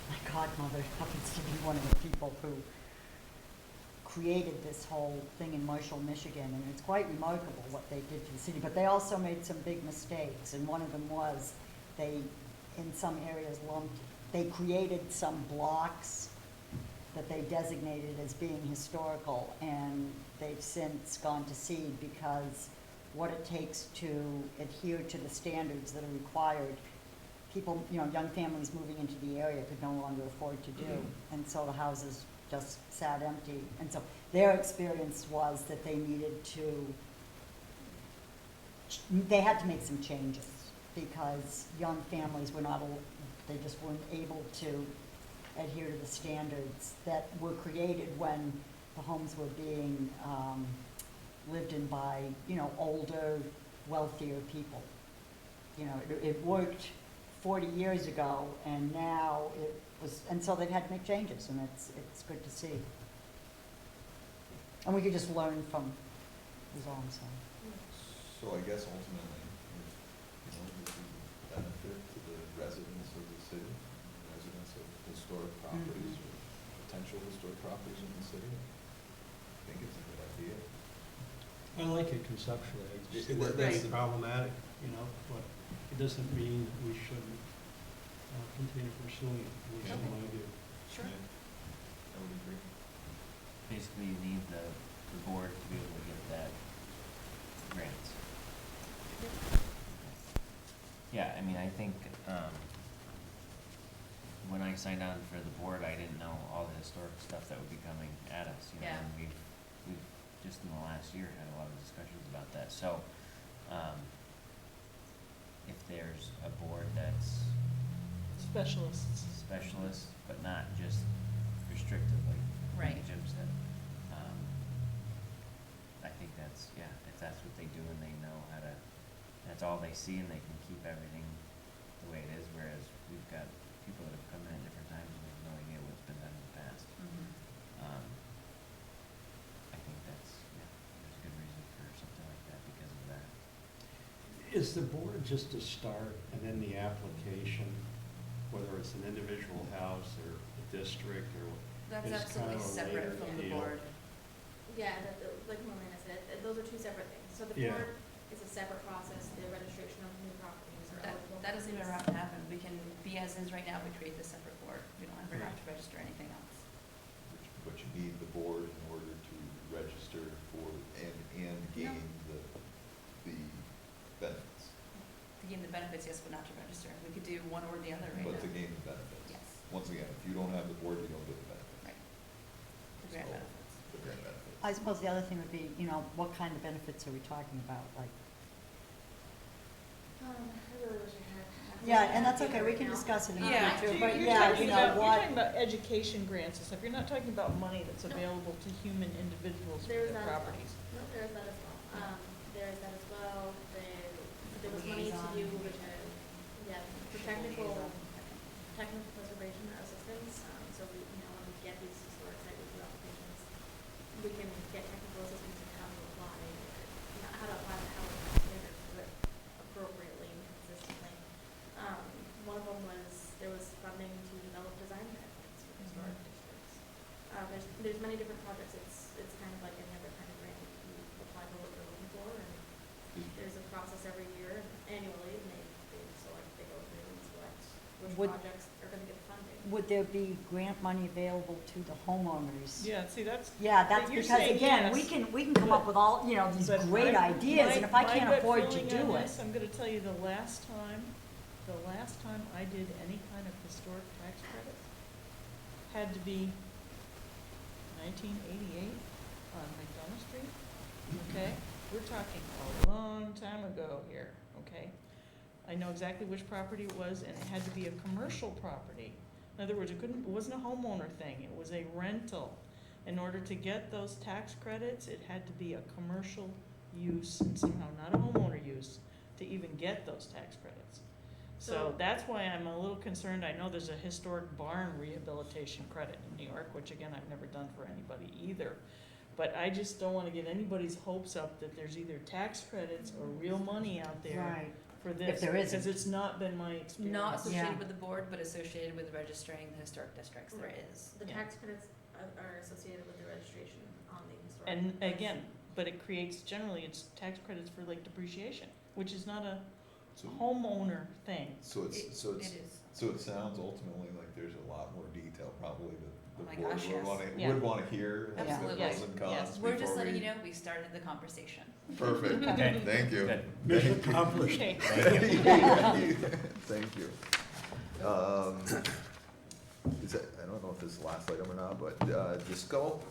My godmother happens to be one of the people who created this whole thing in Marshall, Michigan, and it's quite remarkable what they did to the city, but they also made some big mistakes, and one of them was they, in some areas, they created some blocks that they designated as being historical, and they've since gone to seed because what it takes to adhere to the standards that are required, people, you know, young families moving into the area could no longer afford to do, and so the houses just sat empty. And so their experience was that they needed to, they had to make some changes because young families were not, they just weren't able to adhere to the standards that were created when the homes were being lived in by, you know, older, wealthier people. You know, it worked 40 years ago, and now it was, and so they've had to make changes, and it's good to see. And we could just learn from, is all I'm saying. So I guess ultimately, you know, this is a benefit to the residents of the city, residents of historic properties or potential historic properties in the city. I think it's a good idea. I like it conceptually, I just think Right. that's problematic, you know, but it doesn't mean that we shouldn't continue pursuing it, at least in my view. Sure. Yeah, I would agree. Basically, you need the board to be able to get that Yeah, I mean, I think, when I signed on for the board, I didn't know all the historic stuff that would be coming at us, you know, Yeah. and we've just in the last year had a lot of discussions about that, so, if there's a board that's Specialists. specialist, but not just restrictively, Right. like Jim said, I think that's, yeah, if that's what they do and they know how to, that's all they see and they can keep everything the way it is, whereas we've got people that have come in at different times and we have no idea what's been done in the past. I think that's, yeah, there's a good reason for something like that because of that. Is the board just a start and then the application, whether it's an individual house or a district or? That's is kind absolutely of a separate later from the deal? board. Yeah, like Melina said, those are two separate things. So the Yeah. board is a separate process, the registration of new properties or That, eligible. that doesn't even properties. have to happen, we can be as is right now, we create this separate board, we don't ever have to register anything else. But you need the board in order to register for, and gain the benefits. To gain the benefits, yes, but not to register, we could do one or the other right now. But to gain the benefits. Yes, Once again, if you don't have the board, you don't get the benefits. right, the grant So, benefits. The grant benefits. I suppose the other thing would be, you know, what kind of benefits are we talking about, like? I really wish I had. Yeah, and that's okay, we right can now. discuss it in the Yeah. future, You're but talking yeah, you know, about- You're what, talking about education grants and stuff, you're not talking about money that's No. available to human individuals for There's their that as well. properties. No, there is that as well. There is that as well. There was money to Liaison. do with, for technical preservation assistance. So we, when we get these historic site review applications, we can get technical assistance in how to apply, how to apply the Howard standards to it appropriately and consistently. One of them was, there was funding to develop design guidelines for historic districts. There's many different projects. It's kind of like any other kind of grant. You apply for what you're looking for, and there's a process every year, annually, and they go through and select which Would- projects are gonna get funding. would there be grant money available to the homeowners? Yeah, see, that's, Yeah, that's You're because, saying again, yes, we can come up with all, you know, these but great my- ideas, and if I my can't gut afford to feeling do on it. this, I'm gonna tell you, the last time I did any kind of historic tax credit had to be 1988 on McDonough Street, okay? We're talking a long time ago here, okay? I know exactly which property it was, and it had to be a commercial property. In other words, it wasn't a homeowner thing, it was a rental. In order to get those tax credits, it had to be a commercial use and somehow not a homeowner use to even get those tax credits. So So- that's why I'm a little concerned. I know there's a historic barn rehabilitation credit in New York, which again, I've never done for anybody either. But I just don't wanna get anybody's hopes up that there's either tax credits or real money out there Right, for this. there isn't. Because it's not been my experience. Not associated Yeah. with the board, but associated with registering the historic districts, there Right. is. The Yeah. tax credits are associated with the registration on the historic. And again, but it creates, generally, it's tax credits for like depreciation, which is not a So, homeowner thing. so It is. so it sounds ultimately like there's a lot more detail probably that Oh the my board gosh, would yes. wanna, Yeah. would wanna hear as the Absolutely. pros and cons Yes. We're just before letting we- you know, we started the conversation. Perfect, Okay. thank you. Good. Mission accomplished. Okay. Thank you. Is that, I don't know if this is the last item or not, but,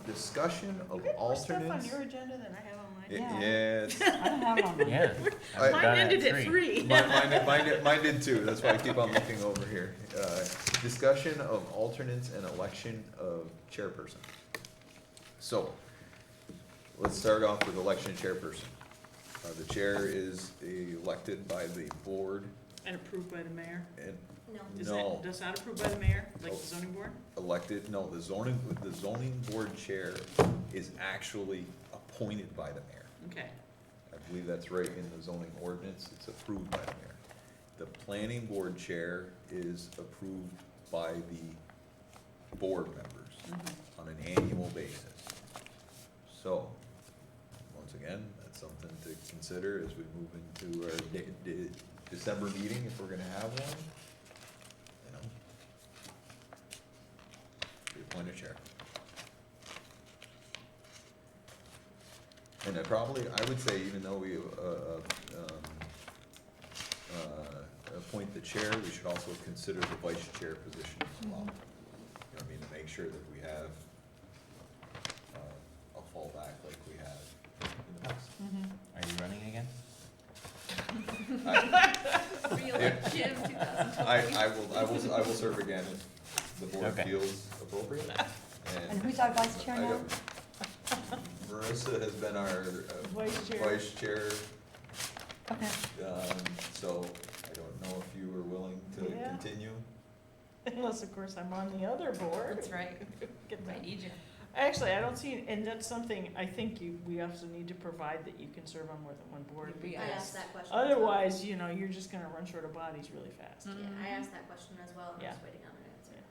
discussion of More stuff on alternates. your agenda than I have on mine. Yeah. Yes. I don't have it on mine. Yeah. I- Mine ended at 3. Mine did too, that's why I keep on looking over here. Discussion of alternates and election of chairperson. So, let's start off with election of chairperson. The chair is elected by the board And approved by the mayor? and, No. Is no, that not approved by the mayor, like the zoning board? elected, no, the zoning board chair is actually appointed by the mayor. Okay. I believe that's right in the zoning ordinance, it's approved by the mayor. The planning board chair is approved by the board members on an annual basis. So, once again, that's something to consider as we move into our December meeting, if we're gonna have one. You know, we appoint a chair. And I would say, even though we, appoint the chair, we should also consider the vice chair position as well. You know what I mean, to make sure that we have a fallback like we have in the past. Are you running again? Re-election 2020. I will serve again if the board Okay. feels appropriate. And who's our vice chair I now? don't- Marissa has been our Vice chair. vice chair, Okay. so I don't know if you are willing to Yeah. continue. Unless, of course, I'm on the other board. That's right. Get Might that. need you. Actually, I don't see, and that's something I think we also need to provide that you can serve on more than one board. We I because asked that question. as well. Otherwise, you know, you're just gonna run short of bodies really fast. Yeah, I asked that question as well, and I'm Yeah. just waiting on an answer.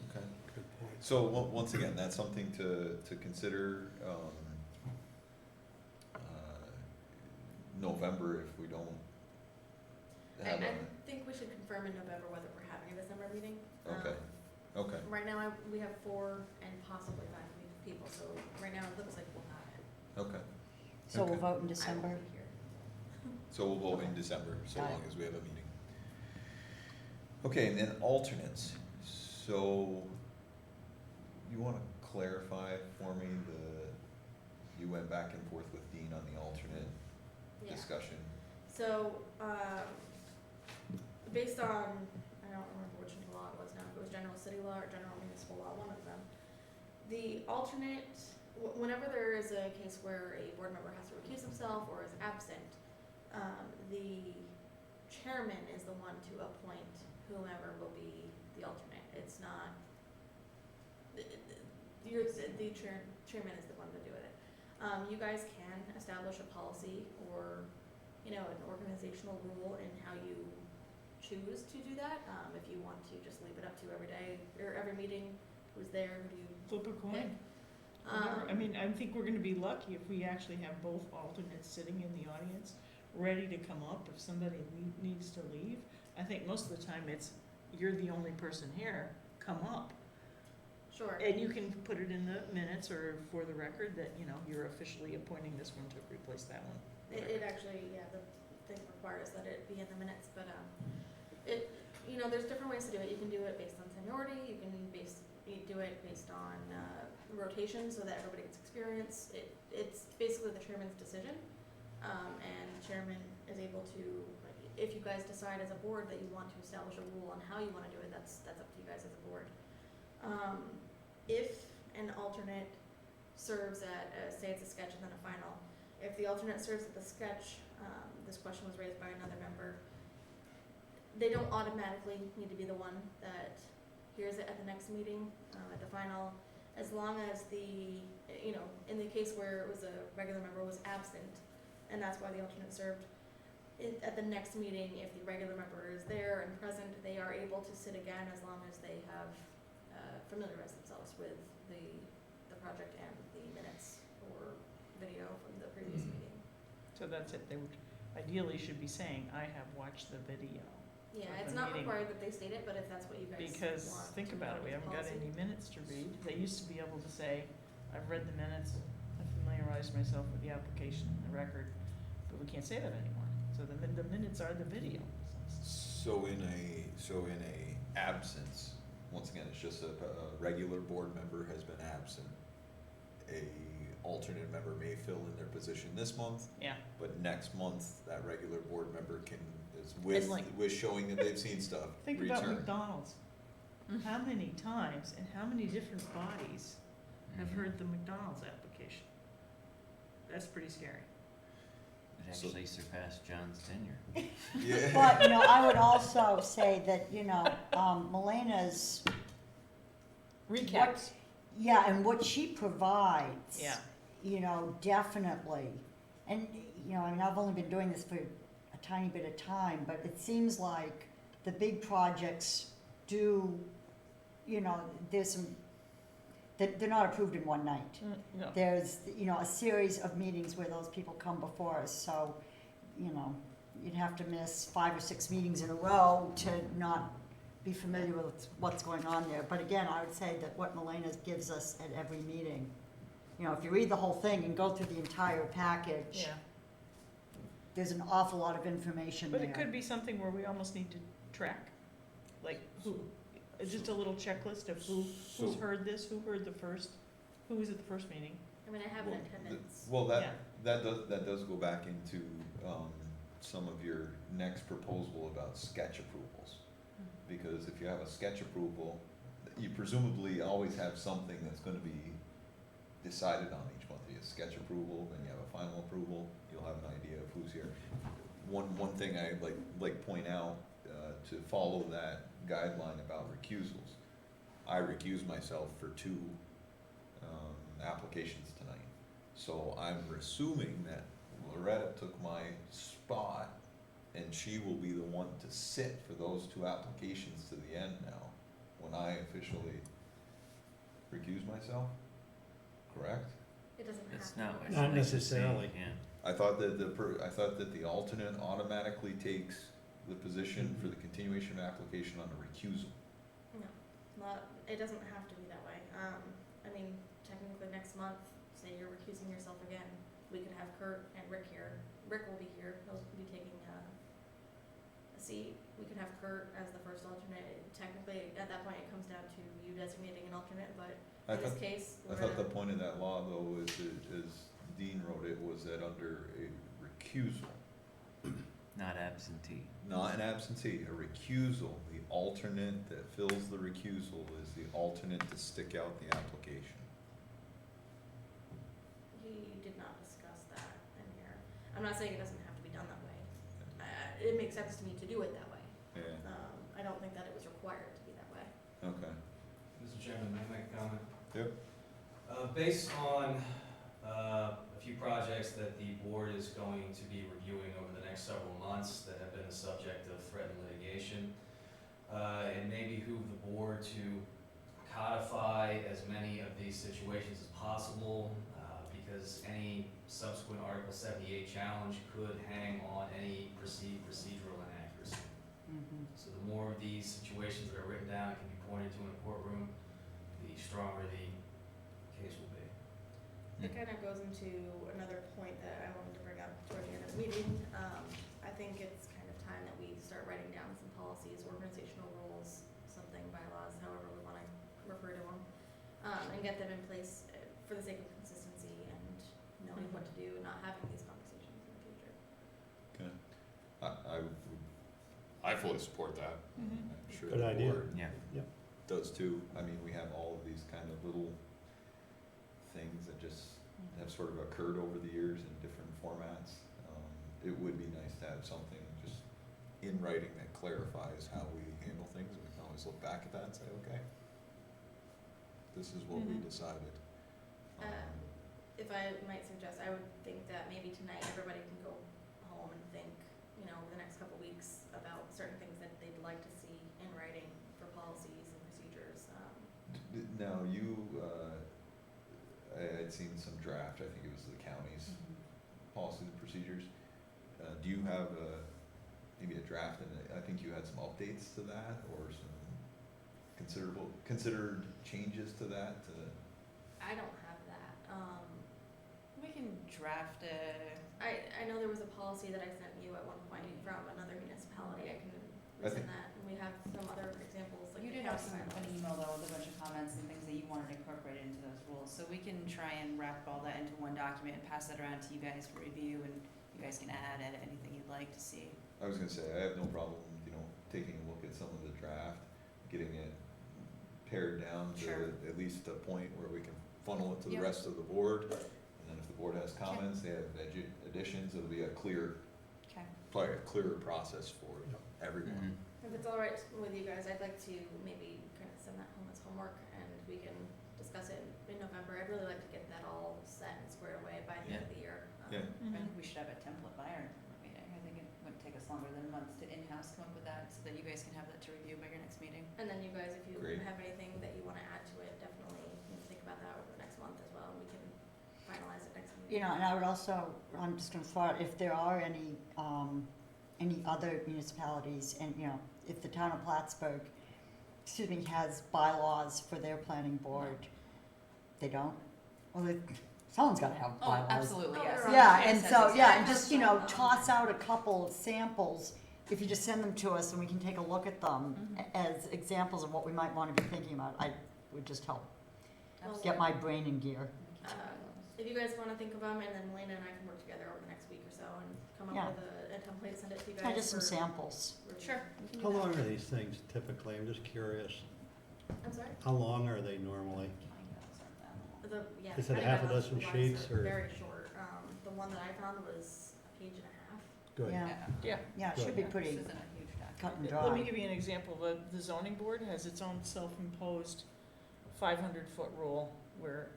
Okay. Good point. So, once again, that's something to consider, November if we don't have I a, think we should confirm in November whether we're having a December meeting. okay, okay, Right now, we have 4 and possibly 5 people, so right now it looks like we'll have it. okay. So we'll Okay. vote in I December? will be here. So we'll vote in December, so Got it. long as we have a meeting. Okay, and then alternates. So, you wanna clarify for me you went back and forth with Dean on the alternate Yeah. discussion? So, based on, I don't remember which law it was now, if it was general city law or general municipal law, one of them. The alternate, whenever there is a case where a board member has to recuse himself or is absent, the chairman is the one to appoint whomever will be the alternate. It's not, the chairman is the one to do it. You guys can establish a policy or, you know, an organizational rule in how you choose to do that. If you want to just leave it up to every day, or every meeting, who's there, who do you Flip a pick? coin. Whatever. I mean, I think we're gonna be lucky if we actually have both alternates sitting in the audience, ready to come up if somebody needs to leave. I think most of the time it's, you're the only person here, come up. Sure. And you can put it in the minutes or for the record that, you know, you're officially appointing this one to replace that one. It actually, yeah, the thing requires that it be in the minutes, but, you know, there's different ways to do it. You can do it based on seniority, you do it based on, rotation so that everybody gets experience. It's basically the chairman's decision, and the chairman is able to, if you guys decide as a board that you want to establish a rule on how you wanna do it, that's up to you guys as a board. If an alternate serves at, say it's a sketch and then a final, if the alternate serves at the sketch, this question was raised by another member, they don't automatically need to be the one that hears it at the next meeting, at the final, as long as you know, in the case where it was a regular member was absent, and that's why the alternate served, at the next meeting, if the regular member is there and present, they are able to sit again as long as they have familiarized themselves with the project and the minutes or video from the previous meeting. So that's it, they would, ideally should be saying, I have watched the video. Yeah, At it's the not meeting. required that they state it, but if that's what you guys want. Because, think to about it, put we in haven't got policy. any minutes to read. They used to be able to say, I've read the minutes, I familiarized myself with the application and the record, but we can't say that anymore. So the minutes are the video. So in a absence, once again, it's just a regular board member has been absent. A alternate member may fill in their position this month, Yeah, but next month, that regular board member is It's like- with showing that they've seen stuff, think about return. McDonald's. How many times and how many different bodies have heard the McDonald's application? That's pretty scary. It So- actually surpassed John's tenure. Yeah. But, you know, I would also say that, you know, Melena's, Recaps. yeah, and what she provides. Yeah. You know, definitely. And, you know, I mean, I've only been doing this for a tiny bit of time, but it seems like the big projects do, you know, there's some, they're not approved in one night. No. There's, you know, a series of meetings where those people come before us, so, you know, you'd have to miss 5 or 6 meetings in a row to not be familiar with what's going on there. But again, I would say that what Milena gives us at every meeting, you know, if you read the whole thing and go through the entire package, Yeah. there's an awful lot of information there. But it could be something where we almost need to track, like who, just a little checklist of who's So- heard this, who heard the first, who was at the first meeting. I mean, I have an attendance. Well, Yeah. that does go back into, some of your next proposal about sketch approvals. Because if you have a sketch approval, you presumably always have something that's gonna be decided on each month. You have a sketch approval, then you have a final approval, you'll have an idea of who's here. One thing I like point out, to follow that guideline about recusals, I recused myself for 2, applications tonight. So I'm assuming that Loretta took my spot, and she will be the one to sit for those 2 applications to the end now, when I officially recuse myself, correct? It doesn't have It's to. not. be. Not necessarily. Yeah. I thought that I thought that the alternate automatically takes the position for the continuation of application on a recusal. No, not, it doesn't have to be that way. I mean, technically next month, say you're recusing yourself again, we could have Kurt and Rick here. Rick will be here, he'll be taking a seat. We could have Kurt as the first alternate. Technically, at that point, it comes down to you designating an alternate, but I in this thought, case, I thought the point of that law though is, as Dean wrote it, was that under a recusal, Not absentee. not an absentee, a recusal, the alternate that fills the recusal is the alternate to stick out the application. he did not discuss that in here. I'm not saying it doesn't have to be done that way. It makes sense to me to do it that way. Yeah, I don't think that it was required to be that way. okay. Mr. Chairman, may I make a comment? Yep. Based on a few projects that the board is going to be reviewing over the next several months that have been the subject of threatened litigation, it may behoove the board to codify as many of these situations as possible, because any subsequent Article 78 challenge could hang on any perceived procedural inaccuracy. So the more of these situations that are written down and can be pointed to in a courtroom, the stronger the case will be. It kind of goes into another point that I wanted to bring up toward the end of the meeting. I think it's kind of time that we start writing down some policies, organizational rules, something, bylaws, however we want to refer to them, and get them in place for the sake of consistency and knowing what to do and not having these conversations in the future. Okay. I fully support that. Mhm. I'm sure Good the idea. board Yeah. does too. I mean, we have all of these kind of little things that just have sort of occurred over the years in different formats. It would be nice to have something just in writing that clarifies how we handle things, and we can always look back at that and say, okay, this is what we Mhm. decided. If I might suggest, I would think that maybe tonight everybody can go home and think, over the next couple weeks about certain things that they'd like to see in writing for policies and procedures. Now, I had seen some draft, I think it was the county's policies and procedures. Do you have maybe a draft, and I think you had some updates to that, or some considered changes to that, I don't have that. We can draft a, I know there was a policy that I sent you at one point from another municipality. I can I resend think- that. And we have some other examples like you the did have county an bylaws. email though with a bunch of comments and things that you wanted incorporated into those rules, so we can try and wrap all that into one document and pass that around to you guys for review, and you guys can add, edit anything you'd like to see. I was gonna say, I have no problem, taking a look at some of the draft, getting it pared down to Sure. at least a point where we can funnel it to the Yep. rest of the board. And then if the board has comments, they have additions, it'll be Okay. probably a clearer process for everyone. If it's all right with you guys, I'd like to maybe kind of send that home as homework and we can discuss it in November. I'd really like to get that all set and squared away by the end of the year. Yeah. I think we should have a template by our meeting. I think it wouldn't take us longer than a month to in-house come up with that, so that you guys can have that to review by your next meeting. And then you guys, if you Great. have anything that you want to add to it, definitely think about that over the next month as well. And we can finalize it next meeting. And I would also, I'm just gonna throw out, if there are any other municipalities, and, if the town of Plattsburgh, has bylaws for their planning board, they don't? Well, someone's gotta have Oh, bylaws. absolutely, Oh, yes. they're on Yeah, the and Yes, so, yes, yeah, yes. and just, toss out a couple samples, if you just send them to us and we can take a look at them as examples of what we might wanna be thinking about, I would just help get my brain in gear. If you guys wanna think of them, and then Elena and I can work together over the next week or so and come Yeah. up with a template, send it to you guys. Yeah, just some for samples. review. Sure. we can do How that. long are these things typically? I'm just curious. I'm sorry? How long are they normally? Yeah. Is it cutting half a bylaws dozen ones sheets, are or- Very short. The one that I found was a page and a half. Good. Yeah, Yeah. yeah, it should be pretty This isn't a huge document. cut and Let me dry. give you an example. The zoning board has its own self-imposed 500-foot rule where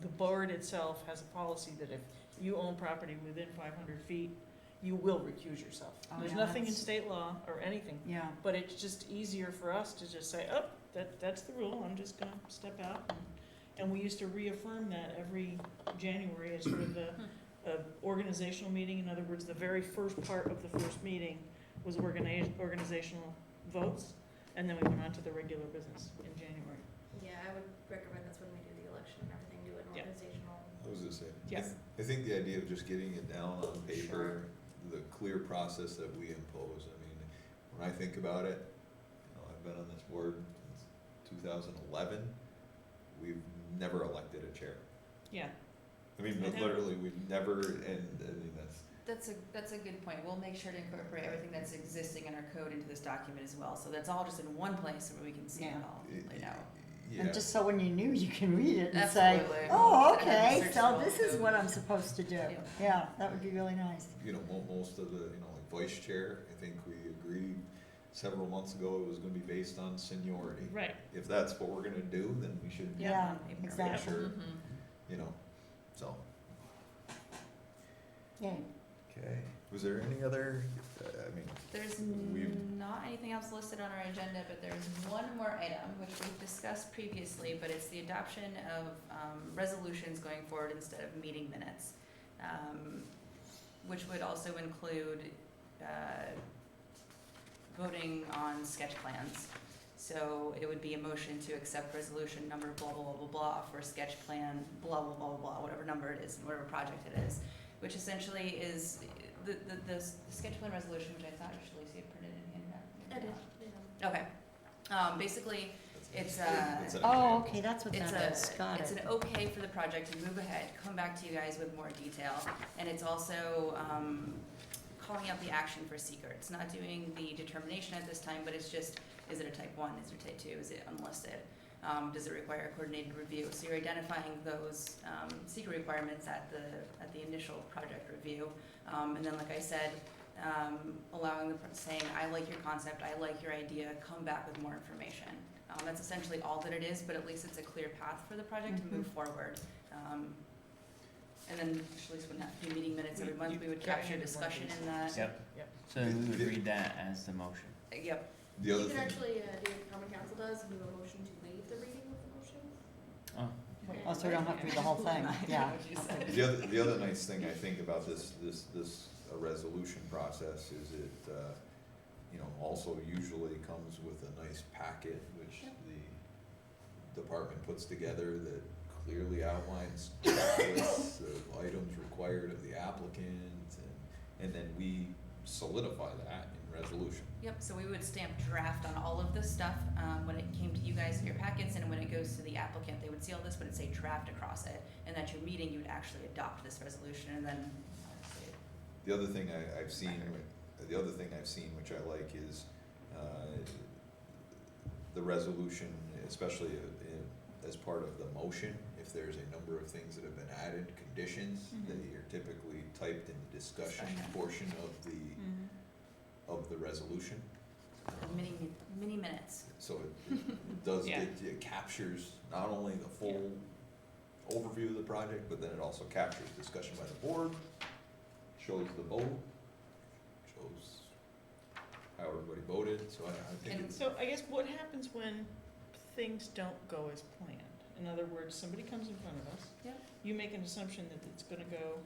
the board itself has a policy that if you own property within 500 feet, you will recuse yourself. Oh, There's yeah, nothing in that's- state law or anything, Yeah, but it's just easier for us to just say, oh, that's the rule, I'm just gonna step out. And we used to reaffirm that every January as sort of the organizational meeting. In other words, the very first part of the first meeting was organizational votes, and then we went on to the regular business in January. Yeah, I would recommend that's when we do the election and everything, do an Yeah. organizational. I was gonna say, Yes. I think the idea of just getting it down on paper, the clear process that we impose, I mean, when I think about it, I've been on this board since 2011, we've never elected a chair. Yeah. I mean, I know. literally, we've never, and, I mean, That's a good point. We'll make sure to incorporate everything that's existing in our code into this document as well, so that's all just in one place where we can see it Yeah. all laid out. yeah. and just so when you're new, you can read it and say, Absolutely. oh, Instead of having okay, to so search this through is all the what code. I'm supposed to do. Yeah. Yeah, that would be really nice. Most of the, like vice chair, I think we agreed several months ago it was gonna be based on seniority. Right. If that's what we're gonna do, then we should Yeah, Paper. make exactly. sure, Mhm. So, Yay. okay, was there any other, I mean, There's We've- not anything else listed on our agenda, but there's one more item, which we've discussed previously, but it's the adoption of resolutions going forward instead of meeting minutes, which would also include voting on sketch plans. So it would be a motion to accept resolution number blah, blah, blah, blah, blah, for sketch plan, blah, blah, blah, blah, whatever number it is, whatever project it is, which essentially is the sketch plan resolution, which I thought actually see it printed in here. I did, yeah. Okay, basically, it's an Oh, example. okay, that's what it's that is, got it's it. an okay for the project to move ahead, come back to you guys with more detail, and it's also, calling out the action for seeker. It's not doing the determination at this time, but it's just, is it a type 1, is it a type 2, is it unlisted? Does it require a coordinated review? So you're identifying those seeker requirements at the initial project review. And then, like I said, allowing saying, I like your concept, I like your idea, come back with more information. That's essentially all that it is, but at least it's a clear path for the project to move forward. And then Shalice wouldn't have to do meeting minutes every month, we would Yeah, capture you need more discussion in minutes. that. Yep. So we would read that as the motion. Yep. The other You can thing, actually do what common council does, do a motion to waive the reading of the motion. Oh, Oh, so we don't have to read the whole thing, yeah. What you said. the other nice thing I think about this resolution process is it, also usually comes with a nice packet, which the department puts together that clearly outlines lists of items required of the applicant, and then we solidify that in resolution. Yep, so we would stamp draft on all of this stuff, when it came to you guys in your packets, and when it goes to the applicant, they would see all this, but it'd say draft across it, and at your meeting, you would actually adopt this resolution, and then, obviously, The other thing I've seen, which I like, is the resolution, especially as part of the motion, if there's a number of things that have been added, conditions, they are typically typed in the discussion portion of the resolution. mini minutes. So it does Yeah. it captures not only the full overview of the project, but then it also captures discussion by the board, shows the vote, shows how everybody voted, so I think And it's, So I guess what happens when things don't go as planned? In other words, somebody comes in front of us. Yep. You make an assumption that it's gonna go,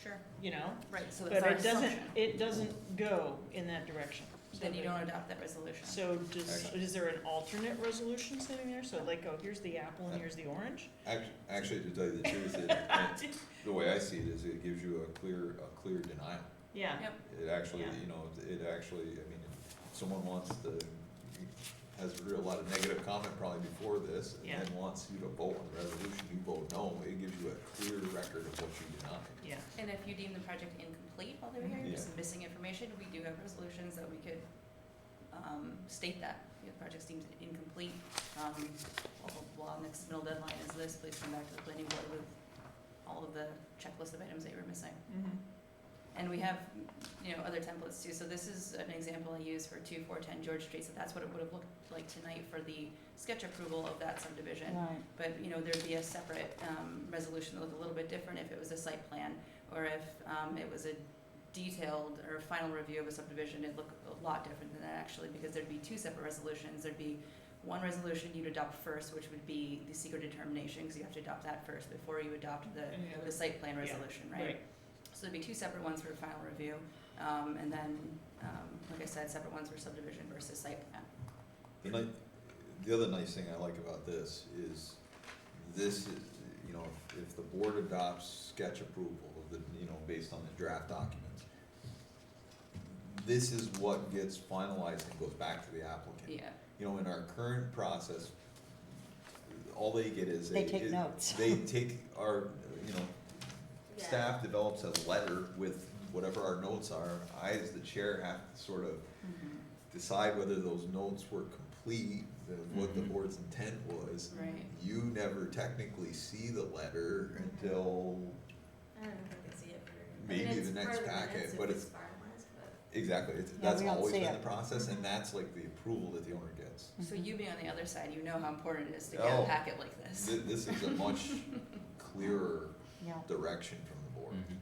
Sure. you know, Right, so but that's our it doesn't, assumption. it doesn't go in that direction. then you don't adopt that resolution. So is there an alternate resolution sitting there? So like, oh, here's the apple and here's the orange? Actually, to tell you the truth, the way I see it is it gives you a clear denial. Yeah. Yep. It actually, Yeah. you know, I mean, if someone has a lot of negative comment probably before this, and Yeah. then wants you to vote on the resolution, you vote no, it gives you a clear record of what you denied. Yeah. And if you deem the project incomplete while they were here, Yeah. just missing information, we do have resolutions that we could, state that. If the project's deemed incomplete, blah, blah, blah, next submittal deadline is this, please come back to the planning board with all of the checklist of items that you were missing. Mm-hmm. And we have, other templates too, so this is an example I use for 2410 George Street, so that's what it would have looked like tonight for the sketch approval of that subdivision. Right. But, there'd be a separate, resolution that looked a little bit different if it was a site plan, or if, it was a detailed or final review of a subdivision, it'd look a lot different than that actually, because there'd be two separate resolutions. There'd be one resolution you'd adopt first, which would be the secret determination, because you have to adopt that first before you adopt the site plan resolution, right? So there'd be two separate ones for final review, and then, like I said, separate ones for subdivision versus site plan. The other nice thing I like about this is, if the board adopts sketch approval of the, based on the draft documents, this is what gets finalized and goes back to the applicant. Yeah. In our current process, all they get is They take notes. They take our, staff develops a letter with whatever our notes are. I, as the chair, have to sort of decide whether those notes were complete, what the board's intent was. Right. You never technically see the letter until I don't know if I can see it. maybe the next packet, but it's. Exactly, Yeah, that's we don't always see been it. the process, and that's like the approval that the owner gets. So you being on the other side, you know how important it is to get Oh. a packet like this. This is a much clearer Yeah. direction from the board. Mhm.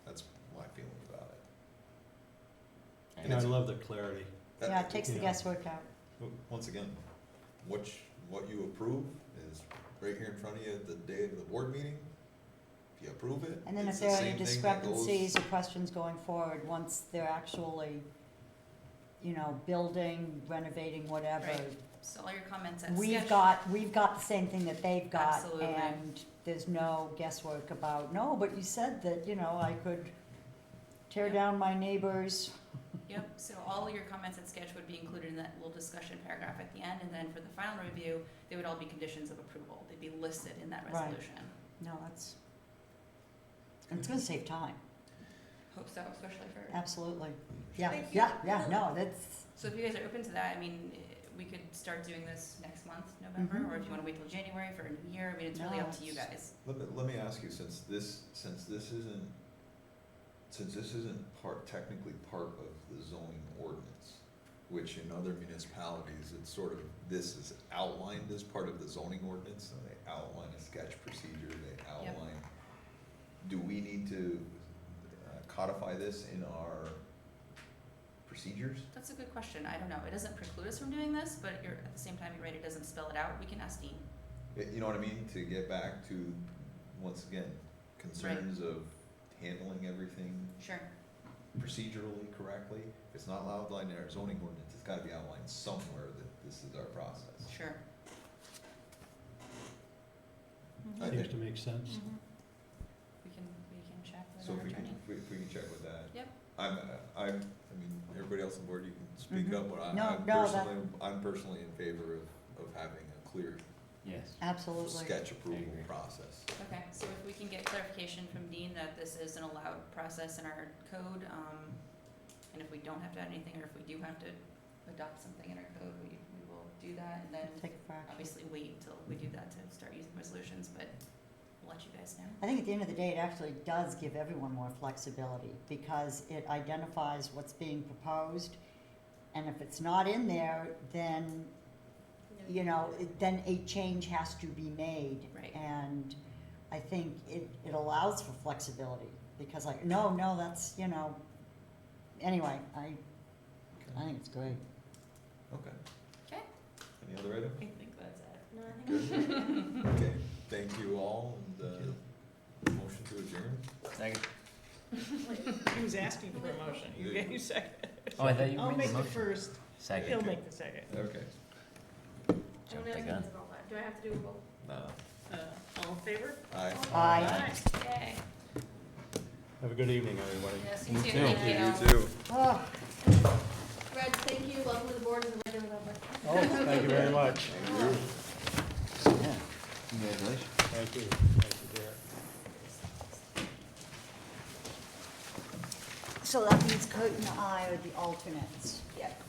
That's my feeling about it. And I love the clarity. That- Yeah, it takes the Yeah. guesswork out. Once again, what you approve is right here in front of you at the day of the board meeting. If you approve it, And then it's if the there are same any thing that goes. discrepancies or questions going forward, once they're actually, building, renovating, whatever, Right. So all your comments at we've sketch. got the same thing that they've got, Absolutely. and there's no guesswork about, no, but you said that, I could tear Yeah. down my neighbor's. Yep, so all your comments at sketch would be included in that little discussion paragraph at the end, and then for the final review, they would all be conditions of approval. They'd be listed in that Right. resolution. No, and it's gonna save time, Hope so, especially for. absolutely. Yeah, Thank you. no, that's, So if you guys are open to that, we could start doing this next month, November, Mhm. or if you wanna wait till January for a new year, it's really No, up to you it's- guys. Let me ask you, since this isn't technically part of the zoning ordinance, which in other municipalities, it's sort of, this is outlined as part of the zoning ordinance, so they outline a sketch procedure, they outline. Do we need to codify this in our procedures? That's a good question, I don't know, it doesn't preclude us from doing this, but at the same time, you're right, it doesn't spell it out, we can ask Dean. You know what I mean? To get back to, once again, concerns of handling everything Sure. procedurally correctly. If it's not outlined in our zoning ordinance, it's gotta be outlined somewhere that this is our process. Sure. I Seems think, to make sense. Mm-hmm. We can check with so our if we can, attorney. if we can check with that. Yep. I mean, everybody else on board, you can speak Mhm. up, but No, I'm personally in favor of having a clear Yes. absolutely. sketch approval agree. process. Okay, so if we can get clarification from Dean that this is an allowed process in our code, and if we don't have to add anything, or if we do have to adopt something in our code, we will do that, and then Take it for action. obviously wait until we do that to start using resolutions, but we'll let you guys know. I think at the end of the day, it actually does give everyone more flexibility, because it identifies what's being proposed, and if it's not in there, then, then a change has to be made. Right. And I think it allows for flexibility, because no, that's, anyway, I think it's great. Okay. Okay. Any other item? I think that's it. No, I think Good. Okay, thank you all, and, motion to adjourn? Second. He was asking for a motion, you gave second. Oh, I thought you I'll made make the the motion. first, Second. he'll make the second. Okay. Jump Anyone the else gun. need to vote? Do I have to do a vote? No. All in favor? Aye. Aye. Yay. Have a good evening, everybody. Yes, You you too, too. thank you. You too. Oh, Fred, thank you, welcome to the board as a regular member. Oh, thank you very much. Yeah. Congratulations. Thank you. Thank you, Derek. so that means Kurt and I are the alternates. Yep.